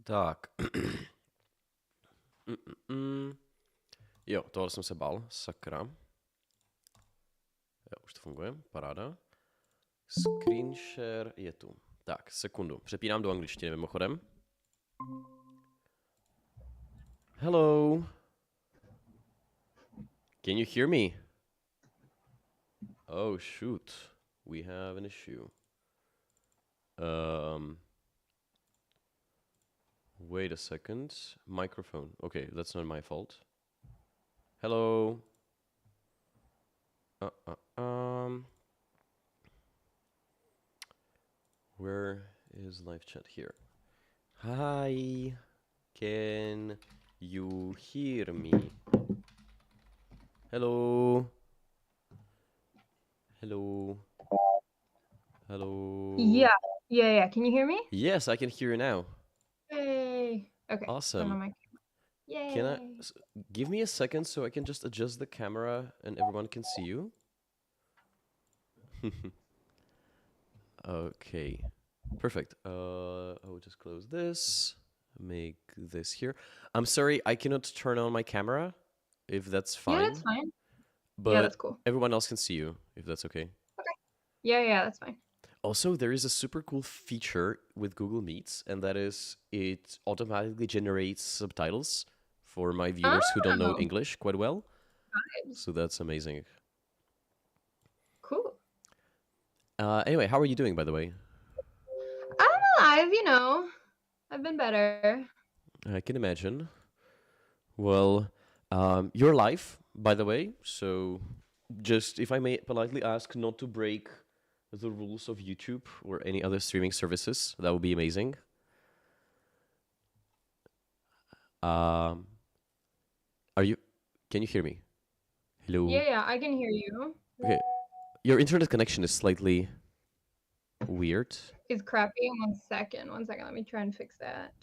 Tak. Jo, tohle jsem se bál, sakra. Jo, už to funguje, paráda. Screen share je tu. Tak, sekundu. Přepínám do angličtiny mimochodem. Hello. Can you hear me? Oh, shoot. We have an issue. Wait a second. Microphone. Okay, that's not my fault. Hello. Where is live chat here? Hi. Can you hear me? Hello. Hello. Hello. Yeah. Can you hear me? Yes, I can hear you now. Yay. Okay. Awesome. Turn on my camera. Yay. Can I give me a second so I can just adjust the camera and everyone can see you? Okay. Perfect. I will just close this. Make this here. I'm sorry, I cannot turn on my camera, if that's fine. Yeah, that's fine. But yeah, that's cool. Everyone else can see you, if that's okay. Okay. Yeah, that's fine. Also, there is a super cool feature with Google Meets, and that is it automatically generates subtitles for my viewers who don't know English quite well. Nice. So that's amazing. Cool. Anyway, how are you doing, by the way? I'm alive, I've been better. I can imagine. Well, you're live, by the way, so just, if I may politely ask not to break the rules of YouTube or any other streaming services, that would be amazing. Can you hear me? Hello? Yeah, I can hear you. Okay. Your internet connection is slightly weird. It's crappy. One second. Let me try and fix that.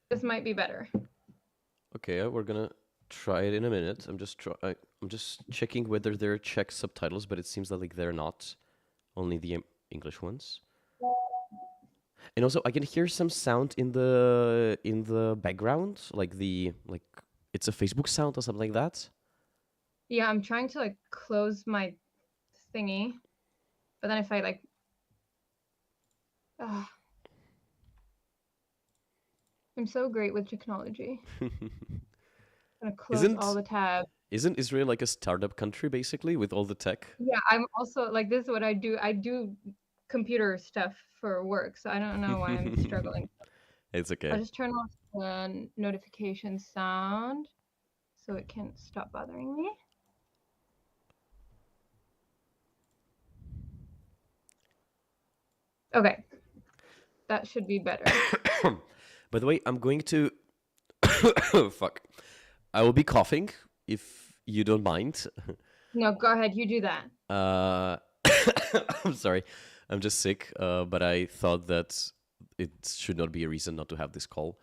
This might be better. Okay, we're gonna try it in a minute. I'm just checking whether they're Czech subtitles, but it seems like they're not. Only the English ones. And also, I can hear some sound in the background, like it's a Facebook sound or something like that. Yeah, I'm trying to close my thingy, but then if I I'm so great with technology. I'm gonna close all the tabs. Isn't Israel like a startup country basically with all the tech? Yeah, I'm also this is what I do. I do computer stuff for work, so I don't know why I'm struggling. It's okay. I'll just turn off the notification sound so it can stop bothering me. Okay. That should be better. By the way, I'm going to... Fuck. I will be coughing, if you don't mind. No, go ahead. You do that. I'm sorry. I'm just sick, but I thought that it should not be a reason not to have this call.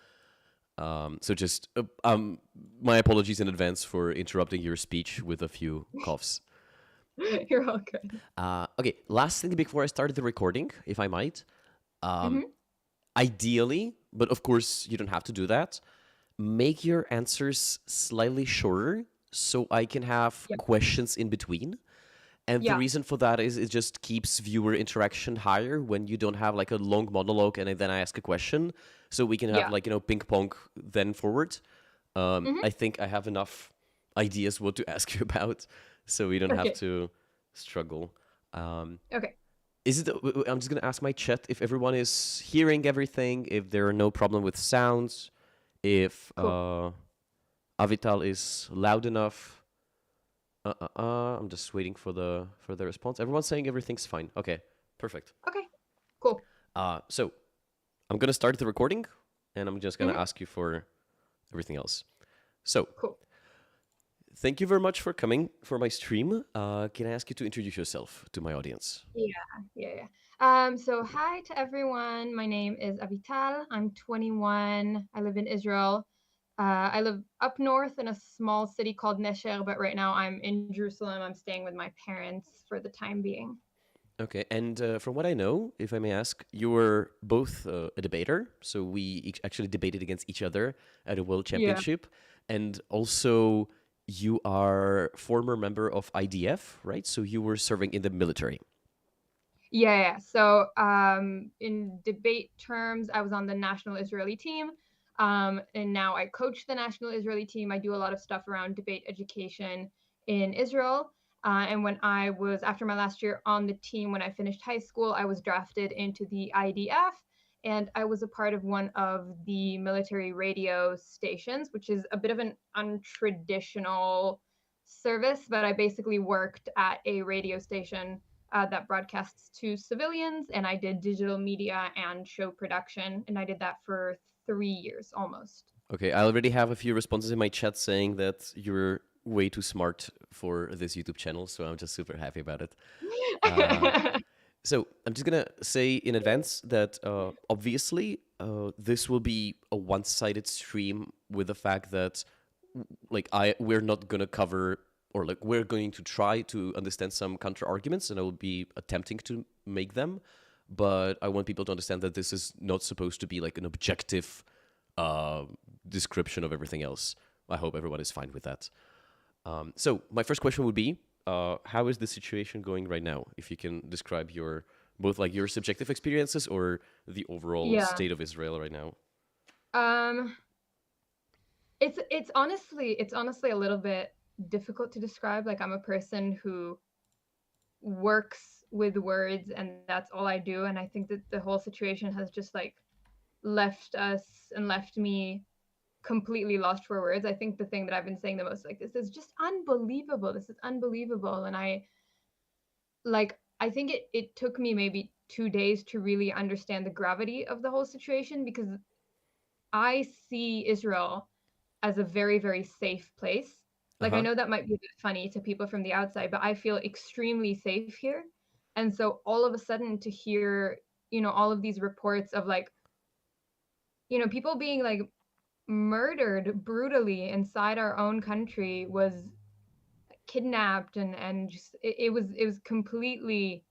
So just my apologies in advance for interrupting your speech with a few coughs. You're all good. Okay, last thing before I started the recording, if I might. Ideally, but of course you don't have to do that, make your answers slightly shorter so I can have questions in between. And the reason for that is it just keeps viewer interaction higher when you don't have like a long monologue and then I ask a question. So we can have like, ping pong then forward. I think I have enough ideas what to ask you about, so we don't have to struggle. Okay. I'm just going to ask my chat if everyone is hearing everything, if there are no problem with sounds, if Avital is loud enough. I'm just waiting for the response. Everyone's saying everything's fine. Okay, perfect. Okay, cool. So I'm going to start the recording, and I'm just going to ask you for everything else. So, cool. Thank you very much for coming for my stream. Can I ask you to introduce yourself to my audience? Yeah. So hi to everyone. My name is Avital. I'm 21. I live in Israel. I live up north in a small city called Nesher, but right now I'm in Jerusalem. I'm staying with my parents for the time being. Okay, and from what I know, if I may ask, you were both a debater, so we actually debated against each other at a world championship, and also you are former member of IDF, right? So you were serving in the military. Yeah. So in debate terms, I was on the national Israeli team. And now I coach the national Israeli team. I do a lot of stuff around debate education in Israel. And when I was, after my last year on the team, when I finished high school, I was drafted into the IDF. And I was a part of one of the military radio stations, which is a bit of an untraditional service, but I basically worked at a radio station that broadcasts to civilians, and I did digital media and show production, and I did that for 3 years almost. Okay, I already have a few responses in my chat saying that you're way too smart for this YouTube channel, so I'm just super happy about it. So I'm just gonna say in advance that obviously this will be a one-sided stream with the fact that we're not gonna cover, or like we're going to try to understand some counter arguments, and I will be attempting to make them, but I want people to understand that this is not supposed to be like an objective description of everything else. I hope everyone is fine with that. So my first question would be, how is the situation going right now? If you can describe both like your subjective experiences or the overall state of Israel right now. It's honestly a little bit difficult to describe. Like, I'm a person who works with words, and that's all I do. And I think that the whole situation has just like left me completely lost for words. I think the thing that I've been saying the most, like, this is just unbelievable. This is unbelievable. And I think it took me maybe 2 days to really understand the gravity of the whole situation, because I see Israel as a very, very safe place. Like, I know that might be a bit funny to people from the outside, but I feel extremely safe here. And so all of a sudden to hear, all of these reports of like, people being like murdered brutally inside our own country, was kidnapped, and just it was completely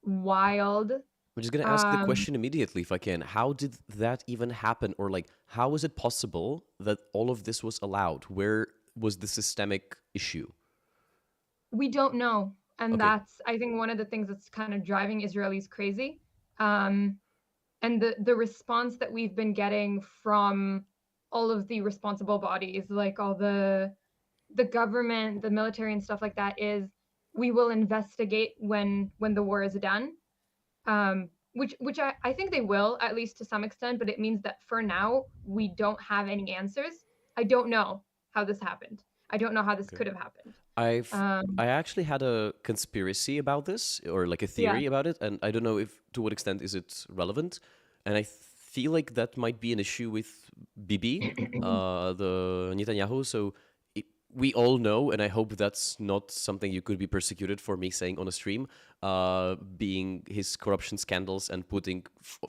wild. I'm just going to ask the question immediately, if I can. How did that even happen? Or like, how is it possible that all of this was allowed? Where was the systemic issue? We don't know. And that's, I think, one of the things that's kind of driving Israelis crazy. And the response that we've been getting from all of the responsible bodies, like all the government, the military and stuff like that, is we will investigate when the war is done. which I think they will, at least to some extent, but it means that for now we don't have any answers. I don't know how this happened. I don't know how this Okay. could have happened. I've Um, I actually had a conspiracy about this, or like a yeah. theory about it, and I don't know if to what extent is it relevant. And I feel like that might be an issue with Bibi, the Netanyahu. So we all know, and I hope that's not something you could be persecuted for me saying on a stream, being his corruption scandals and putting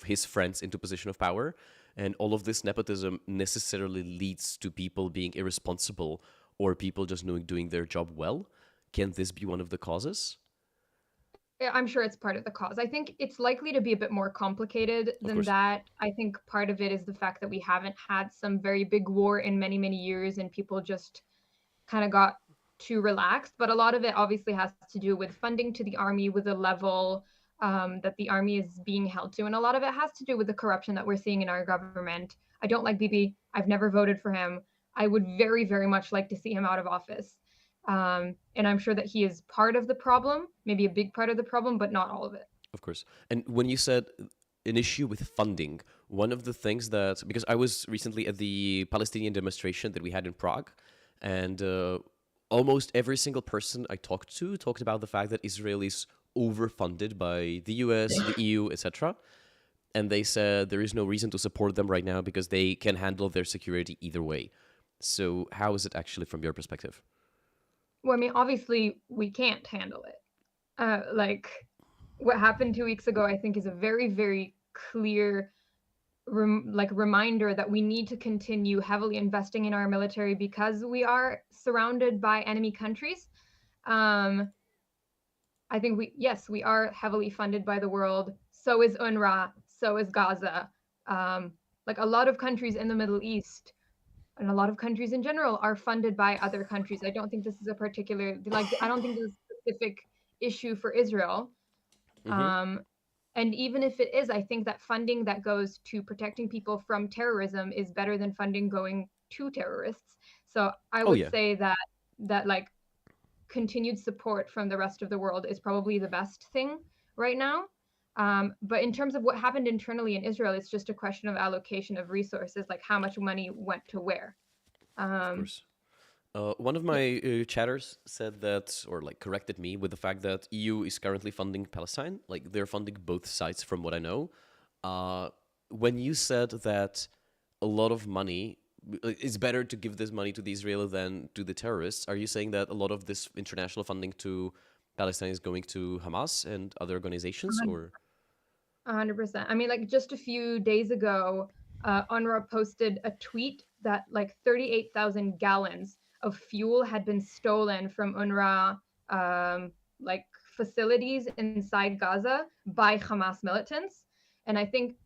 his friends into position of power. And all of this nepotism necessarily leads to people being irresponsible or people just doing their job well. Can this be one of the causes? I'm sure it's part of the cause. I think it's likely to be a bit more complicated Of than course. that. I think part of it is the fact that we haven't had some very big war in many, many years and people just kind of got too relaxed. But a lot of it obviously has to do with funding to the army with the level that the army is being held to. And a lot of it has to do with the corruption that we're seeing in our government. I don't like Bibi. I've never voted for him. I would very, very much like to see him out of office. And I'm sure that he is part of the problem, maybe a big part of the problem, but not all of it. Of course. And when you said an issue with funding, one of the things that, because I was recently at the Palestinian demonstration that we had in Prague, and almost every single person I talked to talked about the fact that Israel is overfunded by the US, the EU, etc. And they said there is no reason to support them right now because they can handle their security either way. So, how is it actually from your perspective? Well, I mean, obviously, we can't handle it. Like what happened 2 weeks ago, I think is a very, very clear reminder that we need to continue heavily investing in our military because we are surrounded by enemy countries. Um, I think yes, we are heavily funded by the world. So is UNRWA. So is Gaza. Like a lot of countries in the Middle East and a lot of countries in general are funded by other countries. I don't think this is a particular I don't think this is a specific issue for Israel. Mm-hmm. Um, and even if it is, I think that funding that goes to protecting people from terrorism is better than funding going to terrorists. So I Oh, would yeah. say that like continued support from the rest of the world is probably the best thing right now. But in terms of what happened internally in Israel, it's just a question of allocation of resources, like how much money went to where. Of Um, course. One of my chatters said that, or like corrected me with the fact that EU is currently funding Palestine. Like they're funding both sides, from what I know. Uh, when you said that a lot of money, it's better to give this money to the Israeli than to the terrorists, are you saying that a lot of this international funding to Palestine is going to Hamas and other organizations, or? 100%. I mean, like just a few days ago, UNRWA posted a tweet that like 38,000 gallons of fuel had been stolen from UNRWA like facilities inside Gaza by Hamas militants. And I think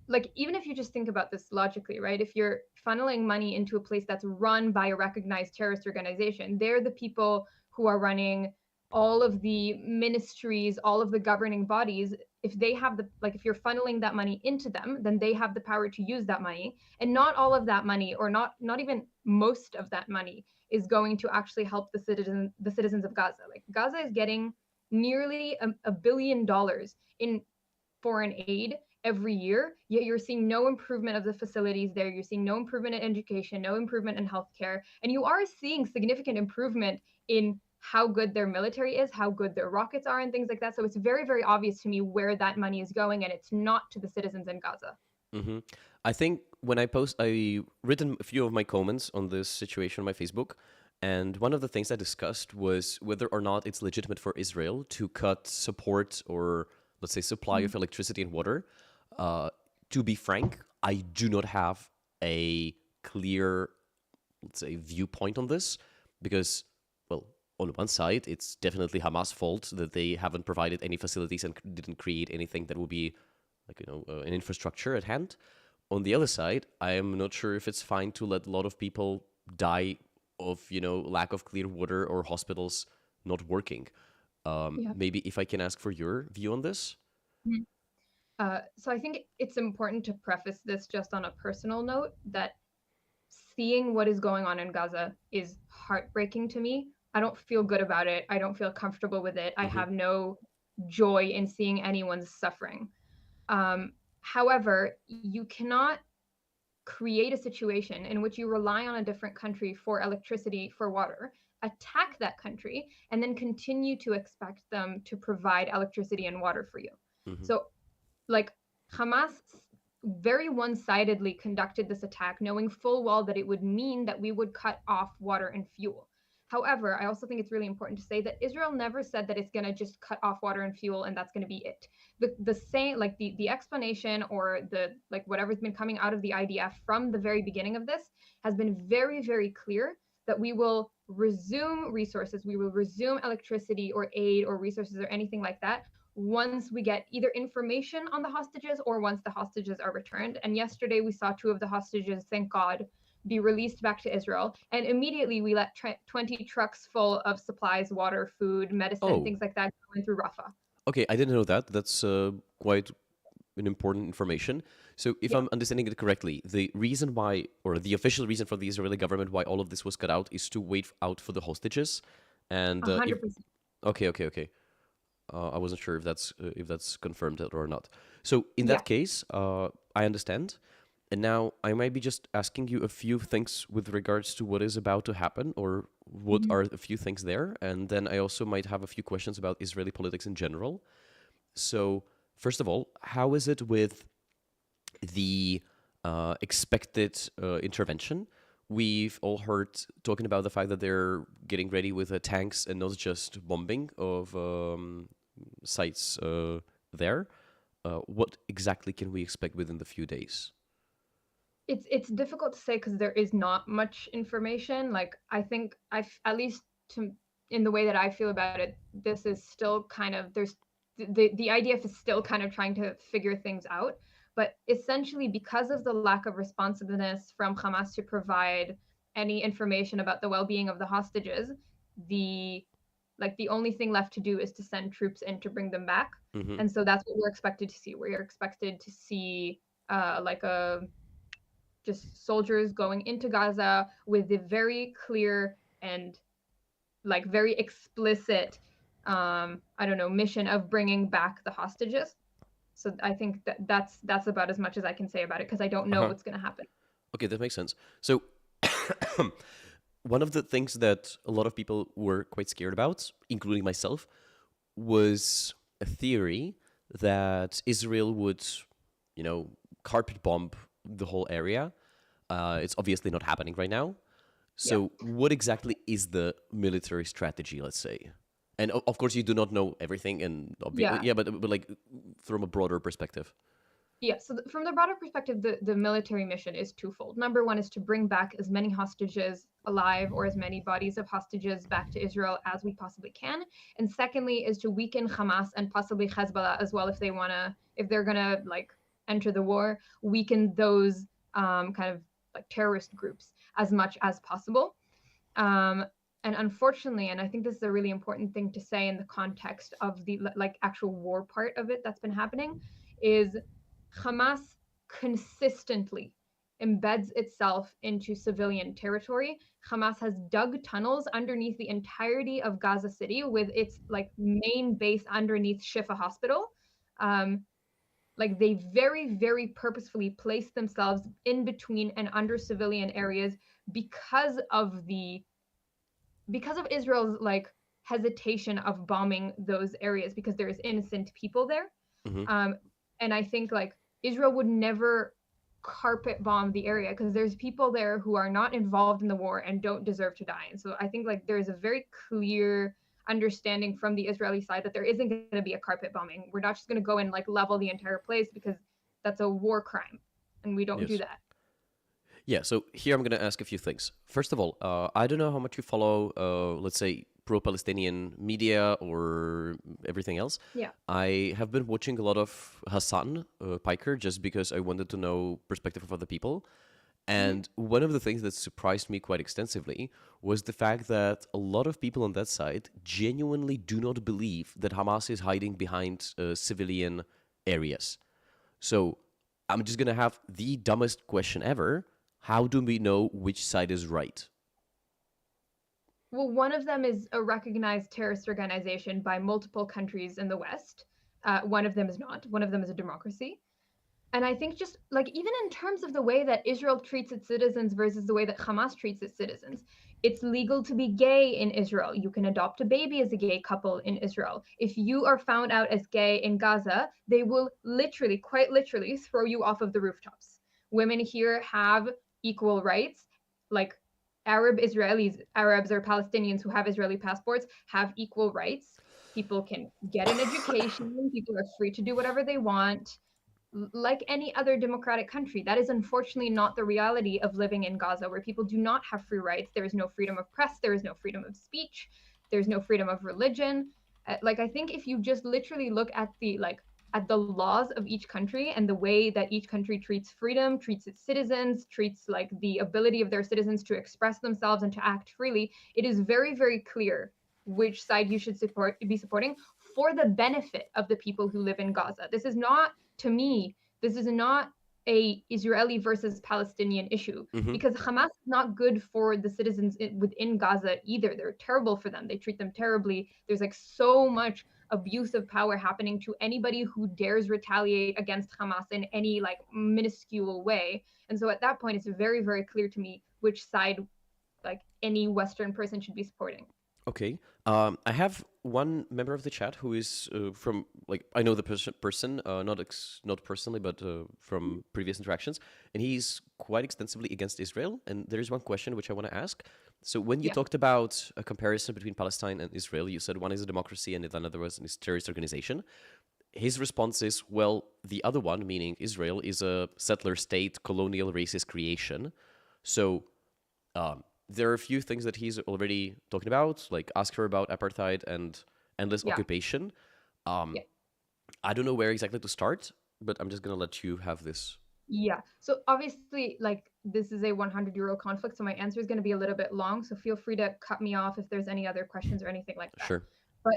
like even if you just think about this logically, right? If you're funneling money into a place that's run by a recognized terrorist organization, they're the people who are running all of the ministries, all of the governing bodies. If they have the like if you're funneling that money into them, then they have the power to use that money. And not all of that money, or not even most of that money, is going to actually help the citizens of Gaza. Like Gaza is getting nearly $1 billion in foreign aid every year, yet you're seeing no improvement of the facilities there. You're seeing no improvement in education, no improvement in healthcare, and you are seeing significant improvement in how good their military is, how good their rockets are, and things like that. So it's very, very obvious to me where that money is going, and it's not to the citizens in Gaza. Mm-hmm. I think when I written a few of my comments on this situation on my Facebook, and one of the things I discussed was whether or not it's legitimate for Israel to cut support or let's say supply of electricity and water. To be frank, I do not have a clear, let's say, viewpoint on this because, well, on one side, it's definitely Hamas' fault that they haven't provided any facilities and didn't create anything that would be like an infrastructure at hand. On the other side, I am not sure if it's fine to let a lot of people die of lack of clean water or hospitals not working. Yeah. Maybe if I can ask for your view on this. Mhm. So I think it's important to preface this just on a personal note that seeing what is going on in Gaza is heartbreaking to me. I don't feel good about it. I don't feel comfortable with it. I Mm-hmm. have no joy in seeing anyone's suffering. However, you cannot create a situation in which you rely on a different country for electricity, for water, attack that country, and then continue to expect them to provide electricity and water for you. Mm-hmm. So, like, Hamas very one-sidedly conducted this attack, knowing full well that it would mean that we would cut off water and fuel. However, I also think it's really important to say that Israel never said that it's going to just cut off water and fuel and that's going to be it. The same, like the explanation, or the like whatever's been coming out of the IDF from the very beginning of this has been very, very clear that we will resume resources, we will resume electricity or aid or resources or anything like that once we get either information on the hostages or once the hostages are returned. And yesterday we saw 2 of the hostages, thank God, be released back to Israel. And immediately we let 20 trucks full of supplies, water, food, medicine, things like that go in through Rafah. Okay, I didn't know that. That's quite an important information. So if I'm understanding it correctly, the reason why, or the official reason for the Israeli government why all of this was cut out is to wait out for the hostages. And 100%. Okay. I wasn't sure if that's confirmed or not. So in that case, I understand. And now I might be just asking you a few things with regards to what is about to happen, or what are a few things there. And then I also might have a few questions about Israeli politics in general. So first of all, how is it with the expected intervention? We've all heard talking about the fact that they're getting ready with tanks and not just bombing of sites there. What exactly can we expect within the few days? It's difficult to say because there is not much information. Like, I think at least in the way that I feel about it, this is still kind of, there's the IDF is still kind of trying to figure things out. But essentially, because of the lack of responsiveness from Hamas to provide any information about the well-being of the hostages, the only thing left to do is to send troops in to bring them back. Mm-hmm. And so that's what we're expected to see. We're expected to see just soldiers going into Gaza with the very clear and like very explicit mission of bringing back the hostages. So I think that's about as much as I can say about it because I don't know what's going to happen. Okay, that makes sense. So one of the things that a lot of people were quite scared about, including myself, was a theory that Israel would, carpet bomb the whole area. It's obviously not happening right now. So what exactly is the military strategy, let's say? And of course, you do not know everything, and but like from a broader perspective. Yeah, so from the broader perspective, the military mission is twofold. Number one is to bring back as many hostages alive or as many bodies of hostages back to Israel as we possibly can. And secondly is to weaken Hamas and possibly Hezbollah as well if they're gonna like enter the war, weaken those kind of like terrorist groups as much as possible. And unfortunately, and I think this is a really important thing to say in the context of the like actual war part of it that's been happening, is Hamas consistently embeds itself into civilian territory. Hamas has dug tunnels underneath the entirety of Gaza City with its like main base underneath Shifa Hospital. Like they very, very purposefully place themselves in between and under civilian areas because of Israel's like hesitation of bombing those areas because there is innocent people there. Mm-hmm. And I think like Israel would never carpet bomb the area because there's people there who are not involved in the war and don't deserve to die. And so I think like there's a very clear understanding from the Israeli side that there isn't going to be a carpet bombing. We're not just going to go and like level the entire place because that's a war crime and we don't do that. Yeah, so here I'm going to ask a few things. First of all, I don't know how much you follow, let's say, pro-Palestinian media or everything else. Yeah. I have been watching a lot of Hassan Piker just because I wanted to know perspective of other people. And one of the things that surprised me quite extensively was the fact that a lot of people on that side genuinely do not believe that Hamas is hiding behind civilian areas. So I'm just going to have the dumbest question ever. How do we know which side is right? Well, one of them is a recognized terrorist organization by multiple countries in the West. One of them is not. One of them is a democracy. And I think just like even in terms of the way that Israel treats its citizens versus the way that Hamas treats its citizens, it's legal to be gay in Israel. You can adopt a baby as a gay couple in Israel. If you are found out as gay in Gaza, they will literally, quite literally, throw you off of the rooftops. Women here have equal rights, like Arabs or Palestinians who have Israeli passports have equal rights. People can get an education, people are free to do whatever they want like any other democratic country. That is unfortunately not the reality of living in Gaza, where people do not have free rights. There is no freedom of press, there is no freedom of speech, there's no freedom of religion. Like I think if you just literally look at the laws of each country and the way that each country treats freedom, treats its citizens, treats like the ability of their citizens to express themselves and to act freely, it is very, very clear which side you should be supporting for the benefit of the people who live in Gaza. This is not, to me, this is not a Israeli versus Palestinian issue because Hamas is not good for the citizens within Gaza either. They're terrible for them. They treat them terribly. There's like so much abuse of power happening to anybody who dares retaliate against Hamas in any like minuscule way. And so at that point, it's very, very clear to me which side like any Western person should be supporting. Okay. I have one member of the chat who is from like I know the person not personally, but from previous interactions, and he's quite extensively against Israel. And there is one question which I want to ask. So when you talked about a comparison between Palestine and Israel, you said one is a democracy and the other was a terrorist organization. His response is, well, the other one, meaning Israel, is a settler state, colonial, racist creation. So there are a few things that he's already talking about, like ask her about apartheid and endless occupation. I don't know where exactly to start, but I'm just going to let you have this. Yeah. So obviously, like, this is a 100-year-old conflict, so my answer is going to be a little bit long. So feel free to cut me off if there's any other questions or anything like that. Sure. But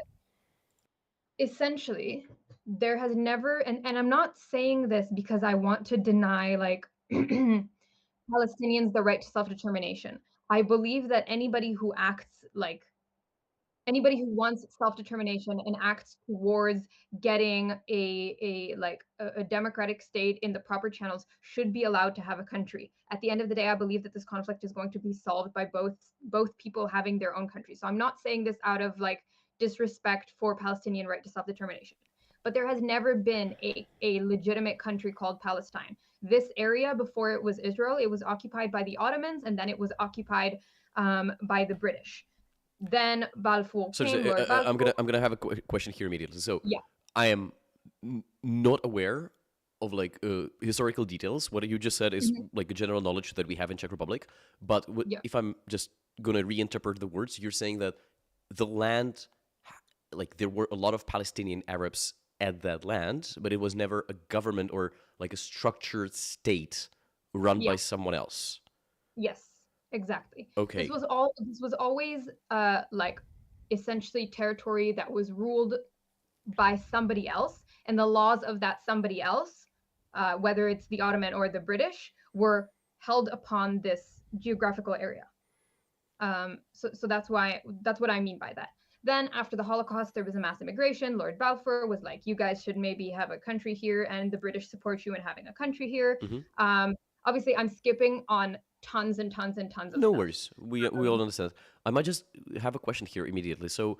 essentially, there has never, and I'm not saying this because I want to deny, like, Palestinians the right to self-determination. I believe that anybody who wants self-determination and acts towards getting a democratic state in the proper channels should be allowed to have a country. At the end of the day, I believe that this conflict is going to be solved by both people having their own country. So I'm not saying this out of like disrespect for Palestinian right to self-determination. But there has never been a legitimate country called Palestine. This area, before it was Israel, it was occupied by the Ottomans, and then it was occupied by the British. Then Balfour came. Lord Balfour. I'm gonna have a question here immediately. So I am not aware of like historical details. What you just said is like a general knowledge that we have in Czech Republic. But if I'm just gonna reinterpret the words, you're saying that the land, like there were a lot of Palestinian Arabs at that land, but it was never a government or like a structured state run by someone else. Yes, exactly. Okay. This was always like essentially territory that was ruled by somebody else, and the laws of that somebody else, whether it's the Ottoman or the British, were held upon this geographical area. So that's what I mean by that. Then after the Holocaust, there was a mass immigration. Lord Balfour was like, you guys should maybe have a country here, and the British support you in having a country here. Obviously, I'm skipping on tons and tons and tons of No stuff. worries. We all understand. I might just have a question here immediately. So,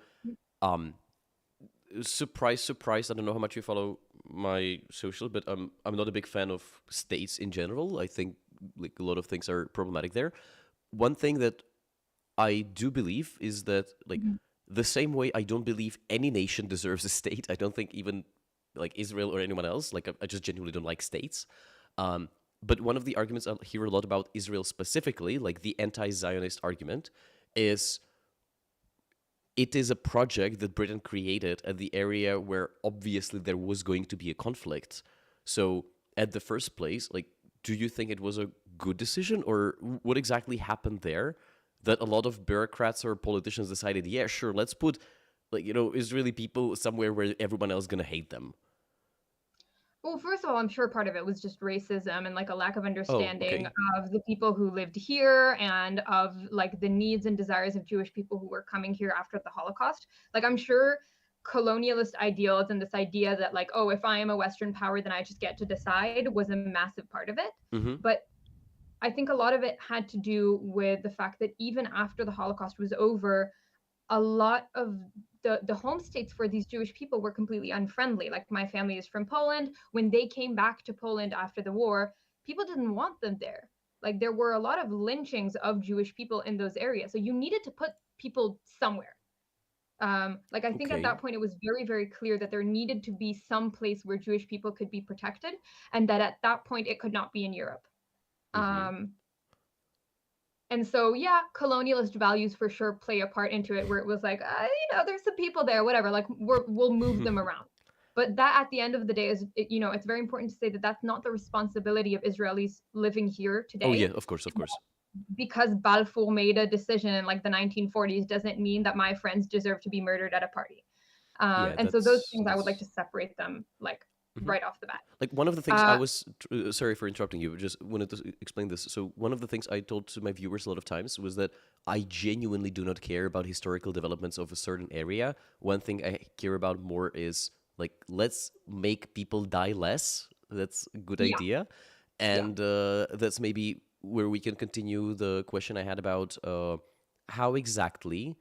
surprise, I don't know how much you follow my social, but I'm not a big fan of states in general. I think like a lot of things are problematic there. One thing that I do believe is that like the same way I don't believe any nation deserves a state. I don't think even like Israel or anyone else. Like I just genuinely don't like states. But one of the arguments I hear a lot about Israel specifically, like the anti-Zionist argument, is it is a project that Britain created at the area where obviously there was going to be a conflict. So at the first place, like, do you think it was a good decision, or what exactly happened there that a lot of bureaucrats or politicians decided, yeah, sure, let's put like, Israeli people somewhere where everyone else is going to hate them? Well, first of all, I'm sure part of it was just racism and like a lack of understanding of the people who lived here and of like the needs and desires of Jewish people who were coming here after the Holocaust. Like I'm sure colonialist ideals and this idea that like, oh, if I am a Western power, then I just get to decide, was a massive part of it. Mm-hmm. But I think a lot of it had to do with the fact that even after the Holocaust was over, a lot of the home states for these Jewish people were completely unfriendly. Like my family is from Poland. When they came back to Poland after the war, people didn't want them there. Like there were a lot of lynchings of Jewish people in those areas. So you needed to put people somewhere. Like I think at Okay. that point it was very, very clear that there needed to be some place where Jewish people could be protected, and that at that point it could not be in Europe. Mm-hmm. And so, yeah, colonialist values for sure play a part into it, where it was like, there's some people there, whatever, like we'll move them around. But that at the end of the day is, it's very important to say that that's not the responsibility of Israelis living here Oh yeah, today. of course, of course. Because Balfour made a decision in like the 1940s doesn't mean that my friends deserve to be murdered at a party. Yeah, And so those things I would like that's. to separate them like Mhm. right off the bat. Like one of the things I Uh, was sorry for interrupting you, just wanted to explain this. So one of the things I told to my viewers a lot of times was that I genuinely do not care about historical developments of a certain area. One thing I care about more is like let's make people die less. That's a good yeah, idea, yeah, and that's maybe where we can continue the question I had about how exactly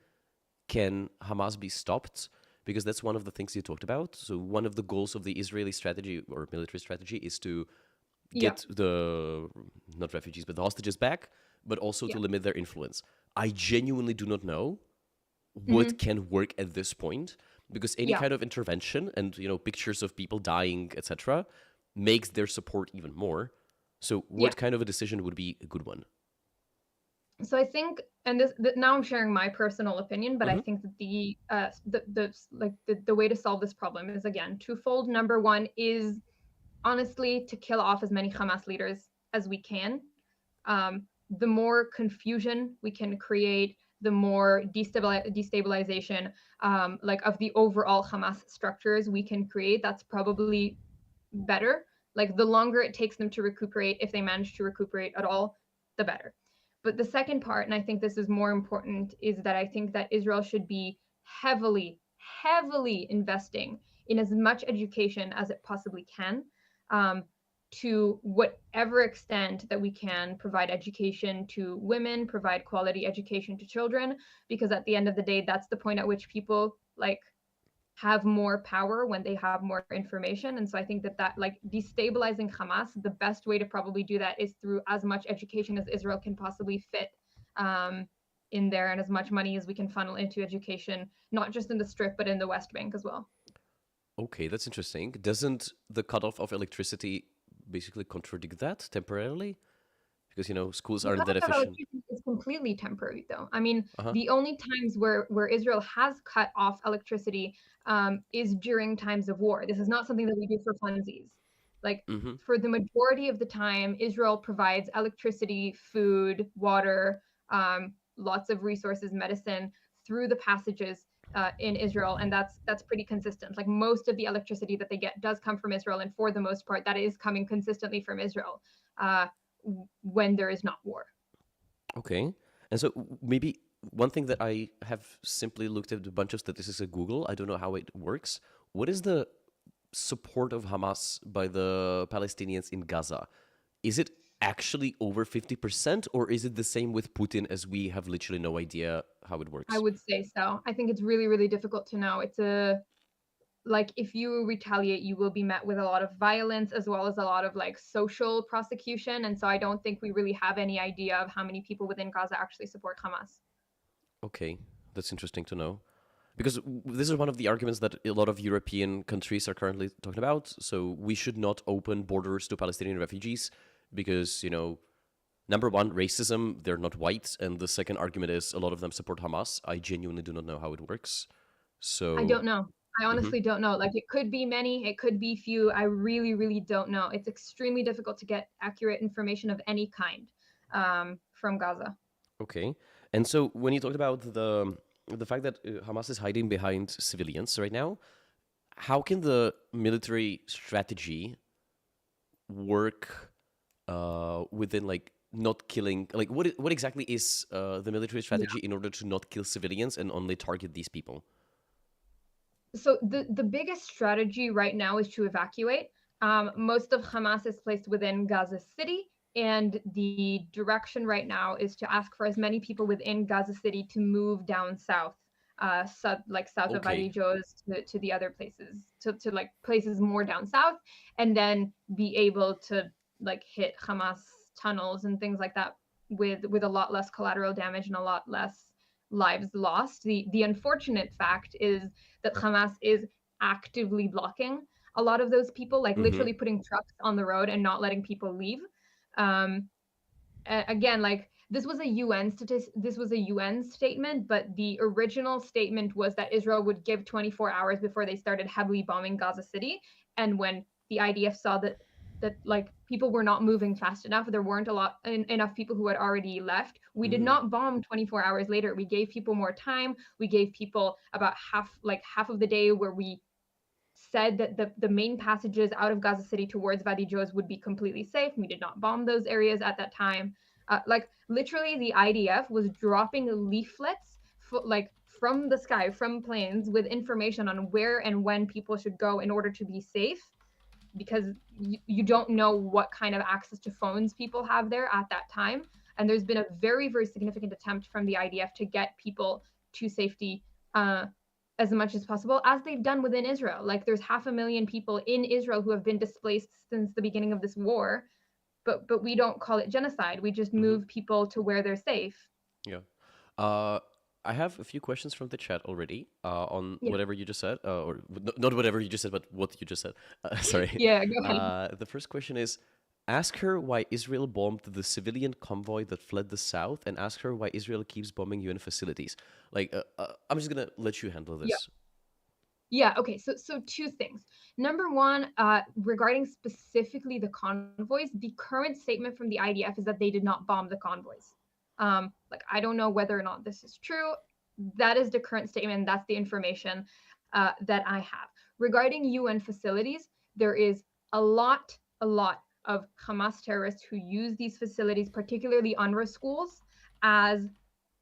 can Hamas be stopped? Because that's one of the things you talked about. So one of the goals of the Israeli strategy or military strategy is to yeah, get the not refugees but the hostages back, but also to yeah. limit their influence. I genuinely do not know what Hmm. can work at this point because any Yeah. kind of intervention and pictures of people dying, etc., makes their support even more. So Yeah. what kind of a decision would be a good one? So I think, and now I'm sharing my personal opinion, but I Mm-hmm. think that the way to solve this problem is again twofold. Number one is honestly to kill off as many Hamas leaders as we can. The more confusion we can create, the more destabilization, like of the overall Hamas structures we can create. That's probably better. Like the longer it takes them to recuperate, if they manage to recuperate at all, the better. But the second part, and I think this is more important, is that I think that Israel should be heavily, heavily investing in as much education as it possibly can, um, to whatever extent that we can provide education to women, provide quality education to children, because at the end of the day, that's the point at which people like have more power when they have more information. And so I think that like destabilizing Hamas, the best way to probably do that is through as much education as Israel can possibly fit in there, and as much money as we can funnel into education, not just in the Strip, but in the West Bank as well. Okay, that's interesting. Doesn't the cutoff of electricity basically contradict that temporarily? Because schools The aren't that cutoff of efficient. electricity is completely temporary, though. I mean, Uh huh. the only times where Israel has cut off electricity is during times of war. This is not something that we do for funsies. Like Mm-hmm. for the majority of the time, Israel provides electricity, food, water, lots of resources, medicine through the passages in Israel, and that's pretty consistent. Like most of the electricity that they get does come from Israel, and for the most part, that is coming consistently from Israel. When there is not war. Okay. And so maybe one thing that I have simply looked at a bunch of statistics at Google. I don't know how it works. What is the support of Hamas by the Palestinians in Gaza? Is it actually over 50%, or is it the same with Putin as we have literally no idea how it I works? would say so. I think it's really, really difficult to know. It's a like if you retaliate, you will be met with a lot of violence as well as a lot of like social prosecution. And so I don't think we really have any idea of how many people within Gaza actually support Hamas. Okay, that's interesting to know. Because this is one of the arguments that a lot of European countries are currently talking about. So we should not open borders to Palestinian refugees because, number one, racism, they're not white. And the second argument is a lot of them support Hamas. I genuinely do not know how it works. I So, don't know. I mhm. honestly don't know. Like it could be many, it could be few. I really, really don't know. It's extremely difficult to get accurate information of any kind from Gaza. Okay. And so when you talked about the fact that Hamas is hiding behind civilians right now, how can the military strategy work within like not killing like what exactly is the military Yeah. strategy in order to not kill civilians and only target these people? So the biggest strategy right now is to evacuate. Most of Hamas is placed within Gaza City, and the direction right now is to ask for as many people within Gaza City to move down south, like south of Okay. Wadi Joz to the other places, to like places more down south, and then be able to like hit Hamas tunnels and things like that with a lot less collateral damage and a lot less lives lost. The unfortunate fact is that Hamas is actively blocking a lot of those people, like Mm-hmm. literally putting trucks on the road and not letting people leave. Um, Again, like this was a UN statement, but the original statement was that Israel would give 24 hours before they started heavily bombing Gaza City. And when the IDF saw that like people were not moving fast enough, there weren't enough people who had already left, we did Mm. not bomb 24 hours later. We gave people more time. We gave people about half of the day where we said that the main passages out of Gaza City towards Wadi Joz would be completely safe. We did not bomb those areas at that time. Like literally, the IDF was dropping leaflets like from the sky, from planes, with information on where and when people should go in order to be safe, because you don't know what kind of access to phones people have there at that time. And there's been a very, very significant attempt from the IDF to get people to safety as much as possible, as they've done within Israel. Like there's 500,000 people in Israel who have been displaced since the beginning of this war, but we don't call it genocide. We just Mm-hmm. move people to where they're safe. Yeah. Uh, I have a few questions from the chat already on Yeah, whatever you just said, or not whatever you just said, but what you just said. Sorry. yeah. Go ahead. The first question is, ask her why Israel bombed the civilian convoy that fled the south, and ask her why Israel keeps bombing UN facilities. Like, I'm just gonna let you handle Yeah. this. Yeah, okay. So two things. Number one, regarding specifically the convoys, the current statement from the IDF is that they did not bomb the convoys. Like I don't know whether or not this is true. That is the current statement. That's the information that I have. Regarding UN facilities, there is a lot of Hamas terrorists who use these facilities, particularly UNRWA schools, as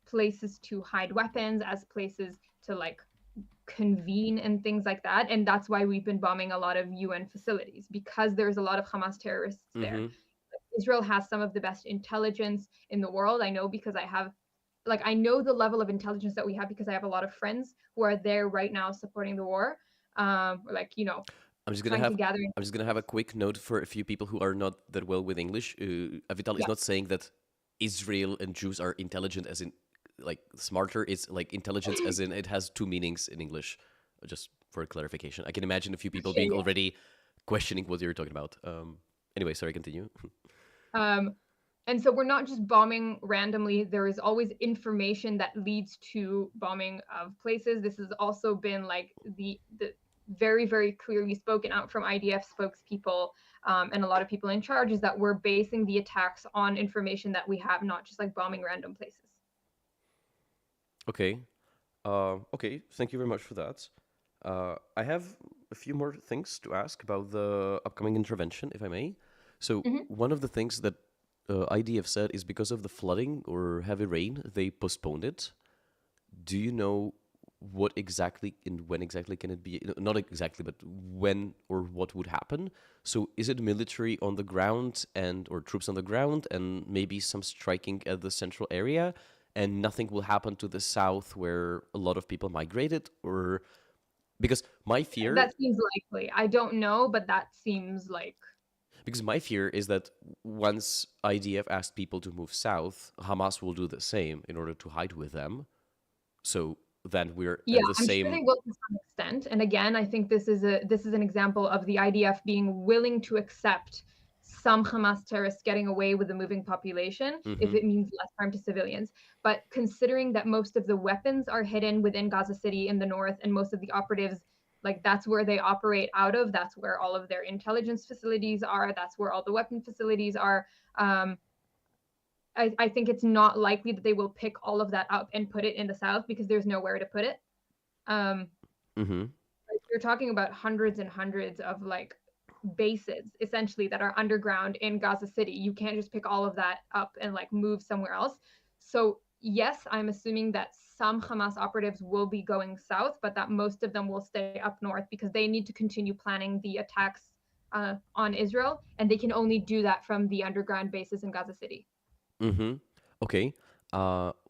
places to hide weapons, as places to like convene and things like that. And that's why we've been bombing a lot of UN facilities, because there's a lot of Hamas terrorists there. Mm-hmm. Israel has some of the best intelligence in the world. I know because I know the level of intelligence that we have because I have a lot of friends who are there right now supporting the war. Like, I'm just gonna trying to have gather I'm just gonna have a quick note for a few people who are not that well with English. Avital is yeah. not saying that Israel and Jews are intelligent, as in like smarter. It's like intelligence, as in it has two meanings in English. Just for clarification, I can imagine a few people Okay, being yeah. already questioning what you're talking about. Anyway, sorry, continue. Um, and so we're not just bombing randomly. There is always information that leads to bombing of places. This has also been like the very, very clearly spoken out from IDF spokespeople, and a lot of people in charge, is that we're basing the attacks on information that we have, not just like bombing random places. Okay. Okay. Thank you very much for that. I have a few more things to ask about the upcoming intervention, if I may. So, Mhm. one of the things that IDF said is because of the flooding or heavy rain, they postponed it. Do you know what exactly and when exactly can it be? Not exactly, but when or what would happen? So, is it military on the ground and or troops on the ground and maybe some striking at the central area, and nothing will happen to the south where a lot of people migrated? Or because my fear That seems likely. I don't know, but that seems like Because my fear is that once IDF asked people to move south, Hamas will do the same in order to hide with them. So then we're yeah, at the I'm sure same. they will to some extent. And again, I think this is an example of the IDF being willing to accept some Hamas terrorists getting away with the moving population if Hmm. it means less harm to civilians. But considering that most of the weapons are hidden within Gaza City in the north, and most of the operatives, like that's where they operate out of, that's where all of their intelligence facilities are, that's where all the weapon facilities are. Um, I think it's not likely that they will pick all of that up and put it in the south because there's nowhere to put it. Um, Hmm. like, you're talking about hundreds and hundreds of like bases essentially that are underground in Gaza City. You can't just pick all of that up and like move somewhere else. So yes, I'm assuming that some Hamas operatives will be going south, but that most of them will stay up north because they need to continue planning the attacks on Israel, and they can only do that from the underground bases in Gaza City. Mm-hmm. Okay.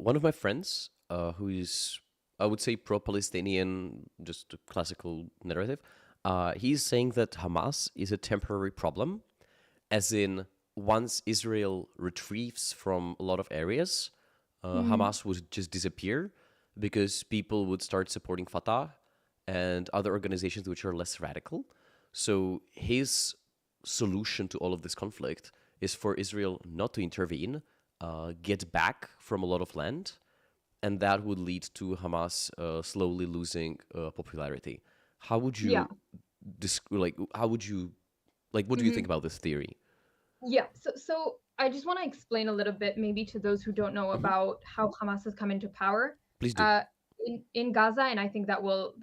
One of my friends, who is, I would say, pro-Palestinian, just a classical narrative, he's saying that Hamas is a temporary problem, as in once Israel retrieves from a lot of areas, Hamas would just disappear because people would start supporting Fatah and other organizations which are less radical. So his solution to all of this conflict is for Israel not to intervene, get back from a lot of land, and that would lead to Hamas slowly losing popularity. How would you Yeah. How would you what do you think about this theory? Yeah. So I just want to explain a little bit, maybe to those who don't know Hmm. about how Hamas has come into power Please do. uh, in Gaza, and I think that will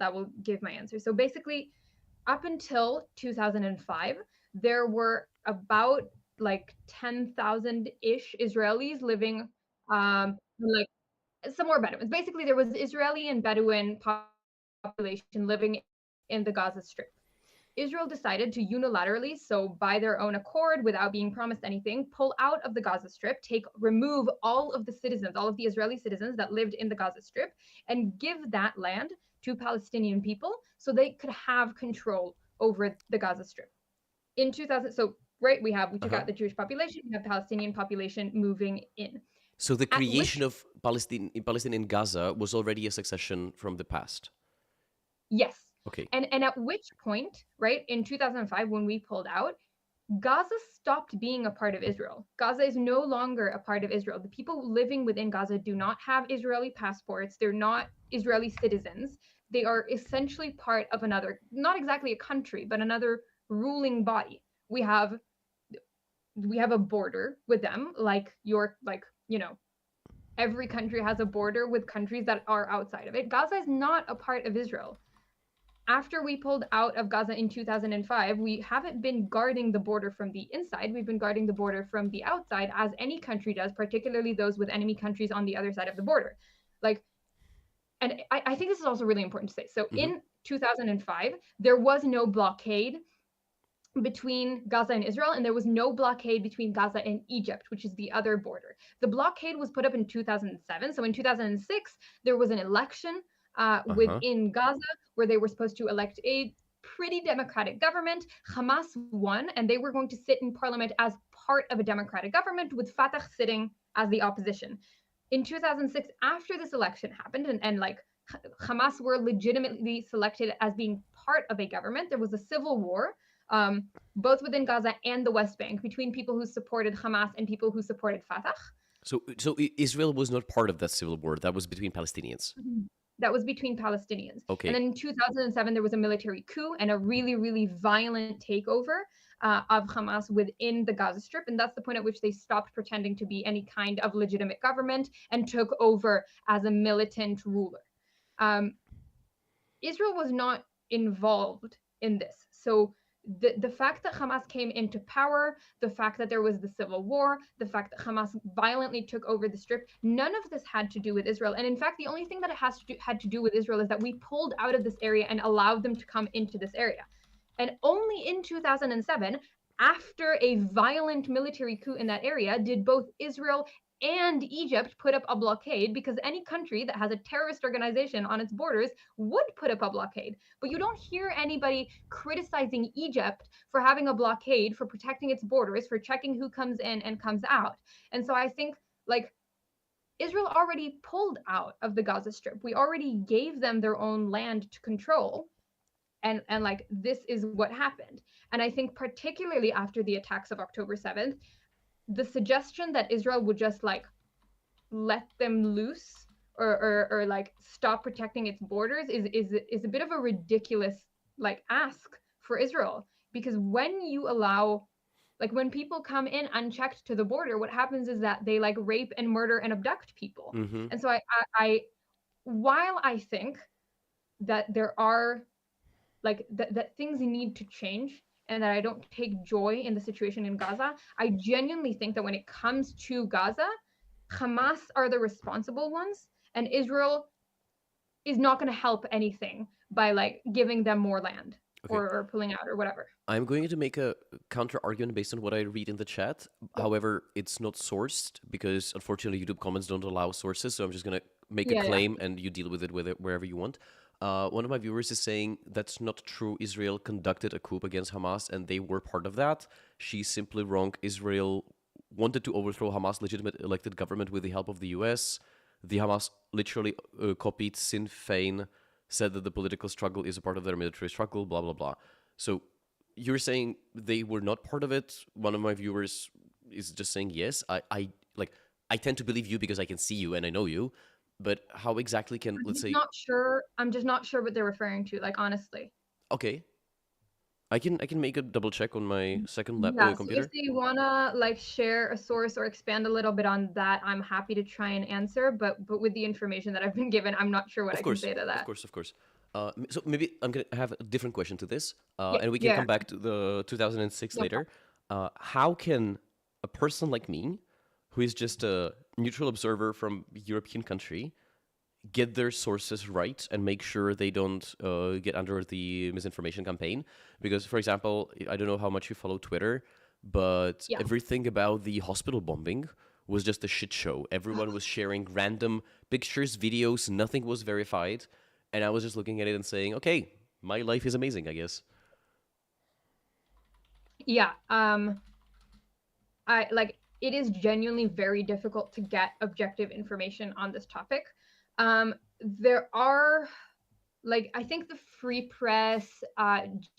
give my answer. So basically, up until 2005, there were about like 10,000 ish Israelis living like somewhere Bedouins. Basically, there was Israeli and Bedouin population living in the Gaza Strip. Israel decided to unilaterally, so by their own accord, without being promised anything, pull out of the Gaza Strip, remove all of the citizens, all of the Israeli citizens that lived in the Gaza Strip, and give that land to Palestinian people so they could have control over the Gaza Strip. In 2000, so right, we took Uh-huh. out the Jewish population, we have Palestinian population moving in. So the At which creation of Palestine in Gaza was already a succession from the past. Yes. Okay. And at which point, right, in 2005, when we pulled out, Gaza stopped being a part of Israel. Gaza is no longer a part of Israel. The people living within Gaza do not have Israeli passports. They're not Israeli citizens. They are essentially part of another, not exactly a country, but another ruling body. We have a border with them, every country has a border with countries that are outside of it. Gaza is not a part of Israel. After we pulled out of Gaza in 2005, we haven't been guarding the border from the inside. We've been guarding the border from the outside, as any country does, particularly those with enemy countries on the other side of the border. Like, and I think this is also really important to say. So Mm-hmm. in 2005, there was no blockade between Gaza and Israel, and there was no blockade between Gaza and Egypt, which is the other border. The blockade was put up in 2007. So in 2006, there was an election Uh-huh. within Gaza where they were supposed to elect a pretty democratic government. Hamas won, and they were going to sit in parliament as part of a democratic government, with Fatah sitting as the opposition. In 2006, after this election happened, and like Hamas were legitimately selected as being part of a government, there was a civil war, both within Gaza and the West Bank, between people who supported Hamas and people who supported Fatah. So Israel was not part of that civil war. That was between Palestinians. That was between Palestinians. And Okay. then in 2007, there was a military coup and a really, really violent takeover of Hamas within the Gaza Strip. And that's the point at which they stopped pretending to be any kind of legitimate government and took over as a militant ruler. Israel was not involved in this. So the fact that Hamas came into power, the fact that there was the civil war, the fact that Hamas violently took over the strip, none of this had to do with Israel. And in fact, the only thing that had to do with Israel is that we pulled out of this area and allowed them to come into this area. And only in 2007, after a violent military coup in that area, did both Israel and Egypt put up a blockade, because any country that has a terrorist organization on its borders would put up a blockade. But you don't hear anybody criticizing Egypt for having a blockade, for protecting its borders, for checking who comes in and comes out. And so I think, like, Israel already pulled out of the Gaza Strip. We already gave them their own land to control. And like, this is what happened. And I think particularly after the attacks of October 7th, the suggestion that Israel would just like let them loose, or like stop protecting its borders is a bit of a ridiculous like ask for Israel, because when you allow, like, when people come in unchecked to the border, what happens is that they like rape and murder and abduct people. Mm-hmm. And so I while I think that there are like that things need to change, and that I don't take joy in the situation in Gaza, I genuinely think that when it comes to Gaza, Hamas are the responsible ones, and Israel is not going to help anything by like giving them more land Okay. or pulling out or whatever. I'm going to make a counter argument based on what I read in the chat. However, it's not sourced because unfortunately YouTube comments don't allow sources. So I'm just going to make a Yeah, yeah. claim and you deal with it wherever you want. One of my viewers is saying that's not true. Israel conducted a coup against Hamas and they were part of that. She's simply wrong. Israel wanted to overthrow Hamas' legitimate elected government with the help of the US. The Hamas literally copied Sinn Féin, said that the political struggle is a part of their military struggle, blah, blah, blah. So you're saying they were not part of it. One of my viewers is just saying yes. I tend to believe you because I can see you and I know you. But how exactly can, let's say, I'm just not sure what they're referring to, like honestly. okay, I can make a double check on my second Yeah, so computer. if they wanna like share a source or expand a little bit on that, I'm happy to try and answer. But with the information that I've been given, I'm not sure what Of I can course, say to that. of course. So maybe I'm gonna have a different question to this, Yeah, and we can yeah, come back to the 2006 no later. How can a person like me, who is just a neutral observer from a European country, get their sources right and make sure they don't get under the misinformation campaign? Because, for example, I don't know how much you follow Twitter, but yeah. everything about the hospital bombing was just a shit show. Everyone was sharing random pictures, videos, nothing was verified. And I was just looking at it and saying, okay, my life is amazing, I guess. Yeah. I like it is genuinely very difficult to get objective information on this topic. There are like I think the Free Press,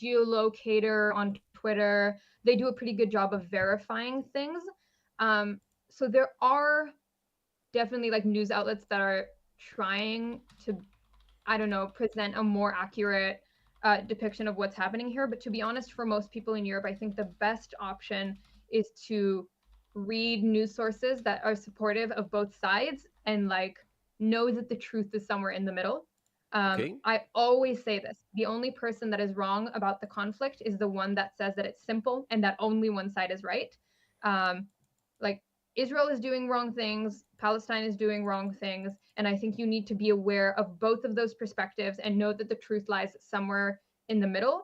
Geolocator on Twitter, they do a pretty good job of verifying things. So there are definitely like news outlets that are trying to, I don't know, present a more accurate depiction of what's happening here. But to be honest, for most people in Europe, I think the best option is to read news sources that are supportive of both sides and like know that the truth is somewhere in the middle. Okay. I always say this: the only person that is wrong about the conflict is the one that says that it's simple and that only one side is right. Um, like Israel is doing wrong things, Palestine is doing wrong things, and I think you need to be aware of both of those perspectives and know that the truth lies somewhere in the middle.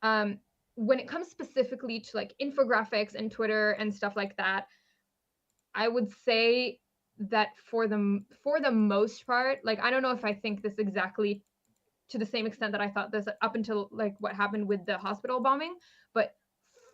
Um, when it comes specifically to like infographics and Twitter and stuff like that, I would say that for the most part, like I don't know if I think this exactly to the same extent that I thought this up until like what happened with the hospital bombing, but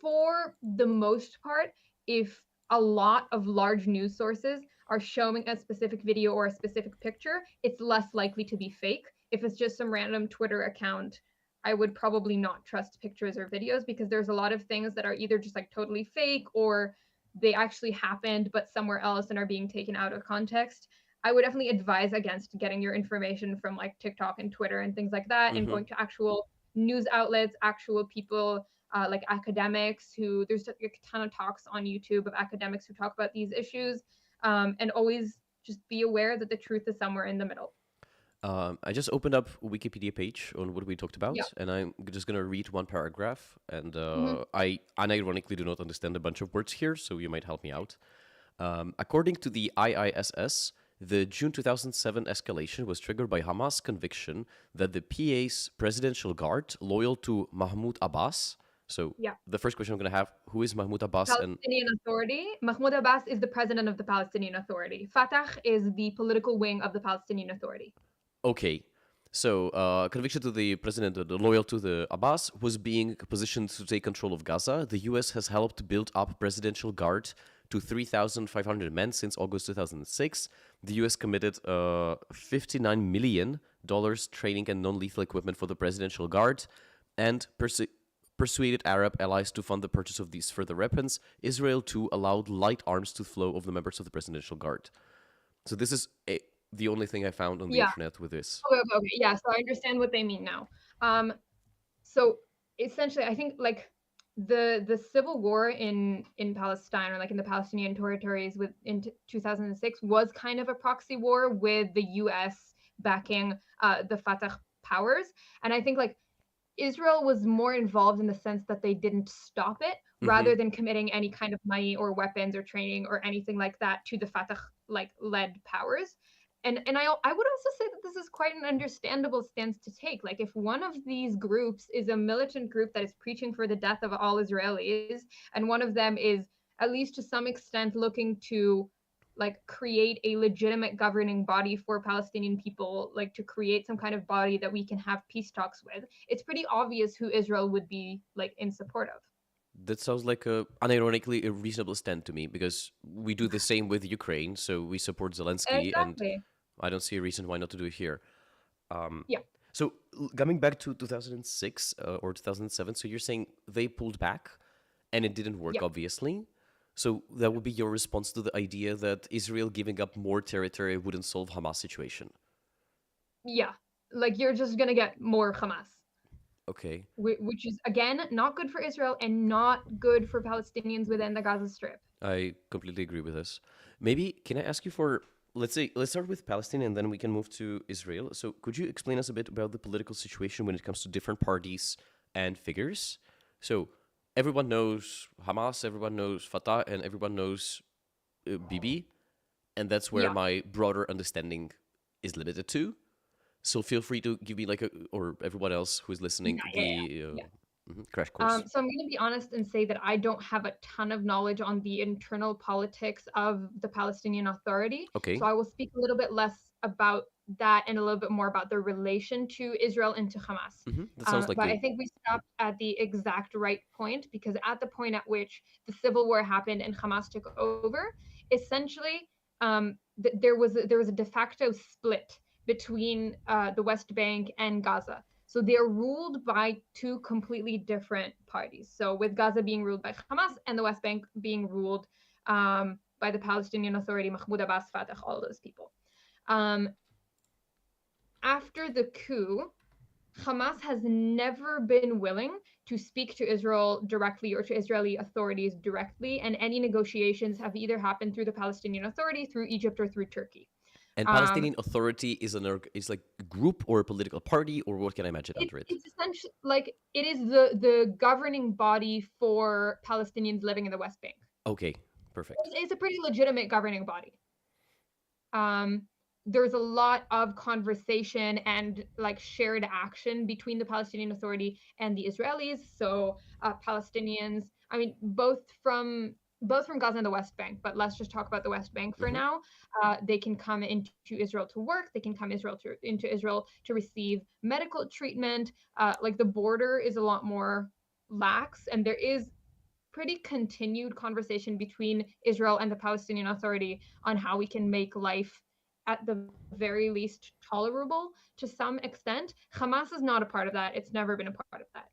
for the most part, if a lot of large news sources are showing a specific video or a specific picture, it's less likely to be fake. If it's just some random Twitter account, I would probably not trust pictures or videos because there's a lot of things that are either just like totally fake or they actually happened but somewhere else and are being taken out of context. I would definitely advise against getting your information from like TikTok and Twitter and things like that and Mm-hmm. going to actual news outlets, actual people like academics who there's a ton of talks on YouTube of academics who talk about these issues, and always just be aware that the truth is somewhere in the middle. I just opened up a Wikipedia page on what we talked Yeah. about, and I'm just gonna read one paragraph. And Mm-hmm. I unironically do not understand a bunch of words here, so you might help me out. According to the IISS, the June 2007 escalation was triggered by Hamas' conviction that the PA's presidential guard, loyal to Mahmoud Abbas. So Yeah. the first question I'm gonna have: who is Mahmoud Abbas? And Palestinian Authority. Mahmoud Abbas is the president of the Palestinian Authority. Fatah is the political wing of the Palestinian Authority. okay, so conviction to the president, loyal to the Abbas, was being positioned to take control of Gaza. The U.S. has helped build up presidential guard to 3,500 men since August 2006. The U.S. committed $59 million training and non-lethal equipment for the presidential guard, and persuaded Arab allies to fund the purchase of these further weapons. Israel too allowed light arms to flow of the members of the presidential guard. So this is the only thing I found on the Yeah. internet with this. Okay. Yeah. So I understand what they mean now. So essentially, I think like the civil war in Palestine or like in the Palestinian territories with in 2006 was kind of a proxy war with the U.S. backing the Fatah powers, and I think like Israel was more involved in the sense that they didn't stop it Mm-hmm. rather than committing any kind of money or weapons or training or anything like that to the Fatah like led powers. I would also say that this is quite an understandable stance to take. Like, if one of these groups is a militant group that is preaching for the death of all Israelis, and one of them is, at least to some extent, looking to like create a legitimate governing body for Palestinian people, like to create some kind of body that we can have peace talks with, it's pretty obvious who Israel would be like in support of. That sounds like unironically a reasonable stand to me because we do the same with Ukraine. So we support Zelensky, and Exactly. I don't see a reason why not to do it here. Um, Yeah. so coming back to 2006 or 2007, so you're saying they pulled back and it didn't work, Yeah. obviously. So that would be your response to the idea that Israel giving up more territory wouldn't solve Hamas situation. Yeah. Like, you're just gonna get more Hamas, Okay. which is again not good for Israel and not good for Palestinians within the Gaza Strip. I completely agree with this. Maybe can I ask you for let's start with Palestine and then we can move to Israel. So could you explain us a bit about the political situation when it comes to different parties and figures? So everyone knows Hamas, everyone knows Fatah, and everyone knows Bibi, and that's where Yeah. my broader understanding is limited to. So feel free to give me like a, or everyone else who is listening, the Yeah. crash course. So I'm going to be honest and say that I don't have a ton of knowledge on the internal politics of the Palestinian Authority. Okay. So I will speak a little bit less about that and a little bit more about their relation to Israel and to Hamas. That sounds like But I good. think we stopped at the exact right point, because at the point at which the civil war happened and Hamas took over, essentially there was a de facto split between the West Bank and Gaza. So they're ruled by two completely different parties. So with Gaza being ruled by Hamas and the West Bank being ruled by the Palestinian Authority, Mahmoud Abbas, Fatah, all those people. After the coup, Hamas has never been willing to speak to Israel directly or to Israeli authorities directly, and any negotiations have either happened through the Palestinian Authority, through Egypt, or through Turkey. And Palestinian Authority is is like a group or a political party, or what can I imagine under it? It's essentially like it is the governing body for Palestinians living in the West Bank. Okay, perfect. It's a pretty legitimate governing body. There's a lot of conversation and like shared action between the Palestinian Authority and the Israelis. So Palestinians, I mean, both from Gaza and the West Bank, but let's just talk about the West Bank for now. They can come into Israel to work. They can come into Israel to receive medical treatment. Like, the border is a lot more lax, and there is pretty continued conversation between Israel and the Palestinian Authority on how we can make life at the very least tolerable to some extent. Hamas is not a part of that. It's never been a part of that.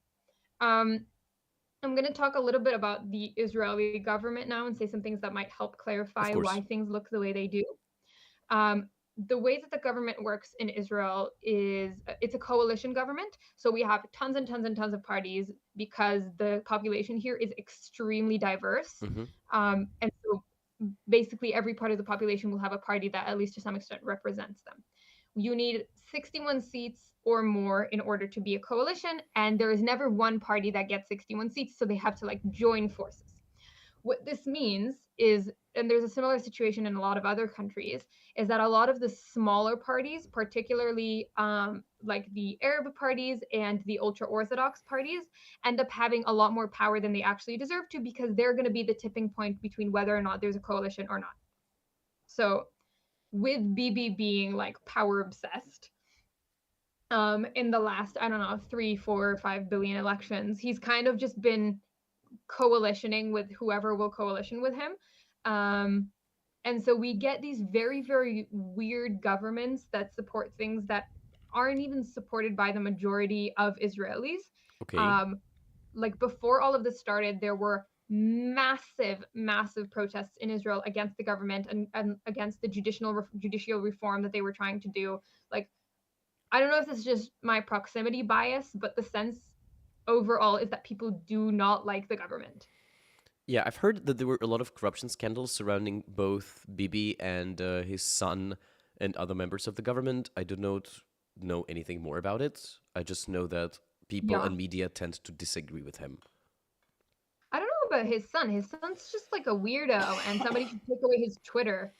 I'm going to talk a little bit about the Israeli government now and say some things that might help clarify why things look the way they do. The way that the government works in Israel is it's a coalition government. So we have tons and tons and tons of parties because the population here is extremely diverse. And so basically every part of the population will have a party that at least to some extent represents them. You need 61 seats or more in order to be a coalition, and there is never one party that gets 61 seats, so they have to like join forces. What this means is, and there's a similar situation in a lot of other countries, is that a lot of the smaller parties, particularly like the Arab parties and the ultra-Orthodox parties, end up having a lot more power than they actually deserve to, because they're going to be the tipping point between whether or not there's a coalition or not. So with Bibi being like power obsessed, in the last, I don't know, 3, 4, 5 billion elections, he's kind of just been coalitioning with whoever will coalition with him. And so we get these very, very weird governments that support things that aren't even supported by the majority of Israelis. Okay. Like, before all of this started, there were massive, massive protests in Israel against the government and against the judicial reform that they were trying to do. Like, I don't know if this is just my proximity bias, but the sense overall is that people do not like the government. Yeah, I've heard that there were a lot of corruption scandals surrounding both Bibi and his son and other members of the government. I do not know anything more about it. I just know that people and media tend to disagree with him. I don't know about his son. His son's just like a weirdo, and somebody should take away his Twitter.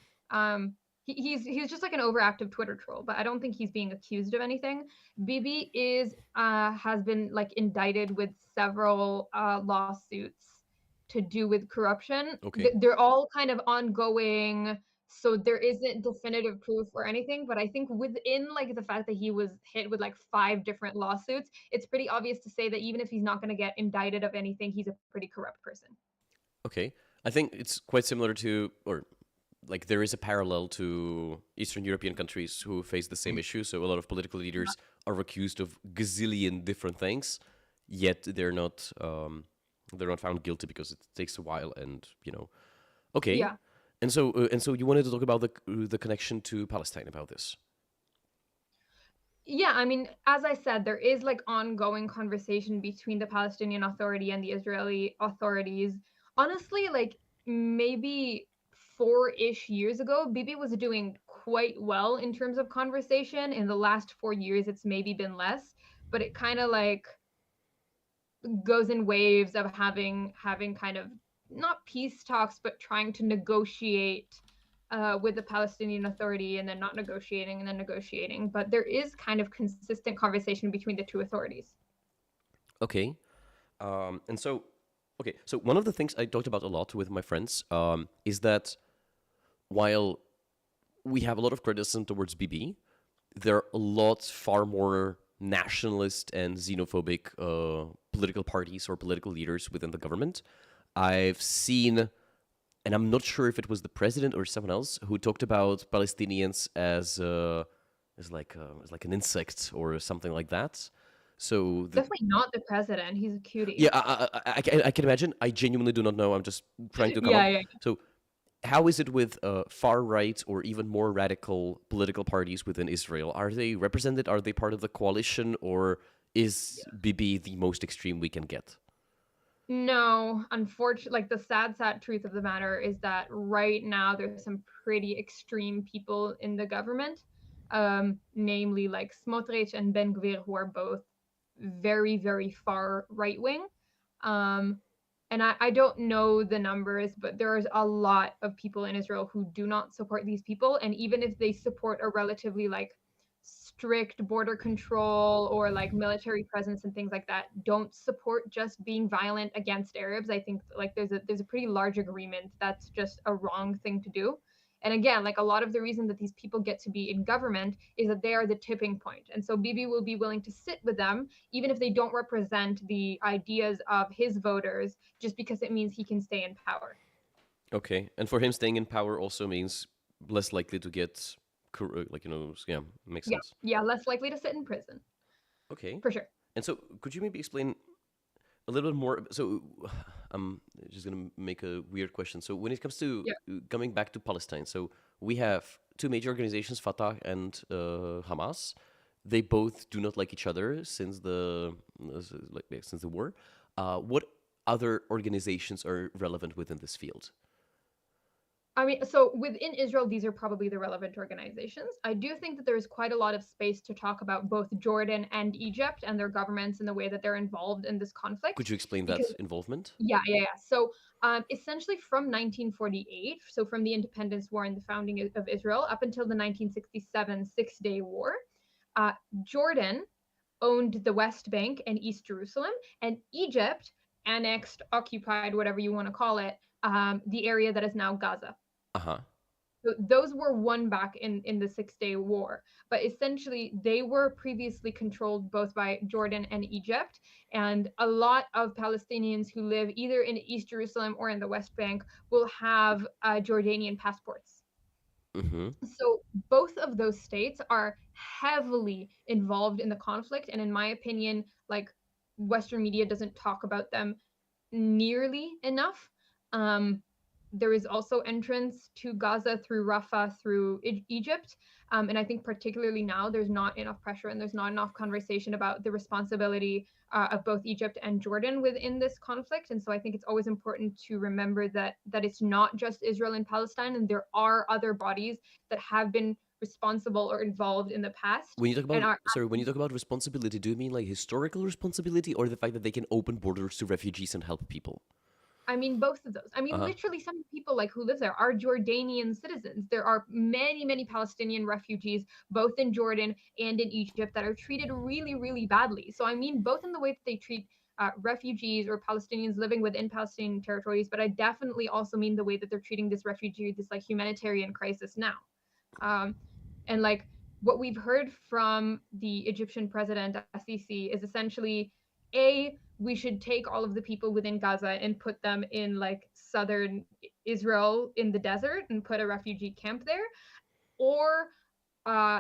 He's just like an overactive Twitter troll, but I don't think he's being accused of anything. Bibi is has been like indicted with several lawsuits to do with corruption. Okay. They're all kind of ongoing, so there isn't definitive proof or anything. But I think within like the fact that he was hit with like 5 different lawsuits, it's pretty obvious to say that even if he's not going to get indicted of anything, he's a pretty corrupt person. Okay. I think it's quite similar to, or like there is a parallel to Eastern European countries who face the same issue. So a lot of political leaders are accused of gazillion different things, yet they're not found guilty because it takes a while. And okay. Yeah. And so you wanted to talk about the connection to Palestine about this. Yeah, I mean, as I said, there is like ongoing conversation between the Palestinian Authority and the Israeli authorities. Honestly, like maybe 4-ish years ago, Bibi was doing quite well in terms of conversation. In the last 4 years, it's maybe been less, but it kind of like goes in waves of having kind of not peace talks, but trying to negotiate with the Palestinian Authority, and then not negotiating, and then negotiating. But there is kind of consistent conversation between the two authorities. Okay. And so, okay, so one of the things I talked about a lot with my friends is that while we have a lot of criticism towards Bibi, there are a lot far more nationalist and xenophobic political parties or political leaders within the government. I've seen, and I'm not sure if it was the president or someone else who talked about Palestinians as like an insect or something like that. So Definitely not the president. He's a cutie. yeah, I can imagine. I genuinely do not know. I'm just trying to come Yeah, up. yeah. So how is it with far right or even more radical political parties within Israel? Are they represented? Are they part of the coalition, or is Bibi the most extreme we can get? No, unfortunately, like the sad truth of the matter is that right now there's some pretty extreme people in the government, namely like Smotrich and Ben Gvir, who are both very, very far right wing. Um, and I don't know the numbers, but there's a lot of people in Israel who do not support these people. And even if they support a relatively like strict border control or like military presence and things like that, don't support just being violent against Arabs. I think like there's a pretty large agreement that's just a wrong thing to do. And again, like a lot of the reason that these people get to be in government is that they are the tipping point. And so Bibi will be willing to sit with them, even if they don't represent the ideas of his voters, just because it means he can stay in power. Okay, and for him, staying in power also means less likely to get, like yeah, makes Yeah. sense. Yeah. Less likely to sit in prison, Okay, for sure. and so could you maybe explain a little bit more? So I'm just gonna make a weird question. So when it comes to Yeah. coming back to Palestine, so we have two major organizations, Fatah and Hamas. They both do not like each other since since the war. What other organizations are relevant within this field? I mean, so within Israel, these are probably the relevant organizations. I do think that there is quite a lot of space to talk about both Jordan and Egypt and their governments and the way that they're involved in this conflict. Could you explain that Because, involvement? yeah. So essentially from 1948, so from the independence war and the founding of Israel up until the 1967 Six-Day War, Jordan owned the West Bank and East Jerusalem, and Egypt annexed, occupied, whatever you want to call it, the area that is now Gaza. Uh-huh. So those were won back in the Six-Day War, but essentially they were previously controlled both by Jordan and Egypt, and a lot of Palestinians who live either in East Jerusalem or in the West Bank will have Jordanian passports. Mm-hmm. So both of those states are heavily involved in the conflict, and in my opinion, like Western media doesn't talk about them nearly enough. Um, there is also entrance to Gaza through Rafah, through Egypt. And I think particularly now there's not enough pressure and there's not enough conversation about the responsibility of both Egypt and Jordan within this conflict. And so I think it's always important to remember that it's not just Israel and Palestine, and there are other bodies that have been responsible or involved in the past. When you talk And about, sorry, when you talk about responsibility, do you mean like historical responsibility or the fact that they can open borders to refugees and help people? I mean, both of those. I mean, Uh-huh. literally, some people like who live there are Jordanian citizens. There are many, many Palestinian refugees, both in Jordan and in Egypt, that are treated really, really badly. So, I mean, both in the way that they treat refugees or Palestinians living within Palestinian territories, but I definitely also mean the way that they're treating this refugee, this like humanitarian crisis now. Um, and like what we've heard from the Egyptian president Sisi is essentially a we should take all of the people within Gaza and put them in like southern Israel in the desert and put a refugee camp there. Or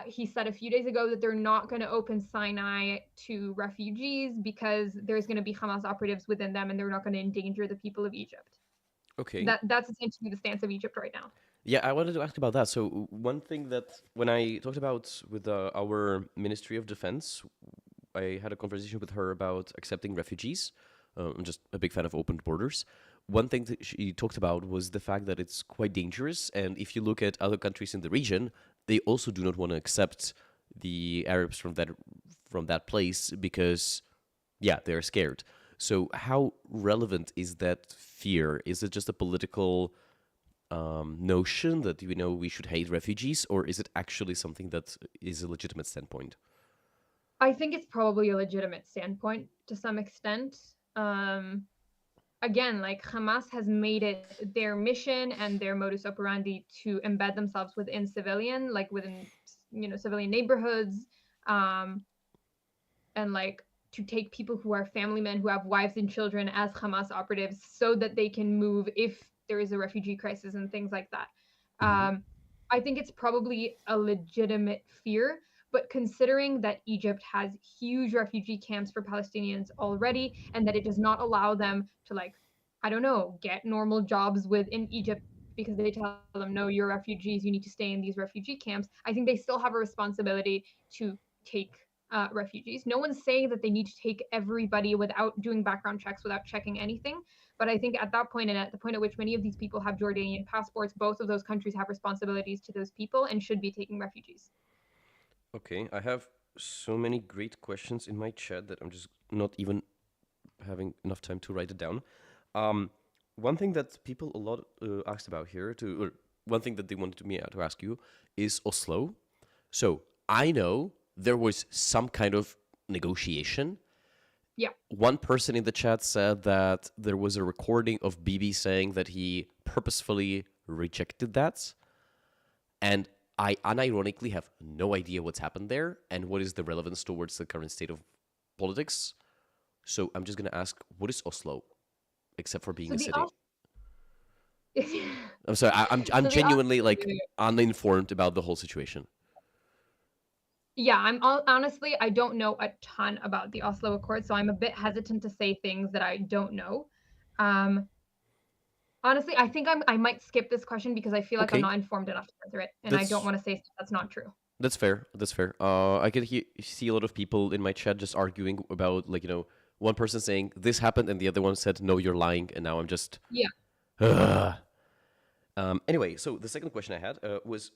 he said a few days ago that they're not going to open Sinai to refugees because there's going to be Hamas operatives within them and they're not going to endanger the people of Egypt. Okay. That's essentially the stance of Egypt right now. Yeah, I wanted to ask about that. So one thing that when I talked about with our Ministry of Defense, I had a conversation with her about accepting refugees. I'm just a big fan of open borders. One thing that she talked about was the fact that it's quite dangerous, and if you look at other countries in the region, they also do not want to accept the Arabs from that place because, yeah, they're scared. So how relevant is that fear? Is it just a political notion that we should hate refugees, or is it actually something that is a legitimate standpoint? I think it's probably a legitimate standpoint to some extent. Again, like Hamas has made it their mission and their modus operandi to embed themselves within civilian, like within civilian neighborhoods, um, and like to take people who are family men who have wives and children as Hamas operatives so that they can move if there is a refugee crisis and things like that. Hmm. I think it's probably a legitimate fear, but considering that Egypt has huge refugee camps for Palestinians already and that it does not allow them to, like, I don't know, get normal jobs within Egypt because they tell them, no, you're refugees, you need to stay in these refugee camps. I think they still have a responsibility to take refugees. No one's saying that they need to take everybody without doing background checks, without checking anything. But I think at that point, and at the point at which many of these people have Jordanian passports, both of those countries have responsibilities to those people and should be taking refugees. Okay, I have so many great questions in my chat that I'm just not even having enough time to write it down. Um, One thing that people a lot asked about here, or one thing that they wanted me to ask you is Oslo. So I know there was some kind of negotiation. Yeah. One person in the chat said that there was a recording of Bibi saying that he purposefully rejected that. And I unironically have no idea what's happened there and what is the relevance towards the current state of politics. So I'm just going to ask, what is Oslo, except for being So a the city? off- I'm sorry, I'm so the off- genuinely like uninformed about the whole situation. yeah, honestly, I don't know a ton about the Oslo Accord, so I'm a bit hesitant to say things that I don't know. Um, Honestly, I think I might skip this question because I feel like I'm Okay, not informed enough to answer it, and I don't that's want to say stuff that's not true. that's fair. That's fair. I can see a lot of people in my chat just arguing about one person saying this happened and the other one said no, you're lying, and now I'm just. Yeah, Ugh. Anyway, so the second question I had was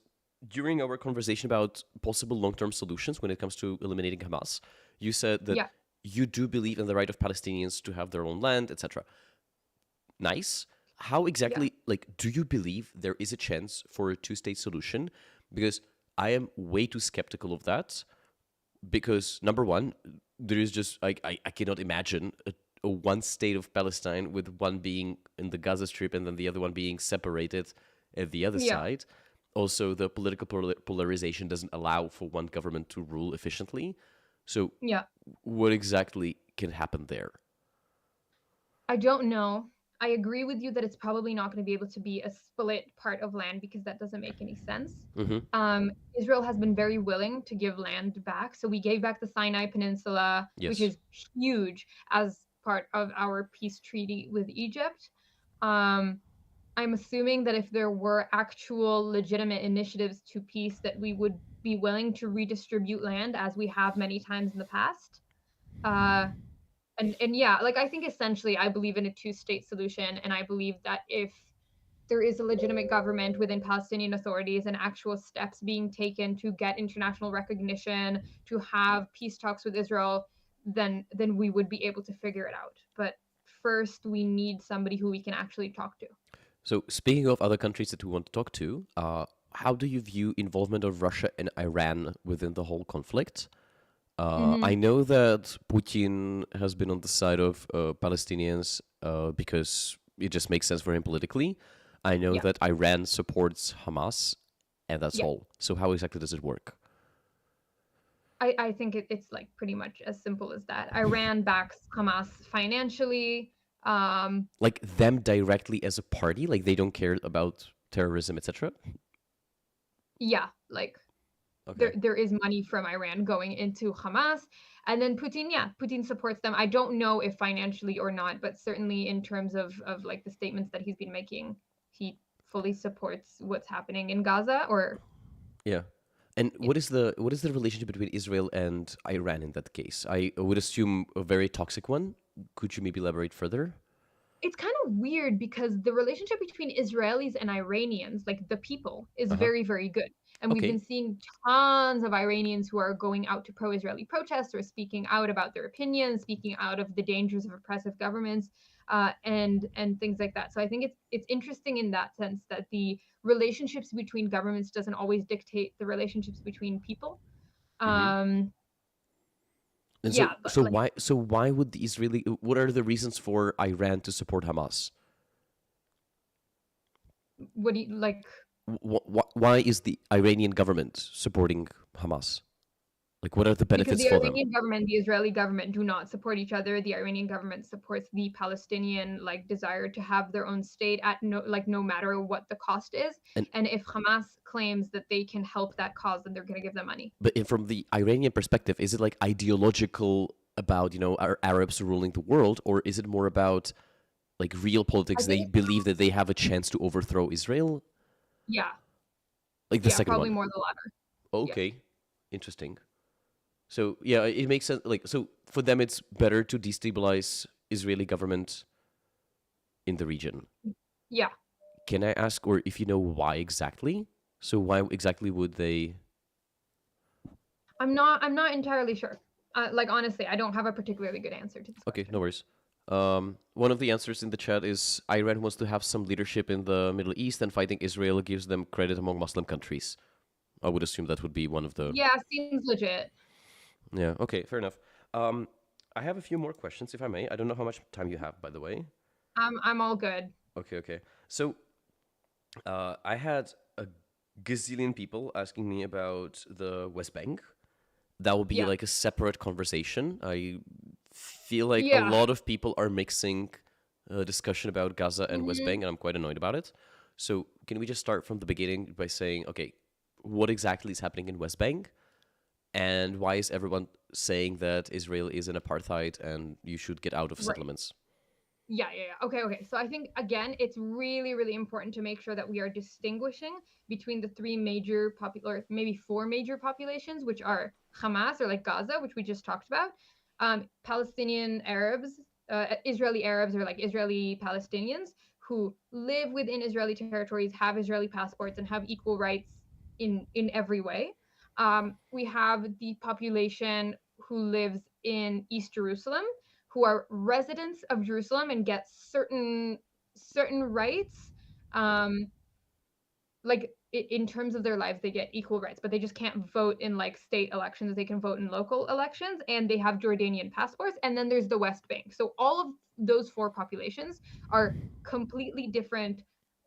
during our conversation about possible long-term solutions when it comes to eliminating Hamas. You said that yeah. you do believe in the right of Palestinians to have their own land, etc. Nice. How Yeah. exactly, do you believe there is a chance for a two-state solution? Because I am way too skeptical of that. Because number one, there is just I cannot imagine a one state of Palestine with one being in the Gaza Strip and then the other one being separated at the other Yeah. side. Also, the political polarization doesn't allow for one government to rule efficiently. So, Yeah. what exactly can happen there? I don't know. I agree with you that it's probably not going to be able to be a split part of land because that doesn't make any sense. Mm-hmm. Israel has been very willing to give land back. So we gave back the Sinai Peninsula, which Yes. is huge, as part of our peace treaty with Egypt. Um, I'm assuming that if there were actual legitimate initiatives to peace, that we would be willing to redistribute land as we have many times in the past. Uh, and yeah, like I think essentially I believe in a two-state solution, and I believe that if there is a legitimate government within Palestinian authorities and actual steps being taken to get international recognition, to have peace talks with Israel, then we would be able to figure it out. But first we need somebody who we can actually talk to. So speaking of other countries that we want to talk to, how do you view involvement of Russia and Iran within the whole conflict? I know that Putin has been on the side of Palestinians because it just makes sense for him politically. I know Yeah. that Iran supports Hamas, and that's Yeah. all. So how exactly does it work? I think it's like pretty much as simple as that. Iran backs Hamas financially. Like them directly as a party, like they don't care about terrorism, etc. Yeah, like Okay. there is money from Iran going into Hamas, and then Putin supports them. I don't know if financially or not, but certainly in terms of like the statements that he's been making, he fully supports what's happening in Gaza. Or Yeah. And yeah. what is the relationship between Israel and Iran in that case? I would assume a very toxic one. Could you maybe elaborate further? It's kind of weird because the relationship between Israelis and Iranians, like the people, is Uh-huh. very, very good. And we've been Okay. seeing tons of Iranians who are going out to pro-Israeli protests or speaking out about their opinions, speaking out of the dangers of oppressive governments, and things like that. So I think it's interesting in that sense that the relationships between governments doesn't always dictate the relationships between people. Mm-hmm. Um, And yeah, but like, so why would the Israeli what are the reasons for Iran to support Hamas? what do you like? Why is the Iranian government supporting Hamas? Like what are the Because benefits the for them? Iranian government, the Israeli government do not support each other. The Iranian government supports the Palestinian like desire to have their own state at no matter what the cost is. And And if Hamas claims that they can help that cause, then they're going to give them money. from the Iranian perspective, is it like ideological about, our Arabs ruling the world, or is it more about like real I politics? think They believe that they have a chance to overthrow Israel? yeah, Like the yeah, second probably one. more the latter. Yeah. Okay. Interesting. So yeah, it makes sense. Like so, for them, it's better to destabilize Israeli government in the region. Yeah. Can I ask, or if you know why exactly? So why exactly would they? I'm not entirely sure. Like honestly, I don't have a particularly good answer to this Okay, question. no worries. One of the answers in the chat is Iran wants to have some leadership in the Middle East, and fighting Israel gives them credit among Muslim countries. I would assume that would be one of the. Yeah, seems legit. Yeah. Okay. Fair enough. Um, I have a few more questions, if I may. I don't know how much time you have, by the way. I'm all good. Okay. Okay. So I had a gazillion people asking me about the West Bank. That will be Yeah. like a separate conversation. I feel like a Yeah. lot of people are mixing a discussion about Gaza and West Mhm. Bank, and I'm quite annoyed about it. So can we just start from the beginning by saying, okay, what exactly is happening in West Bank, and why is everyone saying that Israel is an apartheid and you should get out of Right. settlements? Yeah. Okay. So I think again, it's really, really important to make sure that we are distinguishing between the three major popular, maybe four major populations, which are Hamas or like Gaza, which we just talked about, Palestinian Arabs, Israeli Arabs or like Israeli Palestinians who live within Israeli territories, have Israeli passports, and have equal rights in every way. We have the population who lives in East Jerusalem, who are residents of Jerusalem and get certain rights, um, like in terms of their lives, they get equal rights, but they just can't vote in like state elections. They can vote in local elections, and they have Jordanian passports. And then there's the West Bank. So all of those four populations are completely different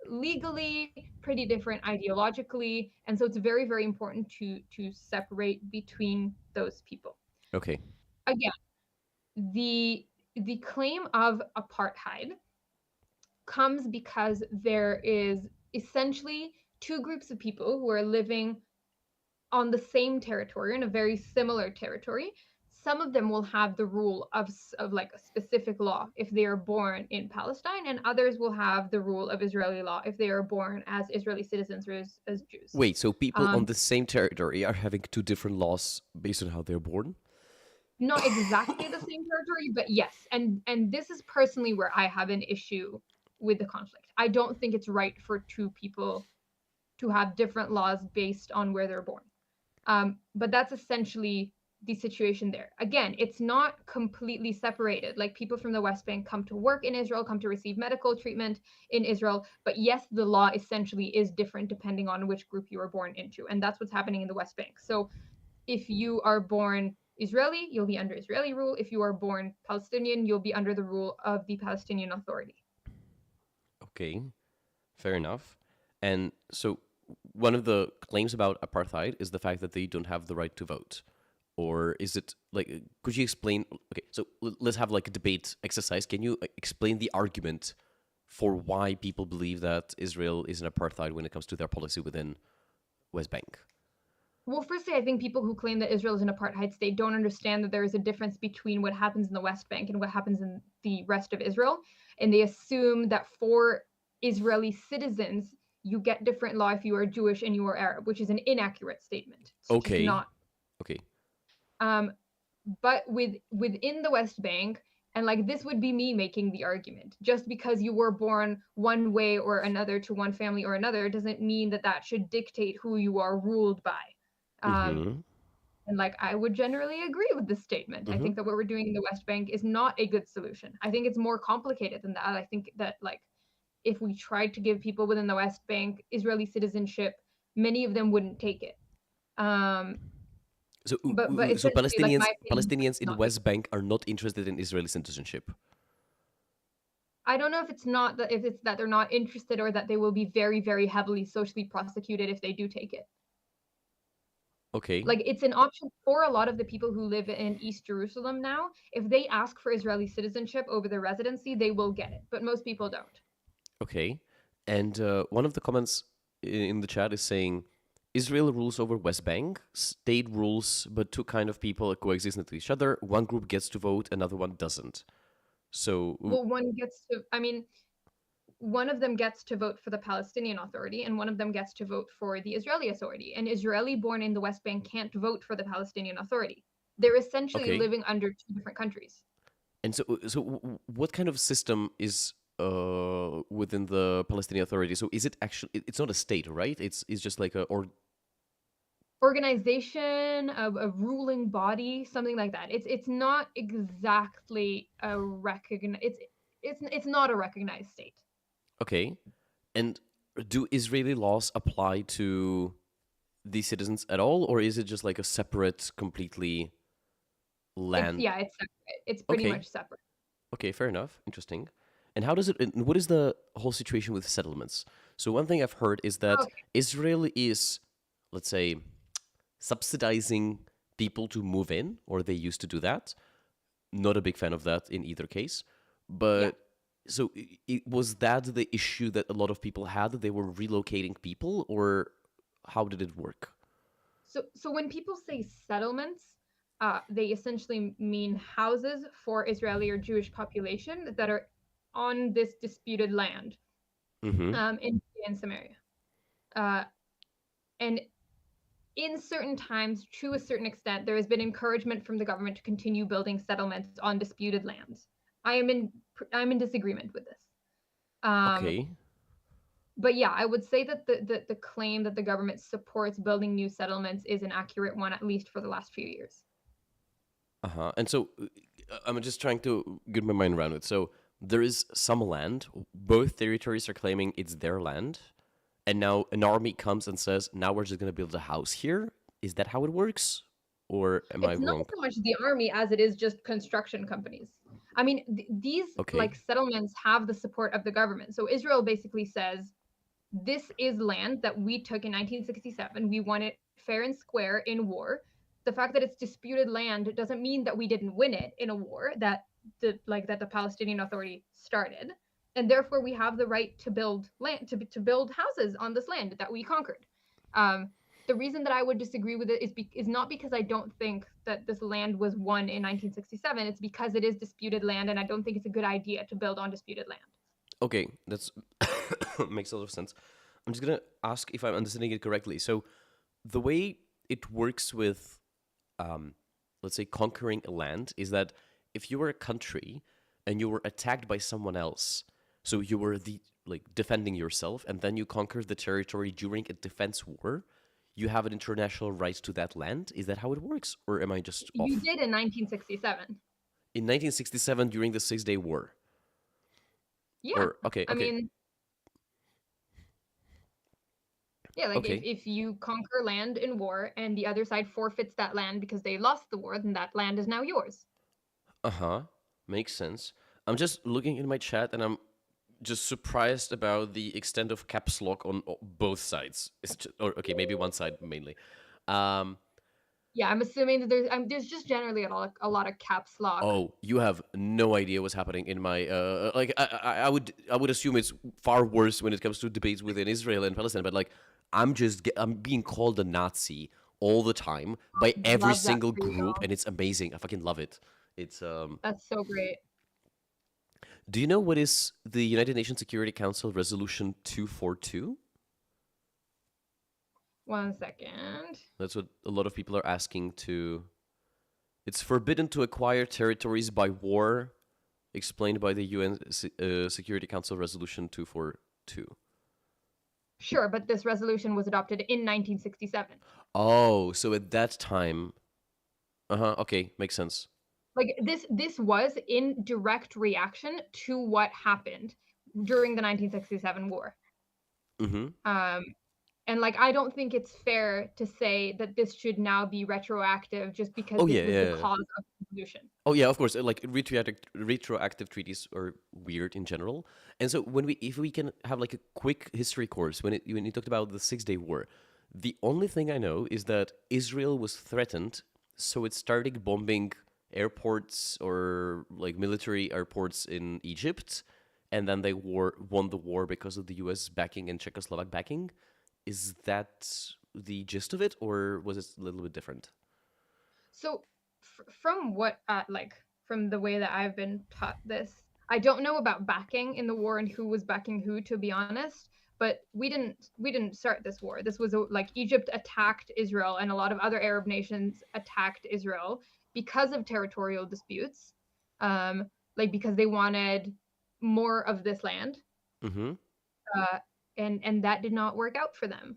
legally, pretty different ideologically, and so it's very, very important to separate between those people. Okay. Again, the claim of apartheid comes because there is essentially two groups of people who are living on the same territory, in a very similar territory. Some of them will have the rule of like a specific law if they are born in Palestine, and others will have the rule of Israeli law if they are born as Israeli citizens or as Jews. Wait, so people on Um, the same territory are having two different laws based on how they're born? Not exactly the same territory, but yes. And this is personally where I have an issue with the conflict. I don't think it's right for two people to have different laws based on where they're born. But that's essentially the situation there. Again, it's not completely separated. Like people from the West Bank come to work in Israel, come to receive medical treatment in Israel. But yes, the law essentially is different depending on which group you were born into. And that's what's happening in the West Bank. So if you are born Israeli, you'll be under Israeli rule. If you are born Palestinian, you'll be under the rule of the Palestinian Authority. Okay, fair enough. And so one of the claims about apartheid is the fact that they don't have the right to vote. Or is it like, could you explain? Okay, so let's have like a debate exercise. Can you explain the argument for why people believe that Israel is an apartheid when it comes to their policy within West Bank? Well, firstly, I think people who claim that Israel is an apartheid state don't understand that there is a difference between what happens in the West Bank and what happens in the rest of Israel. And they assume that for Israeli citizens, you get different law if you are Jewish and you are Arab, which is an inaccurate statement. It's just Okay. not. Okay. But within the West Bank, and like this would be me making the argument, just because you were born one way or another to one family or another doesn't mean that that should dictate who you are ruled by. Mm-hmm. And like I would generally agree with this statement. I Mm-hmm. think that what we're doing in the West Bank is not a good solution. I think it's more complicated than that. I think that like if we tried to give people within the West Bank Israeli citizenship, many of them wouldn't take it. So, But so essentially, like my opinion, Palestinians is in not the West Bank are not interested in Israeli citizenship. I don't know if it's not that if it's that they're not interested or that they will be very, very heavily socially prosecuted if they do take it. Okay. Like it's an option for a lot of the people who live in East Jerusalem now. If they ask for Israeli citizenship over their residency, they will get it, but most people don't. Okay. And one of the comments in the chat is saying Israel rules over West Bank, state rules, but two kind of people coexist with each other. One group gets to vote, another one doesn't. So, Well, one of them gets to vote for the Palestinian Authority and one of them gets to vote for the Israeli Authority. An Israeli born in the West Bank can't vote for the Palestinian Authority. They're essentially okay. living under two different countries. And so what kind of system is within the Palestinian Authority? So is it actually? It's not a state, right? It's just like a or Organization, a ruling body, something like that. It's not exactly a it's not a recognized state. okay. And do Israeli laws apply to these citizens at all, or is it just like a separate, completely land? It's separate. It's pretty Okay, much separate. okay, fair enough. Interesting. And how does it? And what is the whole situation with settlements? So one thing I've heard is that Okay. Israel is, let's say, subsidizing people to move in, or they used to do that. Not a big fan of that in either case. Yeah. But so was that the issue that a lot of people had, that they were relocating people, or how did it work? So when people say settlements, they essentially mean houses for Israeli or Jewish population that are on this disputed land Mm-hmm. in Samaria. Uh, and in certain times, to a certain extent, there has been encouragement from the government to continue building settlements on disputed lands. I'm in disagreement with this. Okay. But yeah, I would say that the claim that the government supports building new settlements is an accurate one, at least for the last few years. Uh-huh. And so I'm just trying to get my mind around it. So there is some land. Both territories are claiming it's their land. And now an army comes and says, now we're just going to build a house here. Is that how it works? Or am I It's not wrong? so much the army as it is just construction companies. I mean, these Okay. like settlements have the support of the government. So Israel basically says, this is land that we took in 1967. We won it fair and square in war. The fact that it's disputed land doesn't mean that we didn't win it in a war that the Palestinian Authority started, and therefore we have the right to build land to build houses on this land that we conquered. The reason that I would disagree with it is not because I don't think that this land was won in 1967. It's because it is disputed land, and I don't think it's a good idea to build on disputed land. Okay. That's makes a lot of sense. I'm just going to ask if I'm understanding it correctly. So the way it works with, let's say, conquering a land is that if you were a country and you were attacked by someone else, so you were defending yourself, and then you conquered the territory during a defense war, you have an international right to that land? Is that how it works? Or am I just You off? did in 1967. In 1967, during the Six-Day War. Yeah. Or, okay, I okay, mean, yeah, like okay. if you conquer land in war and the other side forfeits that land because they lost the war, then that land is now yours. Uh-huh. Makes sense. I'm just looking in my chat and I'm just surprised about the extent of caps lock on both sides. It's just, or okay, maybe one side mainly. Um, Yeah, I'm assuming that there's just generally a lot of caps lock. oh, you have no idea what's happening in my like I would assume it's far worse when it comes to debates within Israel and Palestine, but like I'm being called a Nazi all the time by every Love that single for you. group, and it's amazing. I fucking love it. It's That's so great. Do you know what is the United Nations Security Council Resolution 242? One second. That's what a lot of people are asking to. It's forbidden to acquire territories by war, explained by the UN Security Council Resolution 242. Sure, but this resolution was adopted in 1967. Oh, so at that time, okay, makes sense. Like this was in direct reaction to what happened during the 1967 war. Mm-hmm. And like I don't think it's fair to say that this should now be retroactive just because Oh this yeah, was the yeah, yeah. cause of the revolution. Oh yeah, of course. Like retroactive treaties are weird in general. And so if we can have like a quick history course when you talked about the Six-Day War, the only thing I know is that Israel was threatened, so it started bombing airports or like military airports in Egypt, and then they won the war because of the U.S. backing and Czechoslovak backing. Is that the gist of it, or was it a little bit different? So from what like from the way that I've been taught this, I don't know about backing in the war and who was backing who, to be honest. But we didn't start this war. This was like Egypt attacked Israel and a lot of other Arab nations attacked Israel because of territorial disputes, like because they wanted more of this land, Mm-hmm. uh, and that did not work out for them.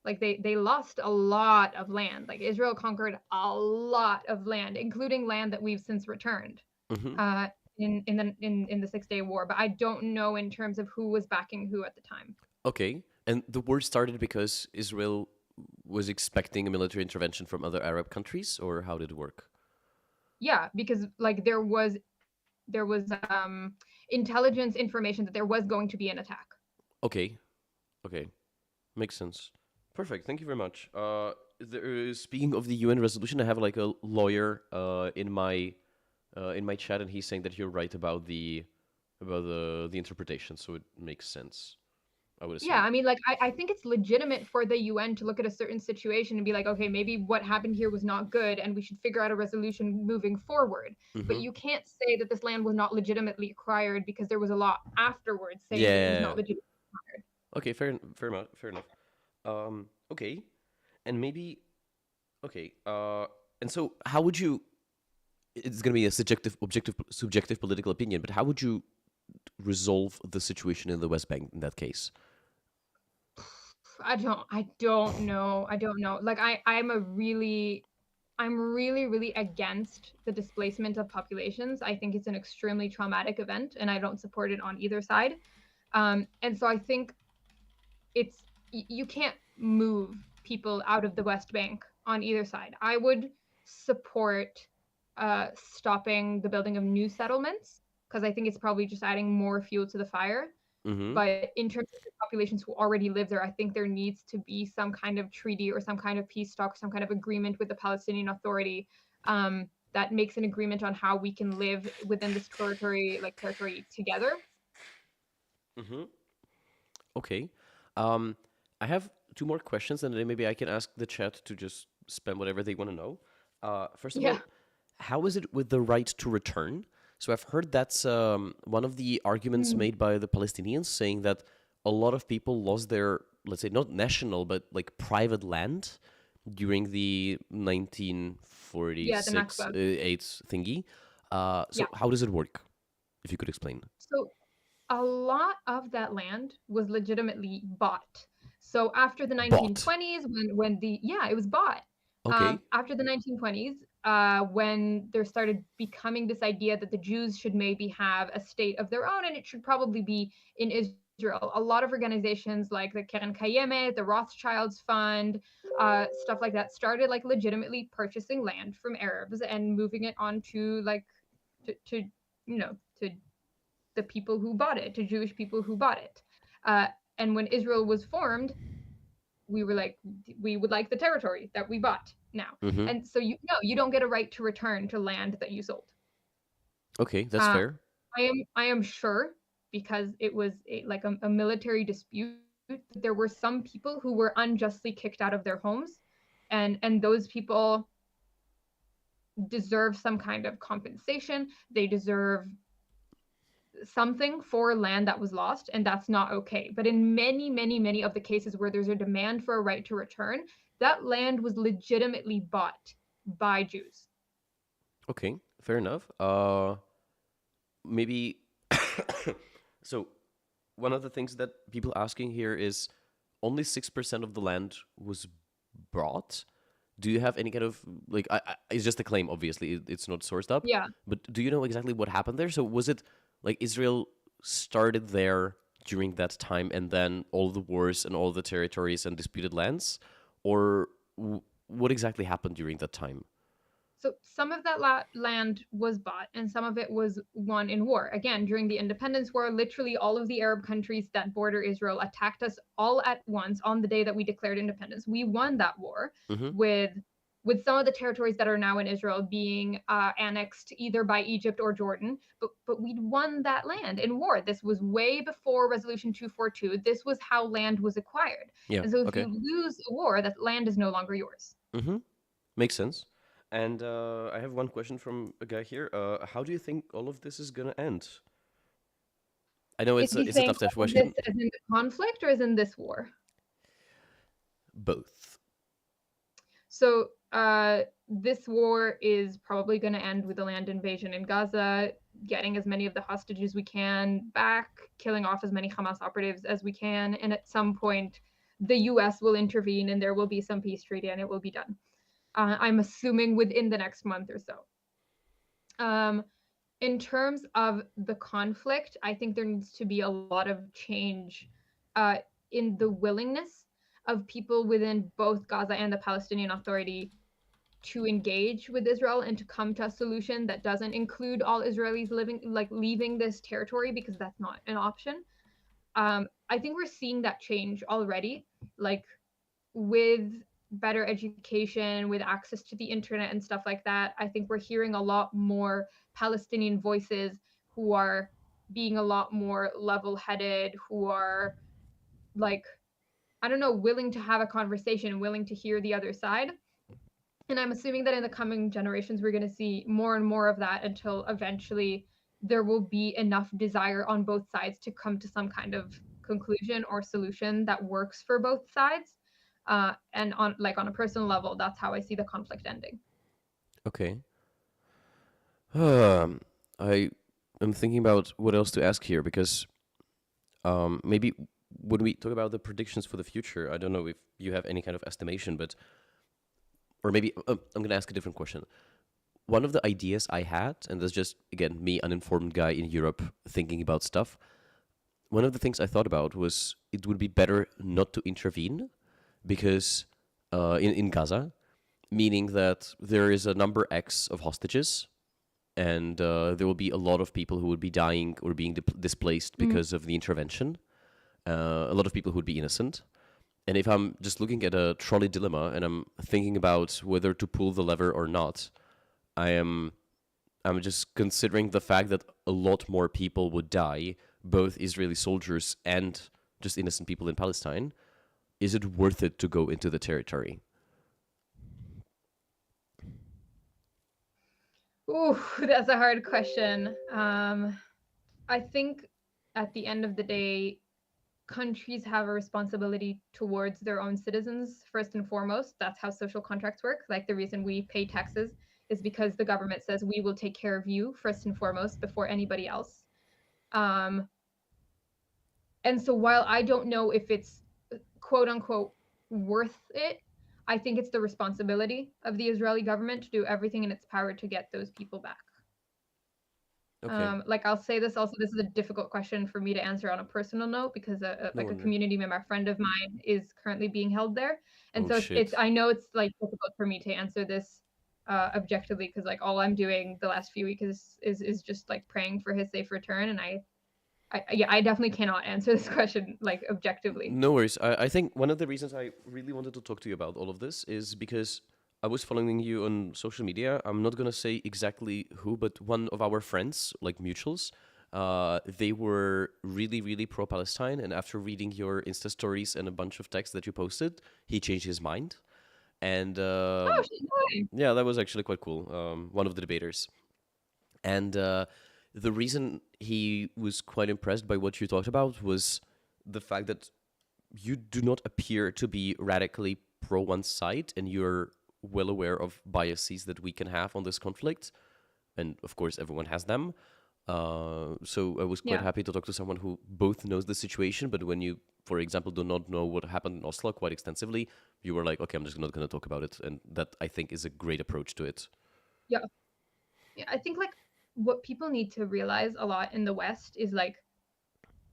Like they lost a lot of land. Like Israel conquered a lot of land, including land that we've since returned, Mm-hmm. uh, in the 6 Day War. But I don't know in terms of who was backing who at the time. Okay. And the war started because Israel was expecting a military intervention from other Arab countries, or how did it work? Yeah, because like there was intelligence information that there was going to be an attack. Okay. Okay. Makes sense. Perfect. Thank you very much. Speaking of the UN resolution, I have like a lawyer in my chat, and he's saying that you're right about the interpretation, so it makes sense. I would Yeah, assume. I mean, like, I think it's legitimate for the UN to look at a certain situation and be like, okay, maybe what happened here was not good, and we should figure out a resolution moving forward. But Mm-hmm. you can't say that this land was not legitimately acquired because there was a law afterwards saying that it was Yeah. not legitimately acquired. Okay. Fair enough. Fair enough. Okay. And maybe. Okay. And so, how would you? It's going to be a subjective political opinion, but how would you resolve the situation in the West Bank in that case? I don't know. I don't know. Like, I'm really against the displacement of populations. I think it's an extremely traumatic event, and I don't support it on either side. And so I think you can't move people out of the West Bank on either side. I would support stopping the building of new settlements because I think it's probably just adding more fuel to the fire. Mm-hmm. But in terms of the populations who already live there, I think there needs to be some kind of treaty or some kind of peace talk, some kind of agreement with the Palestinian Authority, that makes an agreement on how we can live within this territory together. Mm-hmm. Okay. Um, I have two more questions, and then maybe I can ask the chat to just spam whatever they want to know. First of Yeah. all, how is it with the right to return? So I've heard that's one of the arguments Mm. made by the Palestinians, saying that a lot of people lost their, let's say, not national, but like private land during the Yeah, the 1946 Nakba. 8 thingy. So Yeah. how does it work? If you could explain. So a lot of that land was legitimately bought. So after the Bought. 1920s, when the yeah, it was bought. Okay. After the 1920s, when there started becoming this idea that the Jews should maybe have a state of their own and it should probably be in Israel, a lot of organizations like the Keren Kayemet, the Rothschilds Fund, stuff like that started like legitimately purchasing land from Arabs and moving it on to like to you know to the people who bought it, to Jewish people who bought it. And when Israel was formed, we were like, we would like the territory that we bought now. Mm-hmm. And so you don't get a right to return to land that you sold. Okay, that's Uh, fair. I am sure because it was like a military dispute. There were some people who were unjustly kicked out of their homes, and those people deserve some kind of compensation. They deserve something for land that was lost, and that's not okay. But in many, many, many of the cases where there's a demand for a right to return, that land was legitimately bought by Jews. Okay, fair enough. Maybe so one of the things that people asking here is only 6% of the land was bought. Do you have any kind of like it's just a claim obviously it's not sourced up, Yeah. but do you know exactly what happened there? So was it like Israel started there during that time and then all the wars and all the territories and disputed lands, or what exactly happened during that time? So some of that land was bought and some of it was won in war. Again, during the independence war, literally all of the Arab countries that border Israel attacked us all at once on the day that we declared independence. We won that war Mm-hmm. with some of the territories that are now in Israel being annexed either by Egypt or Jordan, but we won that land in war. This was way before Resolution 242. This was how land was acquired. Yeah. And so if you Okay. lose a war, that land is no longer yours. Mm-hmm. Makes sense. And I have one question from a guy here. How do you think all of this is gonna end? I know Is he it's a saying tough all of this question. as in the conflict or as in this war? Both. So this war is probably going to end with a land invasion in Gaza, getting as many of the hostages we can back, killing off as many Hamas operatives as we can, and at some point the U.S. will intervene and there will be some peace treaty and it will be done. I'm assuming within the next month or so. In terms of the conflict, I think there needs to be a lot of change uh, in the willingness of people within both Gaza and the Palestinian Authority to engage with Israel and to come to a solution that doesn't include all Israelis leaving this territory, because that's not an option. I think we're seeing that change already, like with better education, with access to the internet and stuff like that. I think we're hearing a lot more Palestinian voices who are being a lot more level-headed, who are like, I don't know, willing to have a conversation, willing to hear the other side. And I'm assuming that in the coming generations, we're going to see more and more of that until eventually there will be enough desire on both sides to come to some kind of conclusion or solution that works for both sides. And on a personal level, that's how I see the conflict ending. Okay. I am thinking about what else to ask here because maybe when we talk about the predictions for the future, I don't know if you have any kind of estimation, but or maybe I'm gonna ask a different question. One of the ideas I had, and that's just again me, uninformed guy in Europe, thinking about stuff. One of the things I thought about was it would be better not to intervene because in Gaza, meaning that there is a number X of hostages and there will be a lot of people who would be dying or being displaced because of the intervention. A lot of people who would be innocent. And if I'm just looking at a trolley dilemma and I'm thinking about whether to pull the lever or not, I'm just considering the fact that a lot more people would die, both Israeli soldiers and just innocent people in Palestine. Is it worth it to go into the territory? Ooh, that's a hard question. I think at the end of the day, countries have a responsibility towards their own citizens first and foremost. That's how social contracts work. Like the reason we pay taxes is because the government says we will take care of you first and foremost before anybody else. And so while I don't know if it's quote unquote worth it. I think it's the responsibility of the Israeli government to do everything in its power to get those people back. Okay. Like I'll say this also, this is a difficult question for me to answer on a personal note because No like a wonder. community member, a friend of mine is currently being held there. And Oh so it's shit. I know it's like difficult for me to answer this objectively because like all I'm doing the last few weeks is just like praying for his safe return. And I definitely cannot answer this question like objectively. No worries. I think one of the reasons I really wanted to talk to you about all of this is because I was following you on social media. I'm not gonna say exactly who, but one of our friends, like mutuals, they were really, really pro-Palestine. And after reading your Insta stories and a bunch of texts that you posted, he changed his mind. And Oh, she's fine. yeah, that was actually quite cool. One of the debaters. And the reason he was quite impressed by what you talked about was the fact that you do not appear to be radically pro one side, and you're well aware of biases that we can have on this conflict. And of course, everyone has them. So I was quite Yeah. happy to talk to someone who both knows the situation, but when you, for example, do not know what happened in Oslo quite extensively, you were like, okay, I'm just not going to talk about it. And that, I think, is a great approach to it. Yeah. Yeah. I think like what people need to realize a lot in the West is like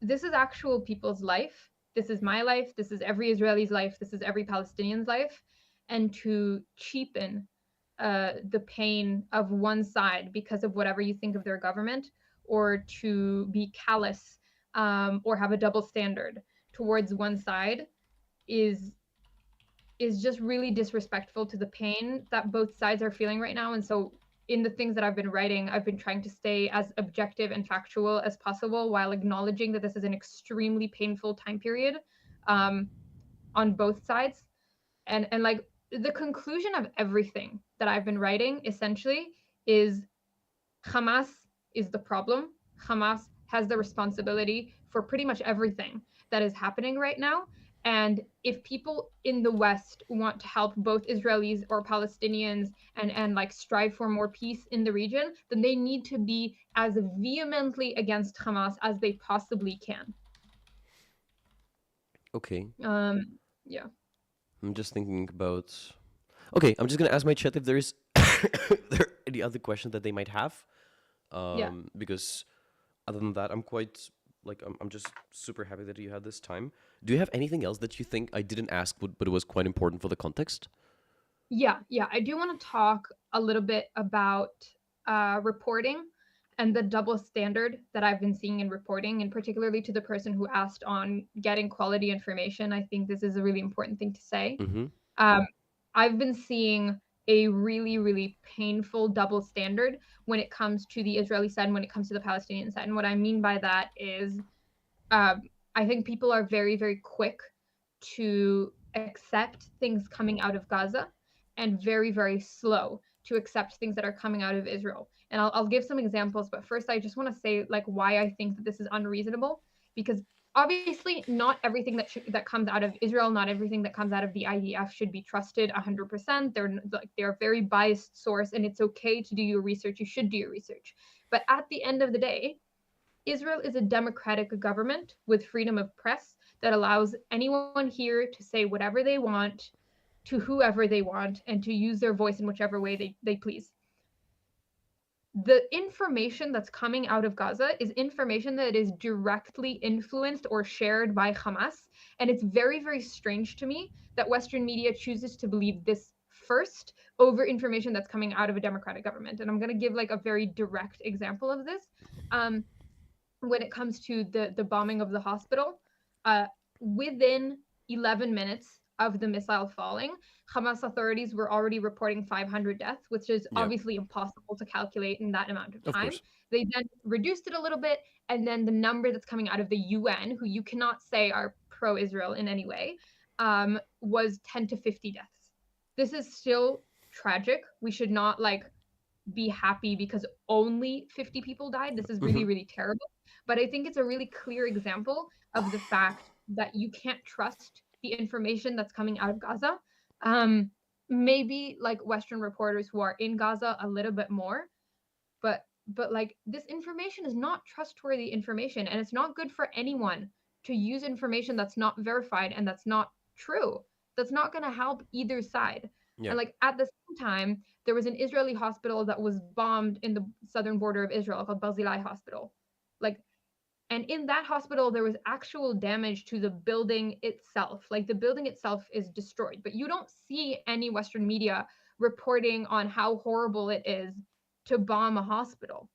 this is actual people's life. This is my life. This is every Israeli's life. This is every Palestinian's life. And to cheapen the pain of one side because of whatever you think of their government, or to be callous or have a double standard towards one side is just really disrespectful to the pain that both sides are feeling right now. And so in the things that I've been writing, I've been trying to stay as objective and factual as possible while acknowledging that this is an extremely painful time period on both sides. And like the conclusion of everything that I've been writing essentially is Hamas is the problem. Hamas has the responsibility for pretty much everything that is happening right now. And if people in the West want to help both Israelis or Palestinians and like strive for more peace in the region, then they need to be as vehemently against Hamas as they possibly can. Okay. Yeah. I'm just thinking about. Okay, I'm just gonna ask my chat if there is there are any other questions that they might have. Yeah. Because other than that, I'm quite like I'm just super happy that you had this time. Do you have anything else that you think I didn't ask, but it was quite important for the context? Yeah, I do want to talk a little bit about reporting and the double standard that I've been seeing in reporting, and particularly to the person who asked on getting quality information. I think this is a really important thing to say. Mm-hmm. Um, I've been seeing a really, really painful double standard when it comes to the Israeli side and when it comes to the Palestinian side. And what I mean by that is I think people are very, very quick to accept things coming out of Gaza and very, very slow to accept things that are coming out of Israel. And I'll give some examples, but first I just want to say like why I think that this is unreasonable, because obviously not everything that comes out of Israel, not everything that comes out of the IDF should be trusted 100%. They're a very biased source, and it's okay to do your research. You should do your research. But at the end of the day, Israel is a democratic government with freedom of press that allows anyone here to say whatever they want to whoever they want and to use their voice in whichever way they please. The information that's coming out of Gaza is information that is directly influenced or shared by Hamas. And it's very, very strange to me that Western media chooses to believe this first over information that's coming out of a democratic government. And I'm going to give like a very direct example of this. When it comes to the bombing of the hospital, within 11 minutes of the missile falling, Hamas authorities were already reporting 500 deaths, which is Yeah, obviously impossible to calculate in that amount of of time. course. They then reduced it a little bit, and then the number that's coming out of the UN, who you cannot say are pro-Israel in any way, was 10 to 50 deaths. This is still tragic. We should not like be happy because only 50 people died. This is Mm-hmm. really, really terrible. But I think it's a really clear example of the fact that you can't trust the information that's coming out of Gaza. Um, Maybe like Western reporters who are in Gaza a little bit more, but like this information is not trustworthy information, and it's not good for anyone to use information that's not verified and that's not true. That's not going to help either side. Yeah. And like at the same time, there was an Israeli hospital that was bombed in the southern border of Israel called Barzilai Hospital. Like, and in that hospital, there was actual damage to the building itself. Like the building itself is destroyed, but you don't see any Western media reporting on how horrible it is to bomb a hospital.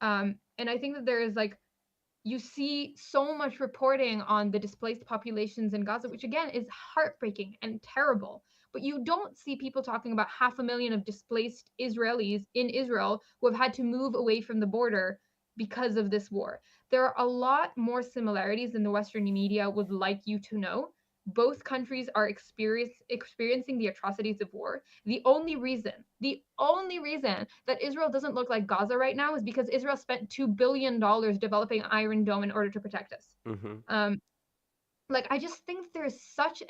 And I think that there is like, you see so much reporting on the displaced populations in Gaza, which again is heartbreaking and terrible. But you don't see people talking about 500,000 of displaced Israelis in Israel who have had to move away from the border because of this war. There are a lot more similarities than the Western media would like you to know. Both countries are experiencing the atrocities of war. The only reason that Israel doesn't look like Gaza right now is because Israel spent $2 billion developing Iron Dome in order to protect us. Mm-hmm. Like, I just think there's such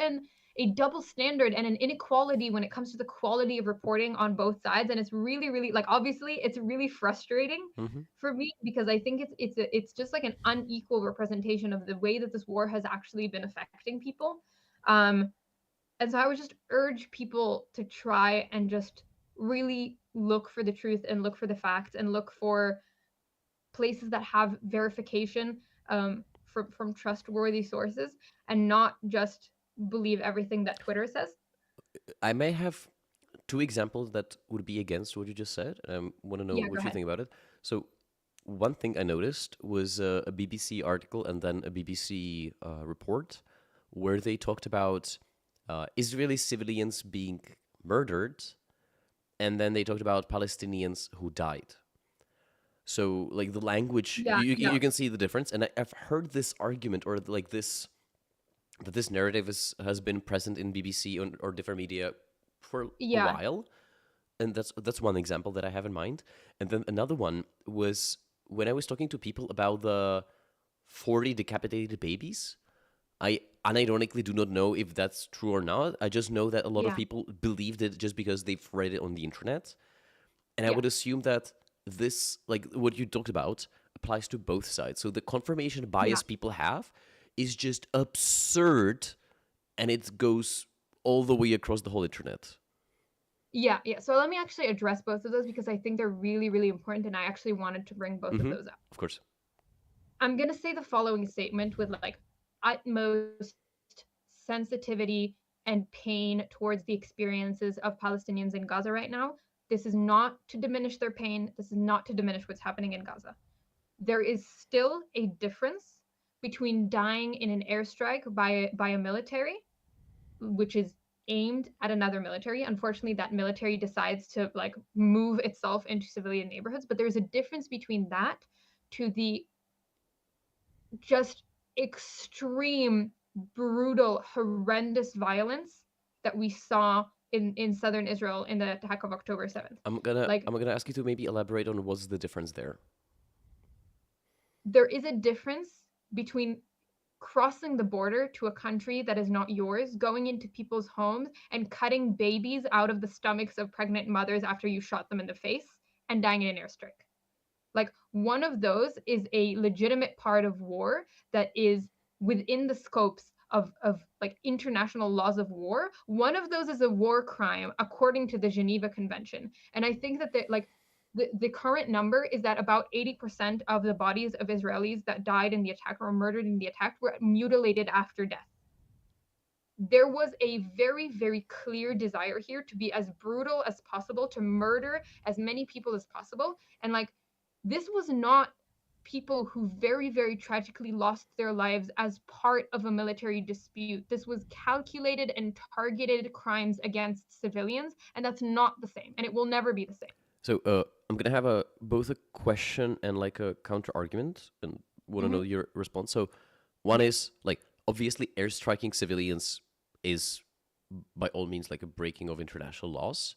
a double standard and an inequality when it comes to the quality of reporting on both sides, and it's really, really, like, obviously it's really frustrating Mm-hmm. for me because I think it's just like an unequal representation of the way that this war has actually been affecting people. um and so I would just urge people to try and just really look for the truth and look for the facts and look for places that have verification, from trustworthy sources, and not just believe everything that Twitter says. I may have two examples that would be against what you just said. I want to know Yeah, go what you ahead. think about it. So, one thing I noticed was a BBC article and then a BBC report where they talked about Israeli civilians being murdered, and then they talked about Palestinians who died. So, like the language, Yeah, yeah, you can see the difference. And I've heard this argument or like this that this narrative has been present in BBC or different media for a yeah, while, and that's one example that I have in mind. And then another one was when I was talking to people about the 40 decapitated babies. I unironically do not know if that's true or not. I just know that a lot of yeah, people believed it just because they've read it on the internet. And I yeah, would assume that this, like what you talked about, applies to both sides. So the confirmation yeah, bias people have is just absurd, and it goes all the way across the whole internet. yeah, yeah. So let me actually address both of those because I think they're really, really important, and I actually wanted to bring both of Mm-hmm. those up. Of course. I'm going to say the following statement with like utmost sensitivity and pain towards the experiences of Palestinians in Gaza right now. This is not to diminish their pain. This is not to diminish what's happening in Gaza. There is still a difference between dying in an airstrike by a military, which is aimed at another military. Unfortunately, that military decides to like move itself into civilian neighborhoods, but there's a difference between that to the just extreme, brutal, horrendous violence that we saw in southern Israel in the attack of October 7th. Like, I'm gonna ask you to maybe elaborate on what's the difference there. there is a difference between crossing the border to a country that is not yours, going into people's homes and cutting babies out of the stomachs of pregnant mothers after you shot them in the face and dying in an airstrike. Like, one of those is a legitimate part of war that is within the scopes of like international laws of war. One of those is a war crime according to the Geneva Convention. And I think that like the current number is that about 80% of the bodies of Israelis that died in the attack or murdered in the attack were mutilated after death. There was a very, very clear desire here to be as brutal as possible, to murder as many people as possible. And like, this was not people who very, very tragically lost their lives as part of a military dispute. This was calculated and targeted crimes against civilians, and that's not the same, and it will never be the same. So I'm gonna have both a question and like a counter argument, and want to Mm-hmm. know your response. So one is like obviously airstriking civilians is by all means like a breaking of international laws.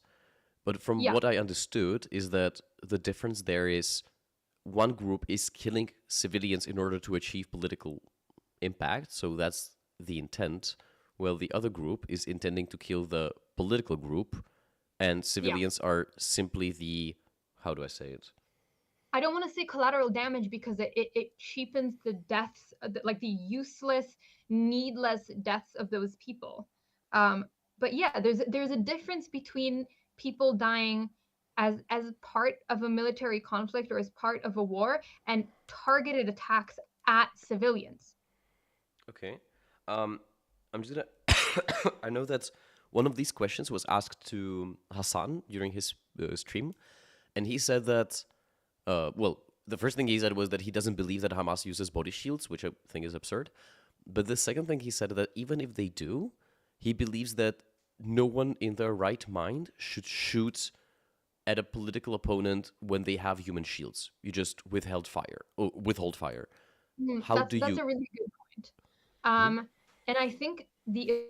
But from Yeah, what I understood is that the difference there is one group is killing civilians in order to achieve political impact, so that's the intent, while the other group is intending to kill the political group, and yeah, civilians are simply the, how do I say it? I don't want to say collateral damage because it cheapens the deaths, like the useless, needless deaths of those people. But yeah, there's a difference between people dying as part of a military conflict or as part of a war and targeted attacks at civilians. Okay. Um, I'm just gonna. I know that one of these questions was asked to Hassan during his stream, and he said that. Well, the first thing he said was that he doesn't believe that Hamas uses body shields, which I think is absurd. But the second thing he said that even if they do, he believes that no one in their right mind should shoot at a political opponent when they have human shields. You just withhold fire. How do That's you? a really good point. Mhm. And I think the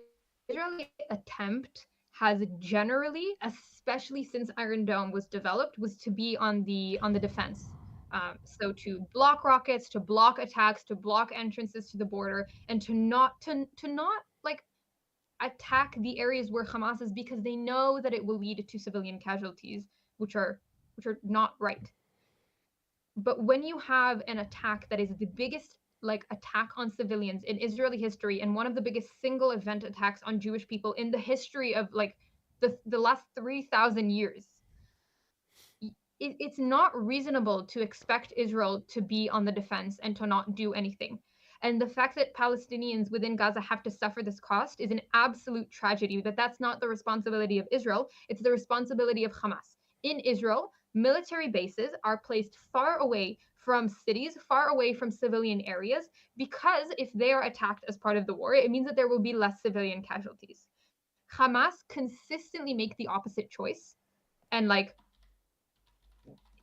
Israeli attempt has generally, especially since Iron Dome was developed, was to be on the defense. So to block rockets, to block attacks, to block entrances to the border, and to not like attack the areas where Hamas is because they know that it will lead to civilian casualties, which are not right. But when you have an attack that is the biggest like attack on civilians in Israeli history and one of the biggest single event attacks on Jewish people in the history of like the last 3,000 years, it's not reasonable to expect Israel to be on the defense and to not do anything. And the fact that Palestinians within Gaza have to suffer this cost is an absolute tragedy. That that's not the responsibility of Israel, it's the responsibility of Hamas. In Israel, military bases are placed far away from cities, far away from civilian areas, because if they are attacked as part of the war, it means that there will be less civilian casualties. Hamas consistently make the opposite choice and like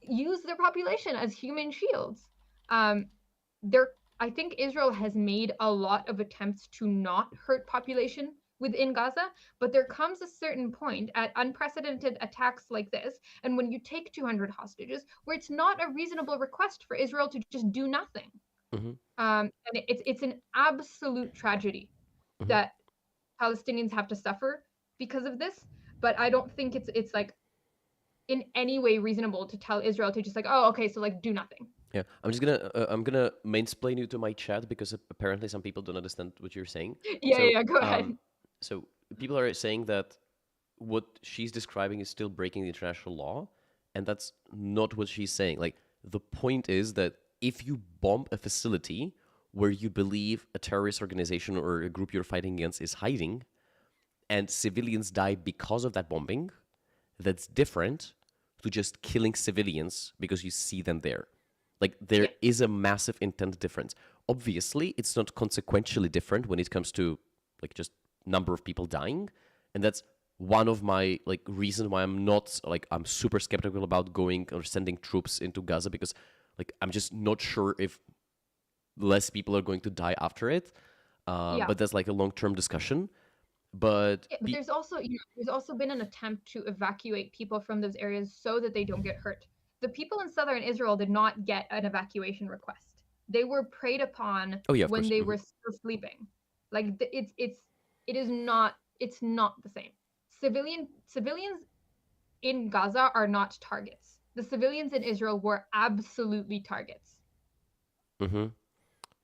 use their population as human shields. Um, there, I think Israel has made a lot of attempts to not hurt population within Gaza, but there comes a certain point at unprecedented attacks like this, and when you take 200 hostages, where it's not a reasonable request for Israel to just do nothing. Mm-hmm. And it's an absolute tragedy Mm-hmm. that Palestinians have to suffer because of this. But I don't think it's like in any way reasonable to tell Israel to just like, oh, okay, so like do nothing. Yeah, I'm gonna mansplain you to my chat because apparently some people don't understand what you're saying. Yeah, So yeah, go ahead. so people are saying that what she's describing is still breaking the international law, and that's not what she's saying. Like the point is that if you bomb a facility where you believe a terrorist organization or a group you're fighting against is hiding, and civilians die because of that bombing, that's different to just killing civilians because you see them there. Like there Yeah, is a massive intent difference. Obviously, it's not consequentially different when it comes to like just number of people dying, and that's one of my like reasons why I'm super skeptical about going or sending troops into Gaza because like I'm just not sure if less people are going to die after it. yeah. But that's like a long term discussion. But Yeah, but there's also been an attempt to evacuate people from those areas so that they don't get hurt. The people in southern Israel did not get an evacuation request. They were preyed upon oh yeah, of when course. they were still sleeping. Like it is not it's not the same. Civilians in Gaza are not targets. The civilians in Israel were absolutely targets. Mm-hmm.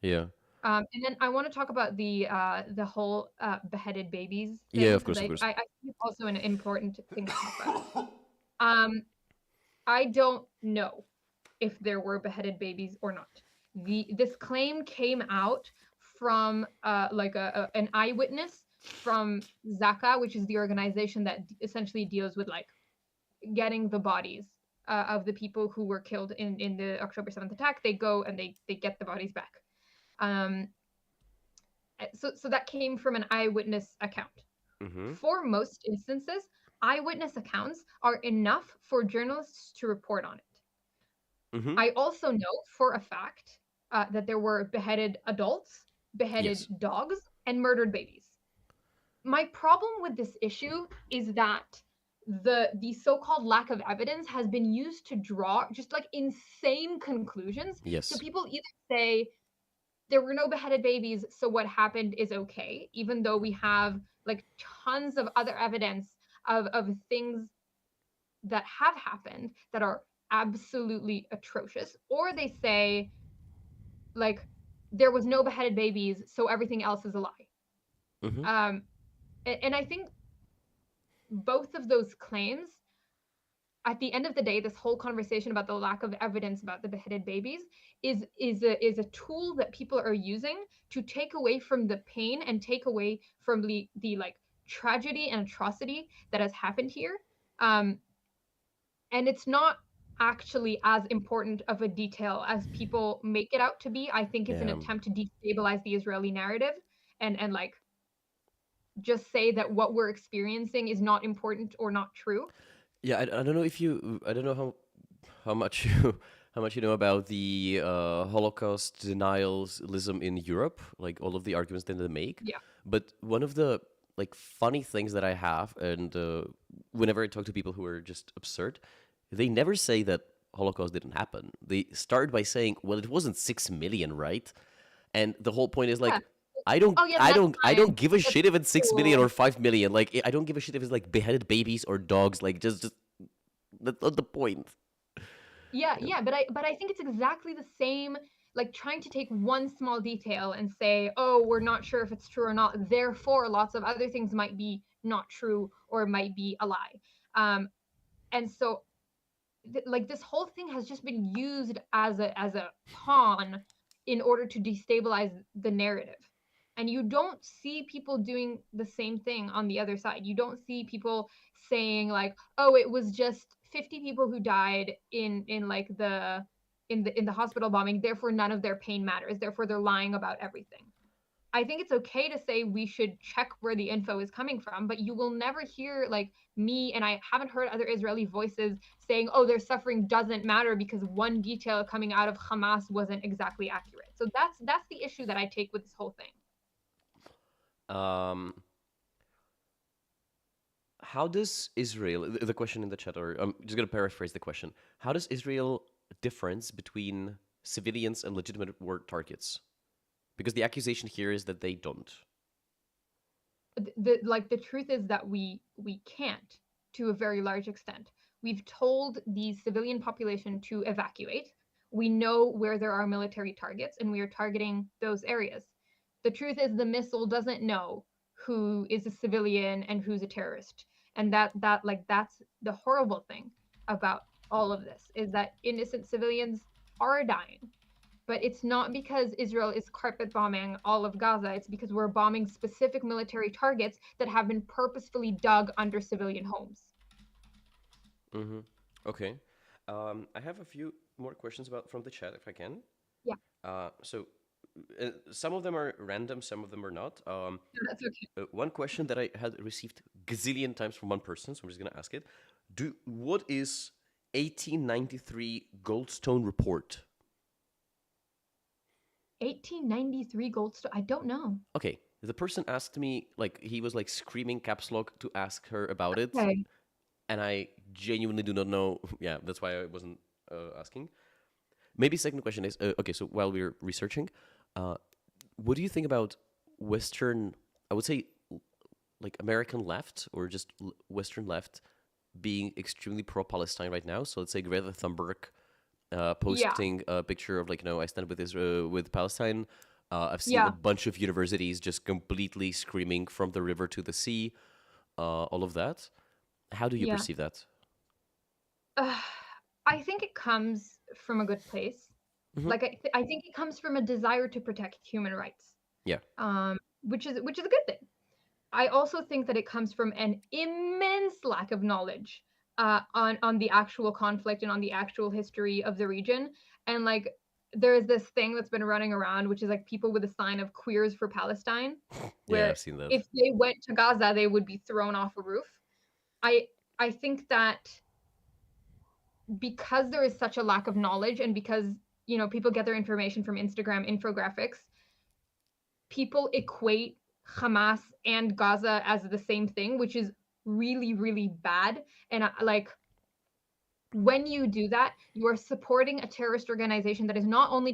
Yeah. And then I want to talk about the whole beheaded babies Yeah, thing of because course, of I, course. I I think it's also an important thing to talk about. Um, I don't know if there were beheaded babies or not. This claim came out from like an eyewitness from Zaka, which is the organization that essentially deals with like getting the bodies of the people who were killed in the October 7th attack. They go and they get the bodies back. Um, so that came from an eyewitness account. Mm-hmm. For most instances, eyewitness accounts are enough for journalists to report on it. Mm-hmm. I also know for a fact that there were beheaded adults, beheaded Yes. dogs, and murdered babies. My problem with this issue is that the so-called lack of evidence has been used to draw just like insane conclusions. So Yes. people either say there were no beheaded babies, so what happened is okay, even though we have like tons of other evidence of things that have happened that are absolutely atrocious. Or they say, like, there was no beheaded babies, so everything else is a lie. Mm-hmm. And I think both of those claims, at the end of the day, this whole conversation about the lack of evidence about the beheaded babies is a tool that people are using to take away from the pain and take away from the like tragedy and atrocity that has happened here. Um, and it's not actually as important of a detail as people make it out to be. I think it's an Yeah. attempt to destabilize the Israeli narrative and like just say that what we're experiencing is not important or not true. Yeah, I don't know if you, I don't know how much you, how much you know about the Holocaust denialism in Europe, like all of the arguments that they make. Yeah. But one of the like funny things that I have, and whenever I talk to people who are just absurd, they never say that Holocaust didn't happen. They start by saying, "Well, it wasn't 6 million, right?" And the whole point is Yeah. like, I don't, Oh yeah, I that's don't, I fine. don't give a That's shit if it's 6 million cool. or 5 million. Like, I don't give a shit if it's like beheaded babies or dogs. Like, just that's not the point. Yeah, Yeah. yeah, but I think it's exactly the same, like trying to take one small detail and say, "Oh, we're not sure if it's true or not. Therefore, lots of other things might be not true or might be a lie." And so like this whole thing has just been used as a pawn in order to destabilize the narrative. And you don't see people doing the same thing on the other side. You don't see people saying like, "Oh, it was just 50 people who died in like the hospital bombing, therefore none of their pain matters. Therefore they're lying about everything." I think it's okay to say we should check where the info is coming from, but you will never hear like me, and I haven't heard other Israeli voices saying, "Oh, their suffering doesn't matter because one detail coming out of Hamas wasn't exactly accurate." So that's the issue that I take with this whole thing. Um, how does Israel, the question in the chat, or I'm just going to paraphrase the question. How does Israel difference between civilians and legitimate war targets? Because the accusation here is that they don't. The truth is that we can't, to a very large extent. We've told the civilian population to evacuate. We know where there are military targets and we are targeting those areas. The truth is the missile doesn't know who is a civilian and who's a terrorist. And that's the horrible thing about all of this, is that innocent civilians are dying. But it's not because Israel is carpet bombing all of Gaza. It's because we're bombing specific military targets that have been purposefully dug under civilian homes. Mm-hmm. Okay. I have a few more questions about from the chat, if I can. Yeah, So some of them are random, some of them are not. that's okay. One question that I had received gazillion times from one person, so I'm just gonna ask it. What is 1893 Goldstone Report? 1893 Goldstone. I don't know. Okay, the person asked me, like, he was like screaming caps lock to ask her about it, Okay. and I genuinely do not know. Yeah, that's why I wasn't asking. Maybe second question is okay. So while we're researching, uh, what do you think about Western? I would say like American left or just Western left being extremely pro-Palestine right now. So let's say Greta Thunberg Yeah, posting a picture of like, I stand with Israel, with Palestine. I've seen a yeah. bunch of universities just completely screaming from the river to the sea, all of that. How do you Yeah. perceive that? Uh, I think it comes from a good place. Hmm. Like I think it comes from a desire to protect human rights, Yeah. which is a good thing. I also think that it comes from an immense lack of knowledge on the actual conflict and on the actual history of the region. And like there is this thing that's been running around, which is like people with a sign of Queers for Palestine, Yeah, where I've seen that. if they went to Gaza, they would be thrown off a roof. I I think that because there is such a lack of knowledge and because people get their information from Instagram infographics, people equate Hamas and Gaza as the same thing, which is really, really bad. And like when you do that, you are supporting a terrorist organization that is not only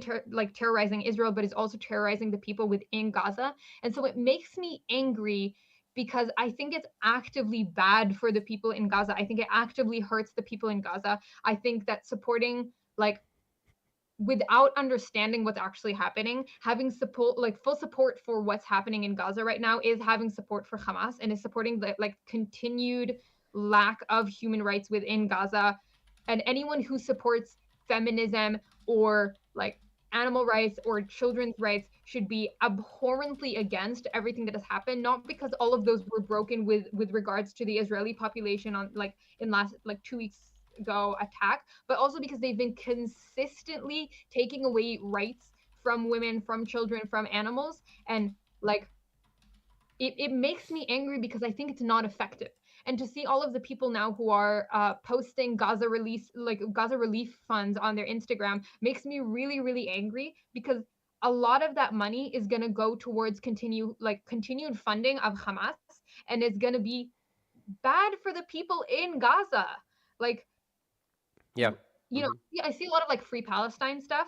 terrorizing Israel, but is also terrorizing the people within Gaza. And so it makes me angry because I think it's actively bad for the people in Gaza. I think it actively hurts the people in Gaza. I think that supporting, like, without understanding what's actually happening, having support, like full support for what's happening in Gaza right now, is having support for Hamas and is supporting the like continued lack of human rights within Gaza. And anyone who supports feminism or like animal rights or children's rights should be abhorrently against everything that has happened, not because all of those were broken with regards to the Israeli population on like in last like 2 weeks ago attack, but also because they've been consistently taking away rights from women, from children, from animals. And like it makes me angry because I think it's not effective. And to see all of the people now who are posting Gaza relief funds on their Instagram makes me really, really angry, because a lot of that money is going to go towards continued funding of Hamas, and it's going to be bad for the people in Gaza. Like, Yeah. you know, Hmm. yeah, I see a lot of like free Palestine stuff.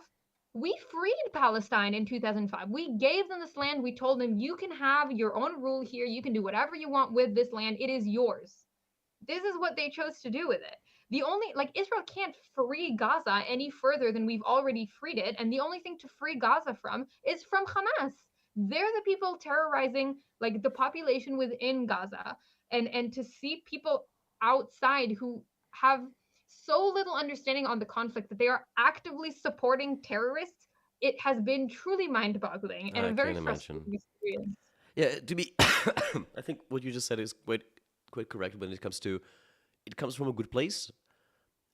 We freed Palestine in 2005. We gave them this land. We told them, you can have your own rule here. You can do whatever you want with this land. It is yours. This is what they chose to do with it. The only, like, Israel can't free Gaza any further than we've already freed it. And the only thing to free Gaza from is from Hamas. They're the people terrorizing like the population within Gaza. And to see people outside who have so little understanding on the conflict that they are actively supporting terrorists, it has been truly mind-boggling and a I very can imagine. frustrating experience. Yeah, to be, I think what you just said is quite correct when it comes to, it comes from a good place.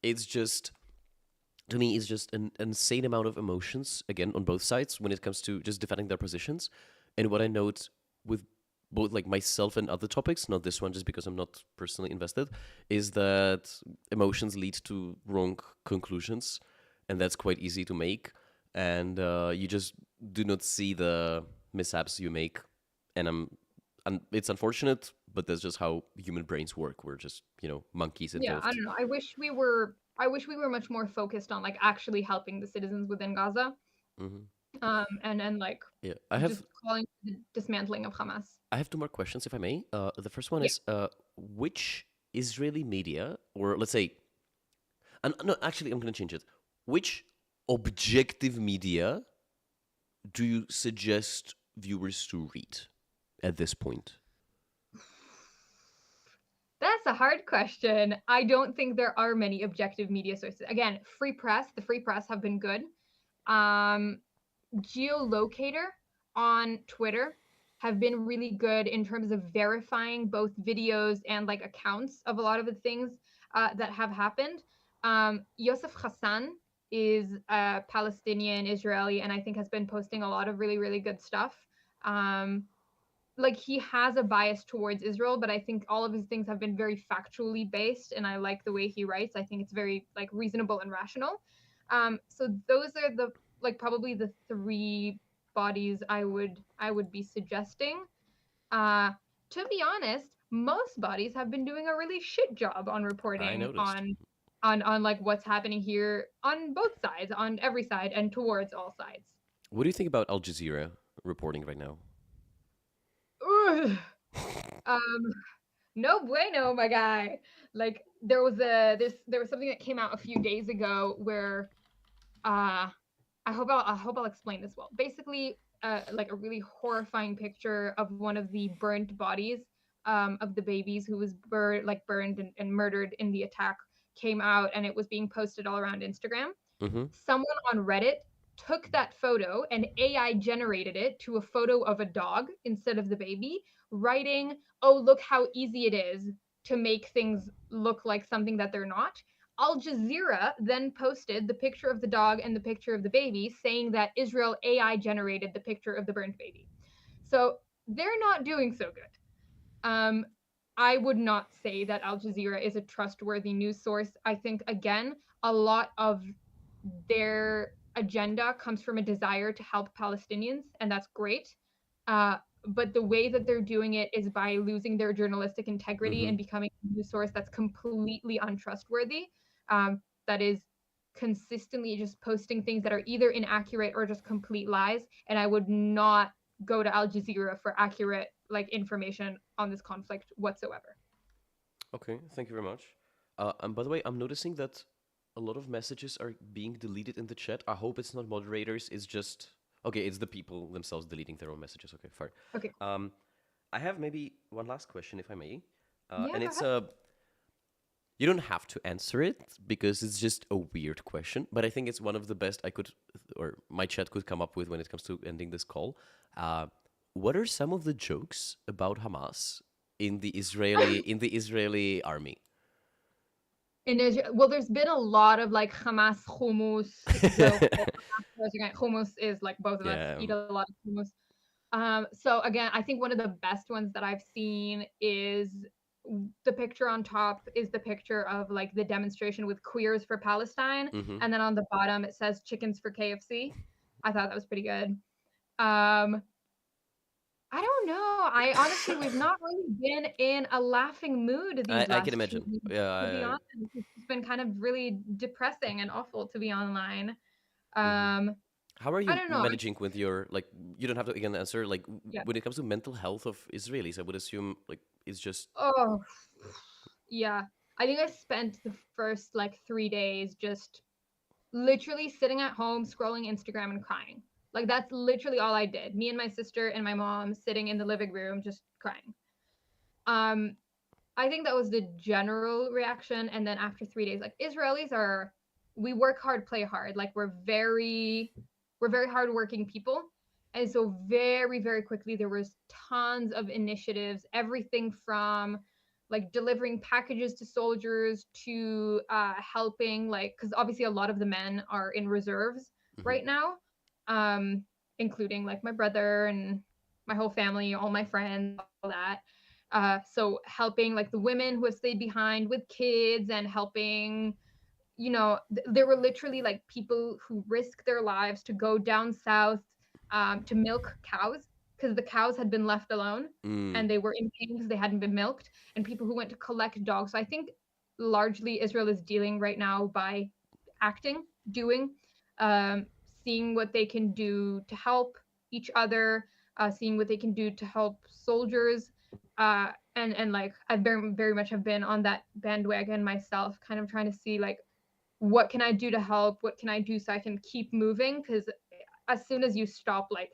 It's just, to me, it's just an insane amount of emotions, again, on both sides when it comes to just defending their positions. And what I note with both like myself and other topics, not this one just because I'm not personally invested, is that emotions lead to wrong conclusions, and that's quite easy to make. And you just do not see the mishaps you make. And it's unfortunate, but that's just how human brains work. We're just, monkeys Yeah, I involved. don't know. I wish we were much more focused on like actually helping the citizens within Gaza. Hmm. And like Yeah, just calling for the dismantling of Hamas. I have two more questions, if I may. The first one Yeah. is which Israeli media, or let's say, and no, actually, I'm going to change it. Which objective media do you suggest viewers to read at this point? That's a hard question. I don't think there are many objective media sources. Again, the free press have been good. Um, Geolocator on Twitter have been really good in terms of verifying both videos and like accounts of a lot of the things that have happened. Yosef Hassan is a Palestinian Israeli, and I think has been posting a lot of really, really good stuff. Um, like he has a bias towards Israel, but I think all of his things have been very factually based, and I like the way he writes. I think it's very like reasonable and rational. So those are the like probably the three bodies I would be suggesting. Uh, to be honest, most bodies have been doing a really shit job on I reporting noticed. on like what's happening here on both sides, on every side, and towards all sides. What do you think about Al Jazeera reporting right now? Ugh. Um, No bueno, my guy. Like there was something that came out a few days ago where I hope I'll explain this well. Basically, like a really horrifying picture of one of the burnt bodies of the babies who was burned and murdered in the attack came out, and it was being posted all around Instagram. Mm-hmm. Someone on Reddit took that photo and AI generated it to a photo of a dog instead of the baby, writing, "Oh, look how easy it is to make things look like something that they're not." Al Jazeera then posted the picture of the dog and the picture of the baby, saying that Israel AI generated the picture of the burnt baby. So they're not doing so good. Um, I would not say that Al Jazeera is a trustworthy news source. I think, again, a lot of their agenda comes from a desire to help Palestinians, and that's great. But the way that they're doing it is by losing their journalistic integrity Mm-hmm. and becoming a news source that's completely untrustworthy. That is consistently just posting things that are either inaccurate or just complete lies. And I would not go to Al Jazeera for accurate like information on this conflict whatsoever. Okay, thank you very much. And by the way, I'm noticing that a lot of messages are being deleted in the chat. I hope it's not moderators. It's just okay. It's the people themselves deleting their own messages. Okay, fine. Okay. I have maybe one last question, if I may, Yeah, and go it's ahead. a. You don't have to answer it because it's just a weird question, but I think it's one of the best I could, or my chat could come up with when it comes to ending this call. Uh, what are some of the jokes about Hamas in the Israeli army? In Israel, well, there's been a lot of like Hamas hummus. So hummus is like both of us Yeah. eat a lot of hummus. So again, I think one of the best ones that I've seen is the picture on top is the picture of like the demonstration with queers for Palestine, Mm-hmm. and then on the bottom it says chickens for KFC. I thought that was pretty good. Um, I don't know. I honestly, we've not really been in a laughing mood these I can last 2 imagine. weeks, Yeah. to be honest. It's been kind of really depressing and awful to be online. Mm-hmm. Um, How are I you don't know. managing with your like? You don't have to again answer like Yeah. when it comes to mental health of Israelis. I would assume like it's just Oh, yeah. I think I spent the first like 3 days just literally sitting at home scrolling Instagram and crying. Like that's literally all I did. Me and my sister and my mom sitting in the living room just crying. Um, I think that was the general reaction. And then after 3 days, like Israelis are, we work hard, play hard. Like we're very hardworking people. And so very, very quickly there was tons of initiatives, everything from like delivering packages to soldiers to helping, like, because obviously a lot of the men are in reserves mm-hmm. right now, um, including like my brother and my whole family, all my friends, all that. So helping like the women who have stayed behind with kids and helping, there were literally like people who risked their lives to go down south to milk cows because the cows had been left alone Mm. and they were in pain because they hadn't been milked, and people who went to collect dogs. So I think largely Israel is dealing right now by acting, doing, um, seeing what they can do to help each other, seeing what they can do to help soldiers. And like I very very much have been on that bandwagon myself, kind of trying to see like what can I do to help? What can I do so I can keep moving? Because as soon as you stop, like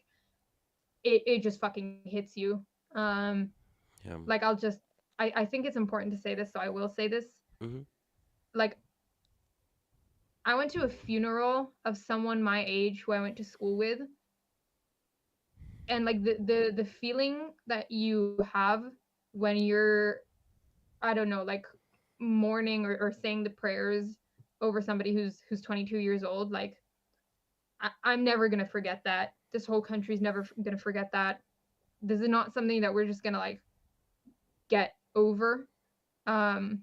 it just fucking hits you. Um, Yeah. like I think it's important to say this, so I will say this. Mm-hmm. Like I went to a funeral of someone my age who I went to school with, and like the feeling that you have when you're, I don't know, like mourning or saying the prayers over somebody who's 22 years old, like I'm never gonna forget that. This whole country's never gonna forget that. This is not something that we're just gonna like get over. Um,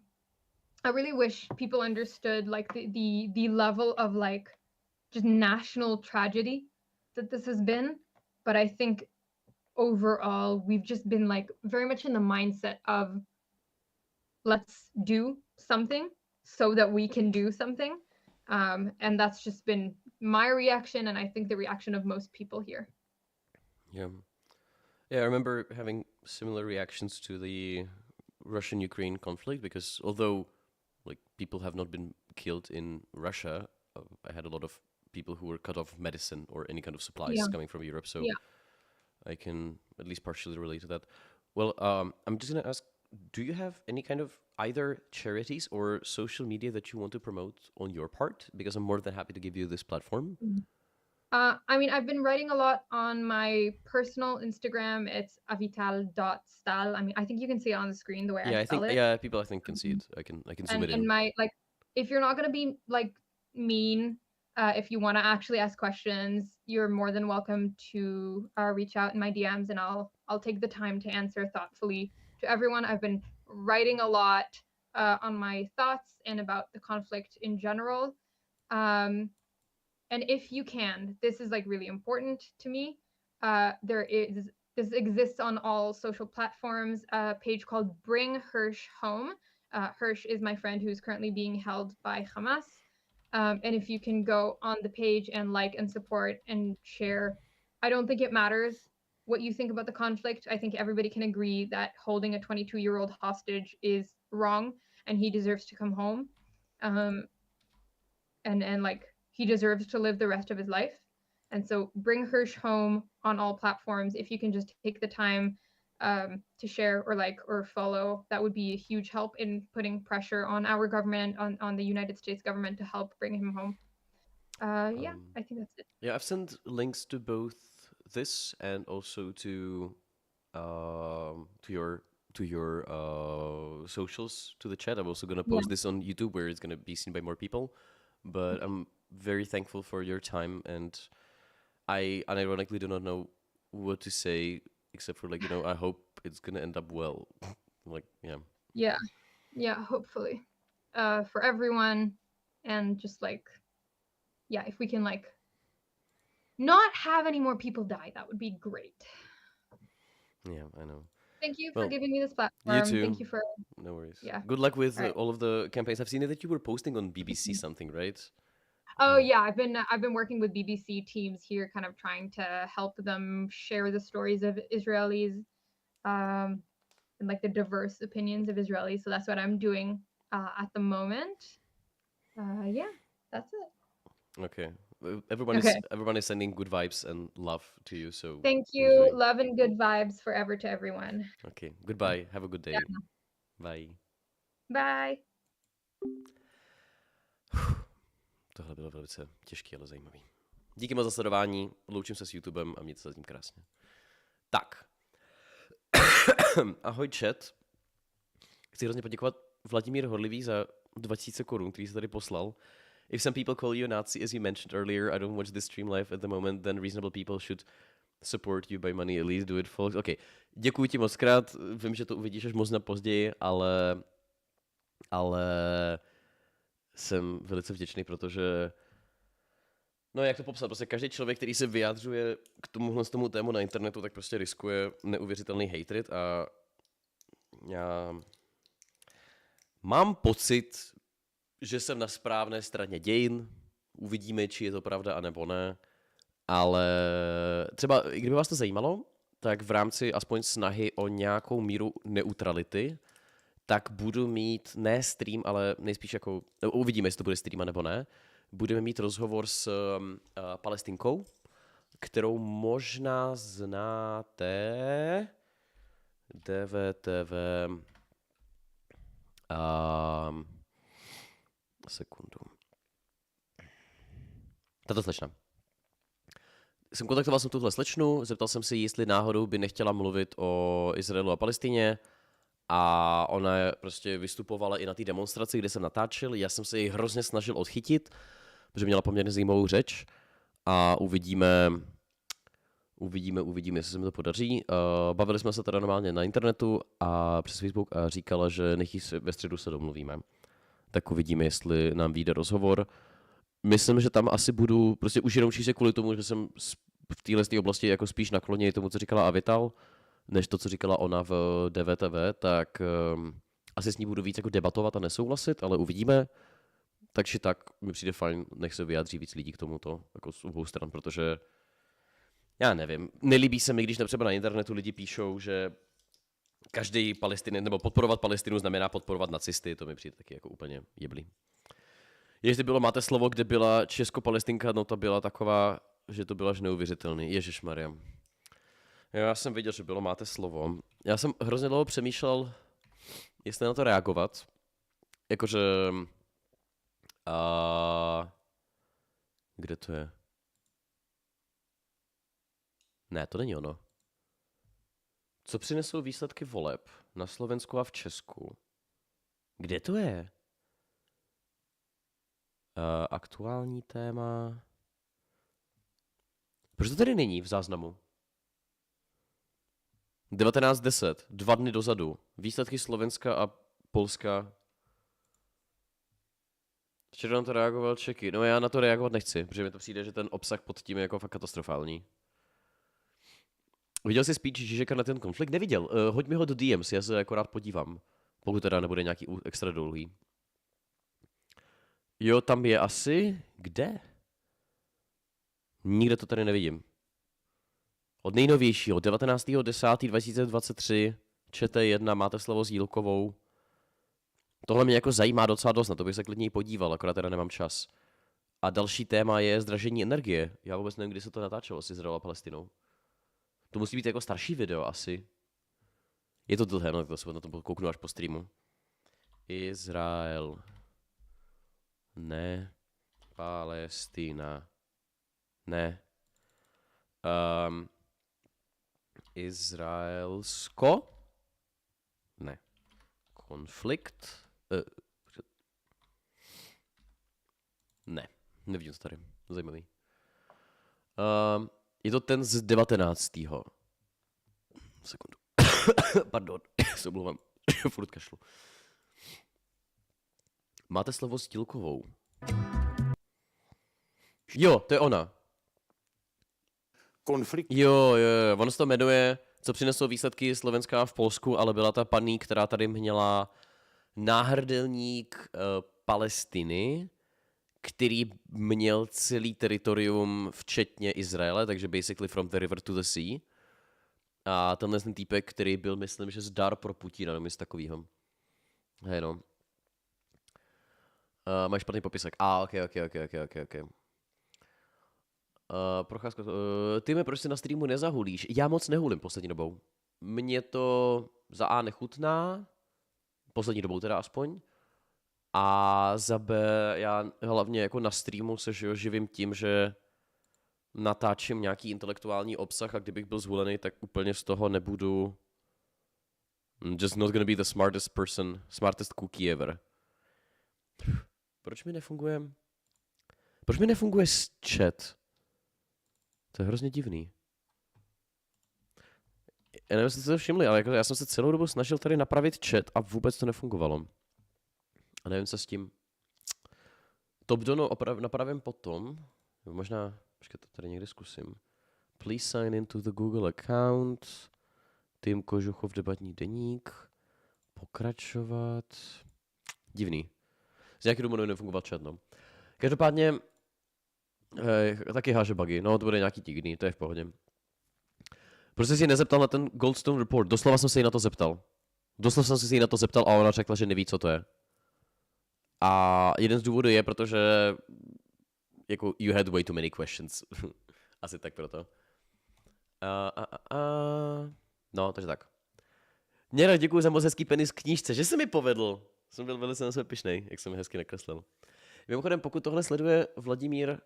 I really wish people understood like the level of like just national tragedy that this has been. But I think overall we've just been like very much in the mindset of let's do something so that we can do something. And that's just been my reaction, and I think the reaction of most people here. Yeah. Yeah, I remember having similar reactions to the Russian-Ukraine conflict because although like people have not been killed in Russia, I had a lot of people who were cut off of medicine or any kind of supplies Yeah, coming from Europe, so yeah. I can at least partially relate to that. Well, I'm just gonna ask, do you have any kind of either charities or social media that you want to promote on your part? Because I'm more than happy to give you this platform. I mean, I've been writing a lot on my personal Instagram. It's avital.stal. I mean, I think you can see it on the screen the way I Yeah, I spell think it. yeah, people I think can see Um, it. I can zoom it and in. my like, if you're not gonna be like mean, if you want to actually ask questions, you're more than welcome to reach out in my DMs, and I'll take the time to answer thoughtfully to everyone. I've been writing a lot on my thoughts and about the conflict in general. Um, and if you can, this is like really important to me. There is This exists on all social platforms. A page called Bring Hirsch Home. Hirsch is my friend who's currently being held by Hamas. And if you can go on the page and like and support and share, I don't think it matters what you think about the conflict. I think everybody can agree that holding a 22-year-old hostage is wrong, and he deserves to come home. And like he deserves to live the rest of his life. And so bring Hirsch home on all platforms. If you can just take the time to share or like or follow, that would be a huge help in putting pressure on our government, on the United States government to help bring him home. Yeah, I think that's it. Yeah, I've sent links to both this and also to your socials, to the chat. I'm also gonna post this on YouTube where it's gonna be seen by more people. But I'm very thankful for your time, and I unironically do not know what to say except for like, I hope it's gonna end up well. Like, yeah. Yeah, hopefully. For everyone, and just like, yeah, if we can like not have any more people die, that would be great. Yeah, I know. Thank you for Well, giving me this you platform. too. Thank you for No worries. yeah. Good luck with All right. all of the campaigns. I've seen that you were posting on BBC something, right? Oh yeah, I've been working with BBC teams here, kind of trying to help them share the stories of Israelis, and like the diverse opinions of Israelis. So that's what I'm doing at the moment. Yeah, that's it. Okay. Okay. Everyone is sending good vibes and love to you, so Thank you. enjoy. Love and good vibes forever to everyone. Okay. Goodbye. Have a good day. Yeah. Bye. Bye. Tohle bylo velice těžké, ale zajímavý. Díky moc za sledování, loučím se s YouTubem a mějte se zatím krásně. Tak. Ahoj chat. Chci hrozně poděkovat Vladimír Horlivý za 2000 korun, který se tady poslal. If some people call you a Nazi, as you mentioned earlier, I don't watch this stream live at the moment, then reasonable people should support you by money, at least do it for... OK, děkuji ti moc krát, vím, že to uvidíš až možná později, ale jsem velice vděčný, protože no jak to popsat, prostě každý člověk, který se vyjadřuje k tomu tému na internetu, tak prostě riskuje neuvěřitelný hatred a já mám pocit, že jsem na správné straně dějin, uvidíme, či je to pravda, anebo ne, ale třeba, kdyby vás to zajímalo, tak v rámci aspoň snahy o nějakou míru neutrality, tak budu mít ne stream, ale nejspíš jako, uvidíme, jestli to bude stream, nebo ne, budeme mít rozhovor s Palestinkou, kterou možná znáte, DVTV, sekundu. Tato slečna. Kontaktoval jsem tuhle slečnu, zeptal jsem se jí, jestli náhodou by nechtěla mluvit o Izraelu a Palestině a ona prostě vystupovala i na té demonstraci, kde jsem natáčel. Já jsem se ji hrozně snažil odchytit, protože měla poměrně zajímavou řeč a uvidíme, jestli se mi to podaří. Bavili jsme se teda normálně na internetu a přes Facebook a říkala, že nechý ve středu se domluvíme. Tak uvidíme, jestli nám vyjde rozhovor. Myslím, že tam asi budu prostě už jenom čistě kvůli tomu, že jsem v téhle oblasti jako spíš nakloněný tomu, co říkala Avital, než to, co říkala ona v DVTV, tak asi s ní budu víc jako debatovat a nesouhlasit, ale uvidíme. Takže tak mi přijde fajn, nech se vyjádří víc lidí k tomuto, jako z obou stran, protože já nevím, nelíbí se mi, když třeba na internetu lidi píšou, že každý Palestinec, nebo podporovat Palestinu znamená podporovat nacisty, to mi přijde taky jako úplně jeblý. Jestli bylo máte slovo, kde byla Česko-Palestinka, no ta byla taková, že to bylo až neuvěřitelný. Ježišmarja. Já jsem viděl, že bylo máte slovo. Já jsem hrozně dlouho přemýšlel, jestli na to reagovat. Jakože... Kde to je? Ne, to není ono. Co přinesou výsledky voleb na Slovensku a v Česku? Kde to je? Aktuální téma. Proč to tady není v záznamu? 19:10, 2 dny dozadu. Výsledky Slovenska a Polska. Včera na to reagoval Čeky. No já na to reagovat nechci, protože mi to přijde, že ten obsah pod tím je jako fakt katastrofální. Viděl jsi speech Žižeka na ten konflikt? Neviděl. Hoď mi ho do DMs, já se akorát podívám. Pokud teda nebude nějaký extra dlouhý. Jo, tam je asi... Kde? Nikde to tady nevidím. Od nejnovějšího, 19.10.2023, ČT1, máte slovo s Jílkovou. Tohle mě jako zajímá docela dost, na to bych se klidně podíval, akorát teda nemám čas. A další téma je zdražení energie. Já vůbec nevím, kdy se to natáčelo s Izraelem a Palestinou. To musí být jako starší video asi. Je to dlhé, no tak to se na to kouknu až po streamu. Izrael. Ne. Palestina. Ne. Izraelsko? Ne. Konflikt? Ne. Nevidím to tady. Zajímavý. Je to ten z 19. Sekundu. Pardon. Se omlouvám. Furt kašlu. Máte slovo s Tílkovou. Jo, to je ona. Konflikt. Jo. Ono se to jmenuje, co přineslo výsledky Slovenska v Polsku, ale byla ta paní, která tady měla náhrdelník Palestiny, který měl celý teritorium včetně Izraele, takže basically from the river to the sea. A tenhle ten týpek, který byl, myslím, že zdar pro Putina, nebo něco takovýho. Hej no. Máš špatný popisek. Ok. Procházka, ty mě proč se na streamu nezahulíš? Já moc nehulím poslední dobou. Mně to za A nechutná, poslední dobou teda aspoň, a za B já hlavně jako na streamu se živím tím, že natáčím nějaký intelektuální obsah a kdybych byl zhulený, tak úplně z toho nebudu just not gonna be the smartest person, smartest cookie ever. Proč mi nefunguje chat? To je hrozně divný. Já nevím, jestli jste to všimli, ale jako já jsem se celou dobu snažil tady napravit chat a vůbec to nefungovalo. A nevím, co s tím. Top dono napravím potom. Možná, počkejte, tady někde zkusím. Please sign into the Google account. Tým Kožuchov, debatní deník. Pokračovat. Divný. Z nějakého důvodu nefungoval chat, no. Každopádně taky háže bugy. No, to bude nějaký divný, to je v pohodě. Proč jsi si nezeptal na ten Goldstone report? Doslova jsem se jí na to zeptal. A ona řekla, že neví, co to je. A jeden z důvodů je, protože jako you had way too many questions. Asi tak proto. No, takže tak. Měra, děkuji za moc hezký penis k knížce, že se mi povedl. Jsem byl velice na sebe pyšnej, jak jsem mi hezky nakreslil. Mimochodem, pokud tohle sleduje Vladimír,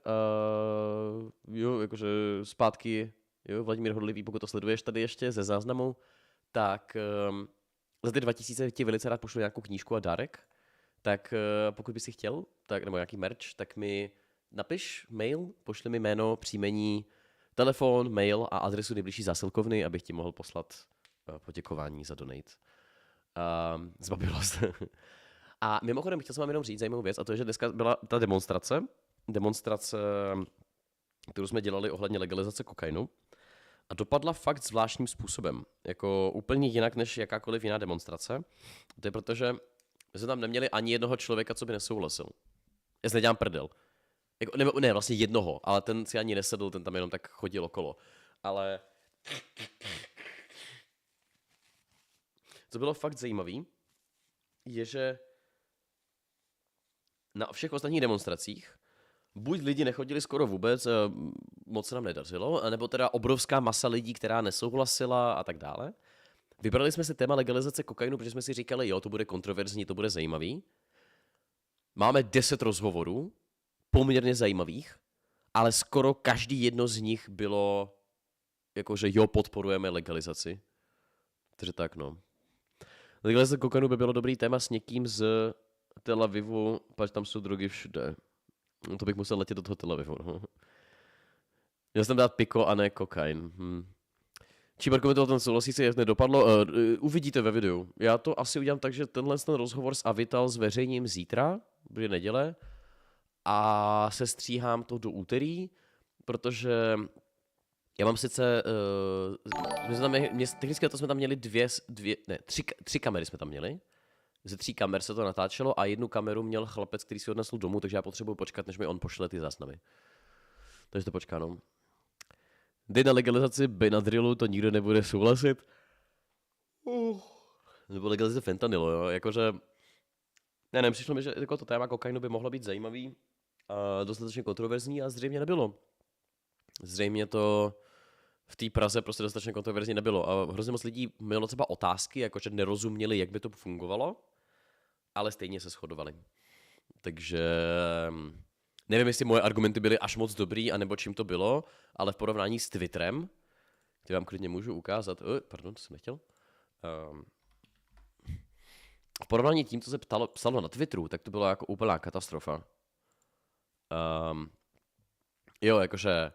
jo, jakože zpátky, jo, Vladimír Hodlivý, pokud to sleduješ tady ještě ze záznamu, tak za ty 2000 ti velice rád pošlu nějakou knížku a dárek, tak pokud bys si chtěl, tak, nebo nějaký merch, tak mi napiš mail, pošli mi jméno, příjmení, telefon, mail a adresu nejbližší zásilkovny, abych ti mohl poslat poděkování za donate. Zbabilo se. A mimochodem, chtěl jsem vám jenom říct zajímavou věc, a to je, že dneska byla ta demonstrace, kterou jsme dělali ohledně legalizace kokainu, a dopadla fakt zvláštním způsobem. Jako úplně jinak než jakákoliv jiná demonstrace. To je proto, že jsme tam neměli ani jednoho člověka, co by nesouhlasil. Já si nedělám prdel. Jako, ne, vlastně jednoho, ale ten si ani nesedl, ten tam jenom tak chodil okolo. Ale co bylo fakt zajímavý, je, že na všech ostatních demonstracích buď lidi nechodili skoro vůbec, moc se nám nedařilo, anebo teda obrovská masa lidí, která nesouhlasila a tak dále. Vybrali jsme si téma legalizace kokainu, protože jsme si říkali, jo, to bude kontroverzní, to bude zajímavý. Máme 10 rozhovorů, poměrně zajímavých, ale skoro každý jedno z nich bylo jakože jo, podporujeme legalizaci. Takže tak, no. Legalizace kokainu by bylo dobrý téma s někým z Tel Avivu, pač tam jsou drogy všude. No, to bych musel letět do toho Tel Avivu. No. Měl jsem dát piko a ne kokain. Číbar komentoval ten souhlasící, jak nedopadlo. Uvidíte ve videu. Já to asi udělám tak, že tenhle rozhovor s Avital zveřejním zítra, bude neděle, a sestříhám to do úterý, protože já mám sice, technicky to jsme tam měli tři kamery jsme tam měli. Ze 3 kamer se to natáčelo a 1 kameru měl chlapec, který si odnesl domů, takže já potřebuji počkat, než mi on pošle ty záznamy. Takže to počká, no. Jde na legalizaci Benadrylu, to nikdo nebude souhlasit. Nebo legalizace fentanylu, jo, jakože... Ne, přišlo mi, že jako to téma kokainu by mohlo být zajímavý, dostatečně kontroverzní a zřejmě nebylo. Zřejmě to v té Praze prostě dostatečně kontroverzní nebylo a hrozně moc lidí mělo třeba otázky, jakože nerozuměli, jak by to fungovalo, ale stejně se shodovali. Takže nevím, jestli moje argumenty byly až moc dobrý, anebo čím to bylo, ale v porovnání s Twitterem, který vám klidně můžu ukázat, pardon, to jsem nechtěl, v porovnání tím, co se psalo na Twitteru, tak to bylo jako úplná katastrofa. Jo, jakože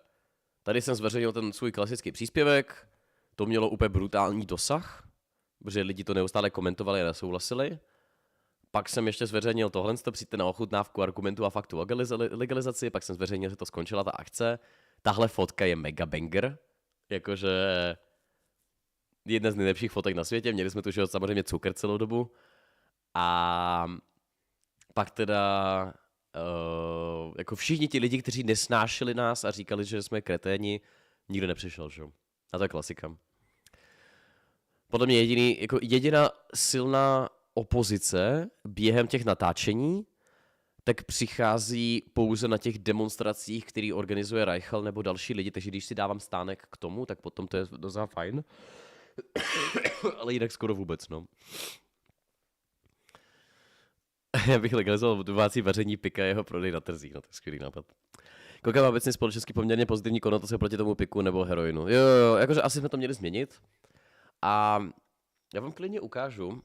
tady jsem zveřejnil ten svůj klasický příspěvek, to mělo úplně brutální dosah, protože lidi to neustále komentovali a nesouhlasili. Pak jsem ještě zveřejnil tohle, přijďte na ochutnávku argumentů a faktů o legalizaci, pak jsem zveřejnil, že to skončila ta akce. Tahle fotka je mega banger, jakože jedna z nejlepších fotek na světě, měli jsme tu samozřejmě cukr celou dobu. A pak teda jako všichni ti lidi, kteří nesnášeli nás a říkali, že jsme kreténi, nikdo nepřišel, že? A to je klasika. Podle mě jediná silná opozice během těch natáčení tak přichází pouze na těch demonstracích, který organizuje Reichel nebo další lidi, takže když si dávám stánek k tomu, tak potom to je docela fajn. Ale jinak skoro vůbec, no. Já bych legalizoval domácí vaření pika a jeho prodej na trzích, no to je skvělý nápad. Koka má obecně společensky poměrně pozitivní konotace proti tomu piku nebo heroinu. Jo, jakože asi jsme to měli změnit. A já vám klidně ukážu,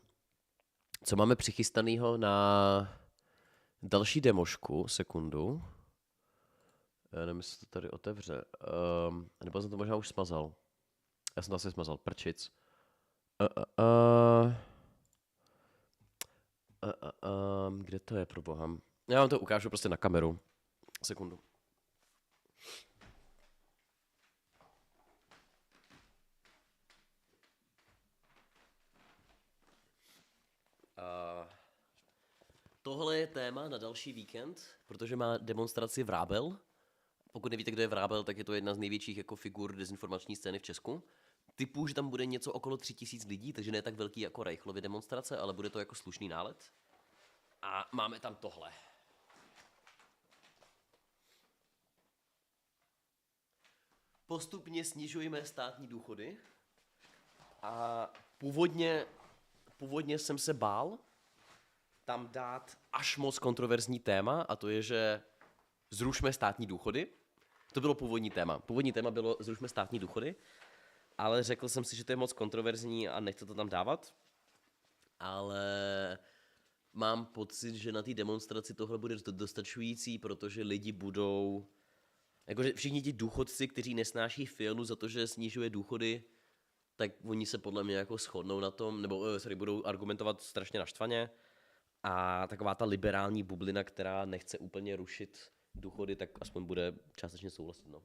co máme přichystanýho na další demošku, sekundu. Já nevím, jestli to tady otevře. Nebo jsem to možná už smazal. Já jsem to asi smazal, prčic. Kde to je, pro boha? Já vám to ukážu prostě na kameru. Sekundu. Tohle je téma na další víkend, protože má demonstraci Vrábel. Pokud nevíte, kdo je Vrábel, tak je to jedna z největších jako figur dezinformační scény v Česku. Typu, že tam bude něco okolo 3000 lidí, takže ne tak velký jako Reichlově demonstrace, ale bude to jako slušný nálet. A máme tam tohle. Postupně snižujeme státní důchody. A původně jsem se bál tam dát až moc kontroverzní téma, a to je, že zrušme státní důchody. To bylo původní téma. Původní téma bylo zrušme státní důchody, ale řekl jsem si, že to je moc kontroverzní a nechci to tam dávat. Ale mám pocit, že na té demonstraci tohle bude dostačující, protože lidi budou... Jakože všichni ti důchodci, kteří nesnáší Fialu za to, že snižuje důchody, tak oni se podle mě jako shodnou na tom, nebo budou argumentovat strašně naštvaně. A taková ta liberální bublina, která nechce úplně rušit důchody, tak aspoň bude částečně souhlasit, no.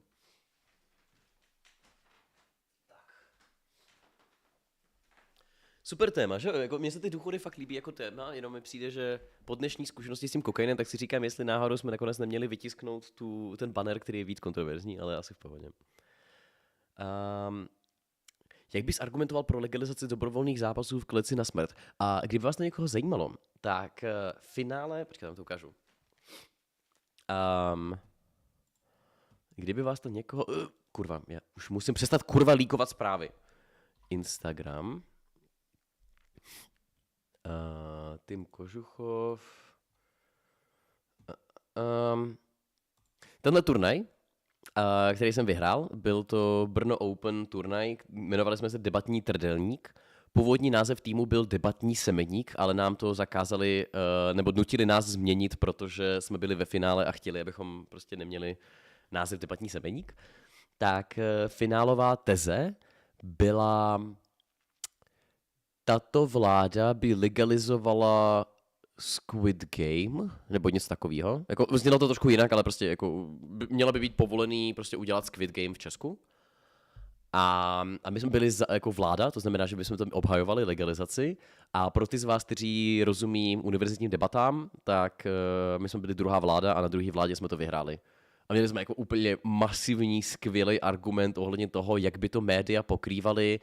Super téma, že? Jako, mně se ty důchody fakt líbí jako téma, jenom mi přijde, že po dnešní zkušenosti s tím kokainem, tak si říkám, jestli náhodou jsme nakonec neměli vytisknout ten banner, který je víc kontroverzní, ale asi v pohodě. Jak bys argumentoval pro legalizaci dobrovolných zápasů v kleci na smrt? A kdyby vás to někoho zajímalo, tak finále... Počkej, tam to ukážu. Kdyby vás to někoho... kurva, já už musím přestat líkovat zprávy. Instagram... Tim Kožuchov. Tenhle turnaj, který jsem vyhrál, byl to Brno Open turnaj, jmenovali jsme se Debatní trdelník. Původní název týmu byl Debatní semeník, ale nám to zakázali, nebo nutili nás změnit, protože jsme byli ve finále a chtěli, abychom prostě neměli název Debatní semeník. Tak finálová teze byla... Tato vláda by legalizovala Squid Game, nebo něco takového. Jako, znělo to trošku jinak, ale prostě jako, měla by být povolený prostě udělat Squid Game v Česku. A my jsme byli jako vláda, to znamená, že bychom tam obhajovali legalizaci. A pro ty z vás, kteří rozumí univerzitním debatám, tak my jsme byli druhá vláda a na druhé vládě jsme to vyhráli. A měli jsme jako úplně masivní, skvělý argument ohledně toho, jak by to média pokrývaly,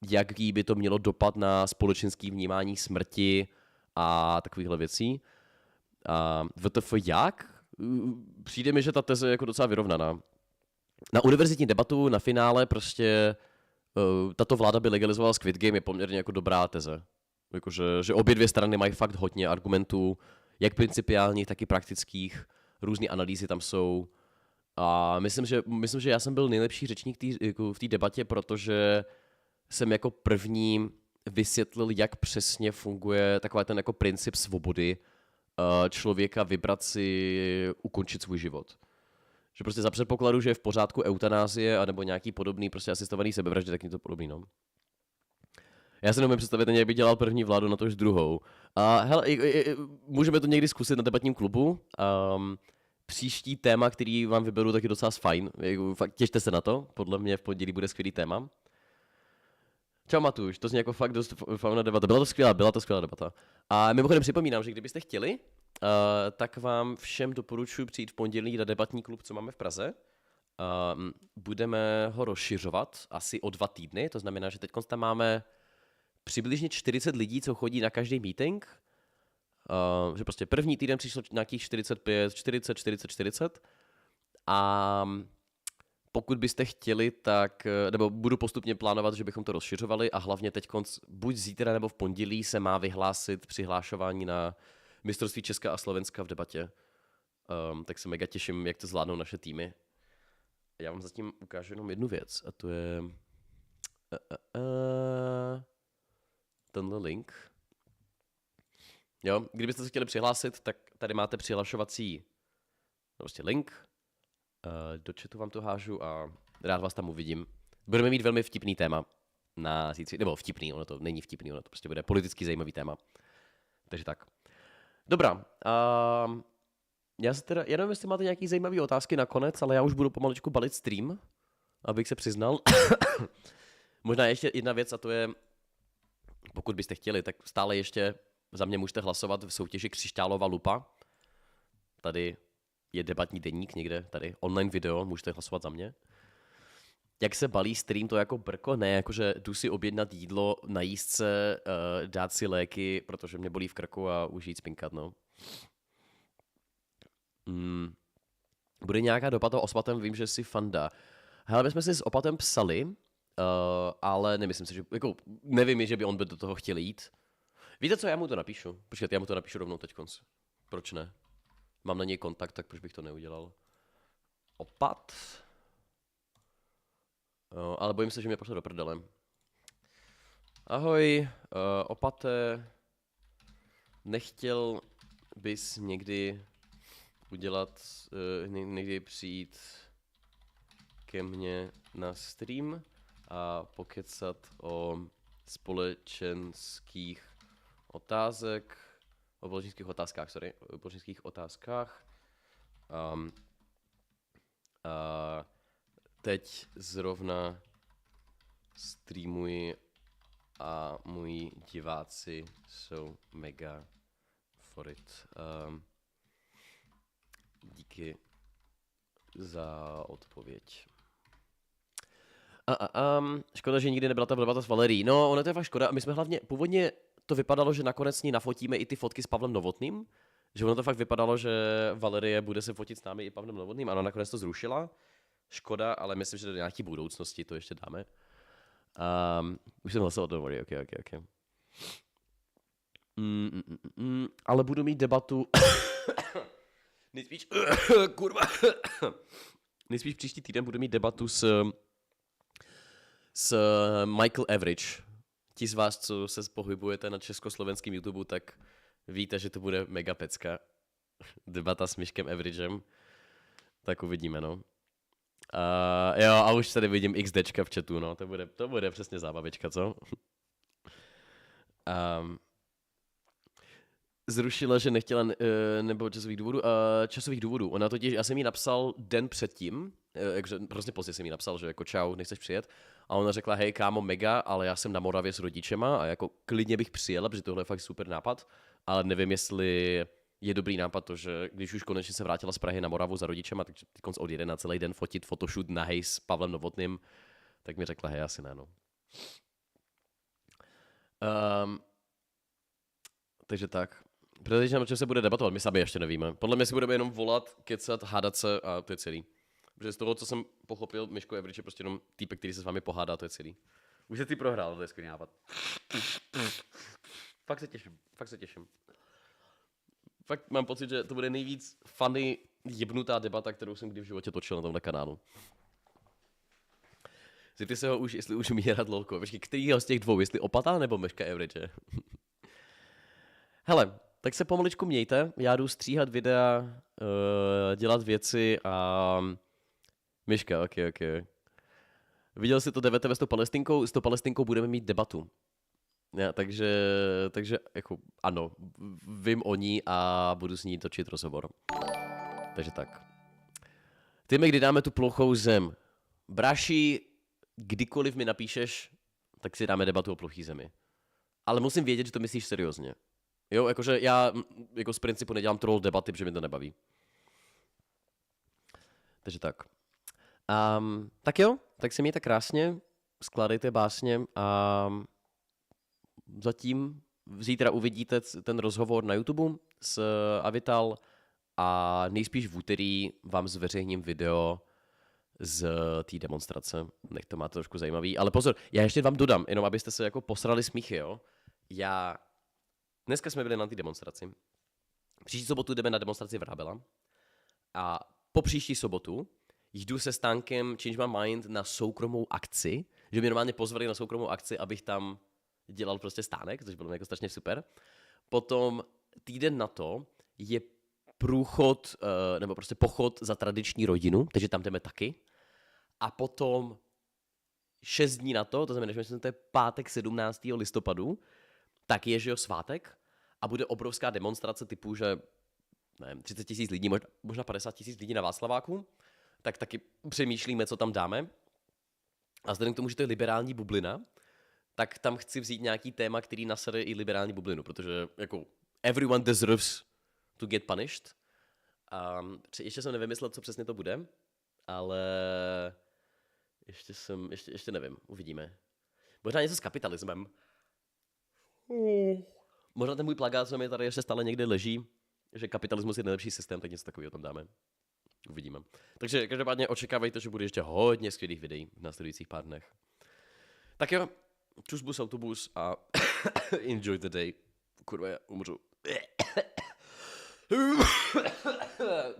jaký by to mělo dopad na společenský vnímání smrti a takovýchhle věcí. A WTF jak? Přijde mi, že ta teze je jako docela vyrovnaná. Na univerzitní debatu, na finále prostě tato vláda by legalizovala Squid Game je poměrně jako dobrá teze. Jakože, že obě dvě strany mají fakt hodně argumentů, jak principiálních, tak i praktických. Různé analýzy tam jsou. A myslím, že já jsem byl nejlepší řečník v té debatě, protože jsem jako první vysvětlil, jak přesně funguje takový ten jako princip svobody člověka vybrat si ukončit svůj život. Že prostě za předpokladu, že je v pořádku eutanázie anebo nějaký podobný prostě asistovaný sebevraždy, tak je to podobný, no. Já si nemůžu představit, jak by dělal první vládu, na to už druhou. Hele, můžeme to někdy zkusit na debatním klubu. Příští téma, který vám vyberu, tak je docela fajn. Fakt těšte se na to, podle mě v pondělí bude skvělý téma. Čau Matuš, to zní jako fakt dost fajná debata. Byla to skvělá debata. A mimochodem připomínám, že kdybyste chtěli, tak vám všem doporučuji přijít v pondělí na debatní klub, co máme v Praze. Budeme ho rozšiřovat asi o 2 týdny, to znamená, že teď tam máme přibližně 40 lidí, co chodí na každý meeting. Že prostě první týden přišlo nějakých 45, 40, 40, 40. A pokud byste chtěli, tak, nebo budu postupně plánovat, že bychom to rozšiřovali a hlavně teď buď zítra nebo v pondělí se má vyhlásit přihlášování na mistrovství Česka a Slovenska v debatě. Tak se mega těším, jak to zvládnou naše týmy. Já vám zatím ukážu jenom jednu věc a to je tenhle link. Jo, kdybyste se chtěli přihlásit, tak tady máte přihlašovací prostě link. Do chatu vám to hážu a rád vás tam uvidím. Budeme mít velmi vtipný téma na zítří, nebo vtipný, ono to není vtipný, ono to prostě bude politicky zajímavý téma. Takže tak. Dobrá. Já nevím, jestli máte nějaký zajímavý otázky nakonec, ale já už budu pomaličku balit stream, abych se přiznal. Možná ještě jedna věc a to je, pokud byste chtěli, tak stále ještě za mě můžete hlasovat v soutěži Křišťálová lupa. Tady je debatní deník někde, tady online video, můžete hlasovat za mě. Jak se balí stream, to jako brko? Ne, jakože jdu si objednat jídlo, najíst se, dát si léky, protože mě bolí v krku a už jít spinkat, no. Bude nějaká debata o Opatem, vím, že jsi fanda. Hele, my jsme si s Opatem psali, ale nemyslím si, že, jako, nevím, že by on by do toho chtěl jít. Víte co, já mu to napíšu. Počkejte, já mu to napíšu rovnou teďkonc. Proč ne? Mám na něj kontakt, tak proč bych to neudělal? Opat? Ale bojím se, že mě pošle do prdele. Ahoj, Opate. Nechtěl bys někdy udělat, někdy přijít ke mně na stream a pokecat o společenských otázkách. Teď zrovna streamuji a moji diváci jsou mega for it. Díky za odpověď. Škoda, že nikdy nebyla ta debata s Valerií. No, ono to je fakt škoda. My jsme hlavně, původně to vypadalo, že nakonec s ní nafotíme i ty fotky s Pavlem Novotným. Že ono to fakt vypadalo, že Valerie bude se fotit s námi i Pavlem Novotným. Ano, nakonec to zrušila. Škoda, ale myslím, že do nějaké budoucnosti to ještě dáme. Už jsem hlasoval, don't worry, okay. Ale budu mít debatu... Nejspíš příští týden budu mít debatu s Michael Average. Ti z vás, co se pohybujete na československém YouTube, tak víte, že to bude mega pecka. Debata s Miškem Averagem. Tak uvidíme, no. Jo, a už tady vidím XDčka v chatu, no. To bude přesně zábavička, co? Zrušila, že nechtěla, nebo časových důvodů. Ona totiž, já jsem jí napsal den předtím, takže hrozně pozdě jsem jí napsal, že jako čau, nechceš přijet? A ona řekla, hej kámo, mega, ale já jsem na Moravě s rodičema a jako klidně bych přijela, protože tohle je fakt super nápad, ale nevím, jestli je dobrý nápad to, že když už konečně se vrátila z Prahy na Moravu za rodičema, takže teď odjede na celý den fotit photoshoot nahej s Pavlem Novotným, tak mi řekla, hej, asi ne, no. Takže tak. Protože o čem se bude debatovat, my sami ještě nevíme. Podle mě si budeme jenom volat, kecat, hádat se a to je celý. Protože z toho, co jsem pochopil, Miško Evrič je prostě jenom týpek, který se s vámi pohádá, to je celý. Už se ty prohrál, to je skvělý nápad. Fakt se těším. Fakt mám pocit, že to bude nejvíc funny, jebnutá debata, kterou jsem kdy v životě točil na tomhle kanálu. Zeptej se ho už, jestli už umí hrát lolko. Počkej, kterýho z těch dvou, jestli Opata nebo Miška Evriče? Hele, tak se pomaličku mějte, já jdu stříhat videa, dělat věci a... Miška, ok. Viděl jsi to DVTV s tou Palestinkou budeme mít debatu. Ja, takže jako ano, vím o ní a budu s ní točit rozhovor. Takže tak. Ty mi kdy dáme tu plochou zem. Bráši, kdykoliv mi napíšeš, tak si dáme debatu o plochý zemi. Ale musím vědět, že to myslíš seriózně. Jo, jakože já jako z principu nedělám troll debaty, protože mi to nebaví. Takže tak. Tak jo, tak se mějte krásně, skládejte básně a zatím zítra uvidíte ten rozhovor na YouTube s Avital a nejspíš v úterý vám zveřejním video z té demonstrace. Nech to máte trošku zajímavý. Ale pozor, já ještě vám dodám, jenom abyste se jako posrali smíchy, jo. Dneska jsme byli na té demonstraci. Příští sobotu jdeme na demonstraci v Rábela. A po příští sobotu jdu se stánkem Change My Mind na soukromou akci, že mě normálně pozvali na soukromou akci, abych tam dělal prostě stánek, což bylo jako strašně super. Potom týden na to je průchod, nebo prostě pochod za tradiční rodinu, takže tam jdeme taky. A potom 6 dní na to znamená, že to je pátek 17. listopadu, tak je, že jo, svátek a bude obrovská demonstrace typu, že nevím, 30 000 lidí, možná 50 000 lidí na Václaváku, tak taky přemýšlíme, co tam dáme. A vzhledem k tomu, že to je liberální bublina, tak tam chci vzít nějaký téma, který nasede i liberální bublinu, protože jako everyone deserves to get punished. Ještě jsem nevymyslel, co přesně to bude, ale ještě nevím, uvidíme. Možná něco s kapitalismem. Možná ten můj plakát, co mi tady ještě stále někde leží, že kapitalismus je nejlepší systém, tak něco takového tam dáme. Uvidíme. Takže každopádně očekávejte, že bude ještě hodně skvělých videí v následujících pár dnech. Tak jo, čus bus autobus a enjoy the day. Kurva, já umřu.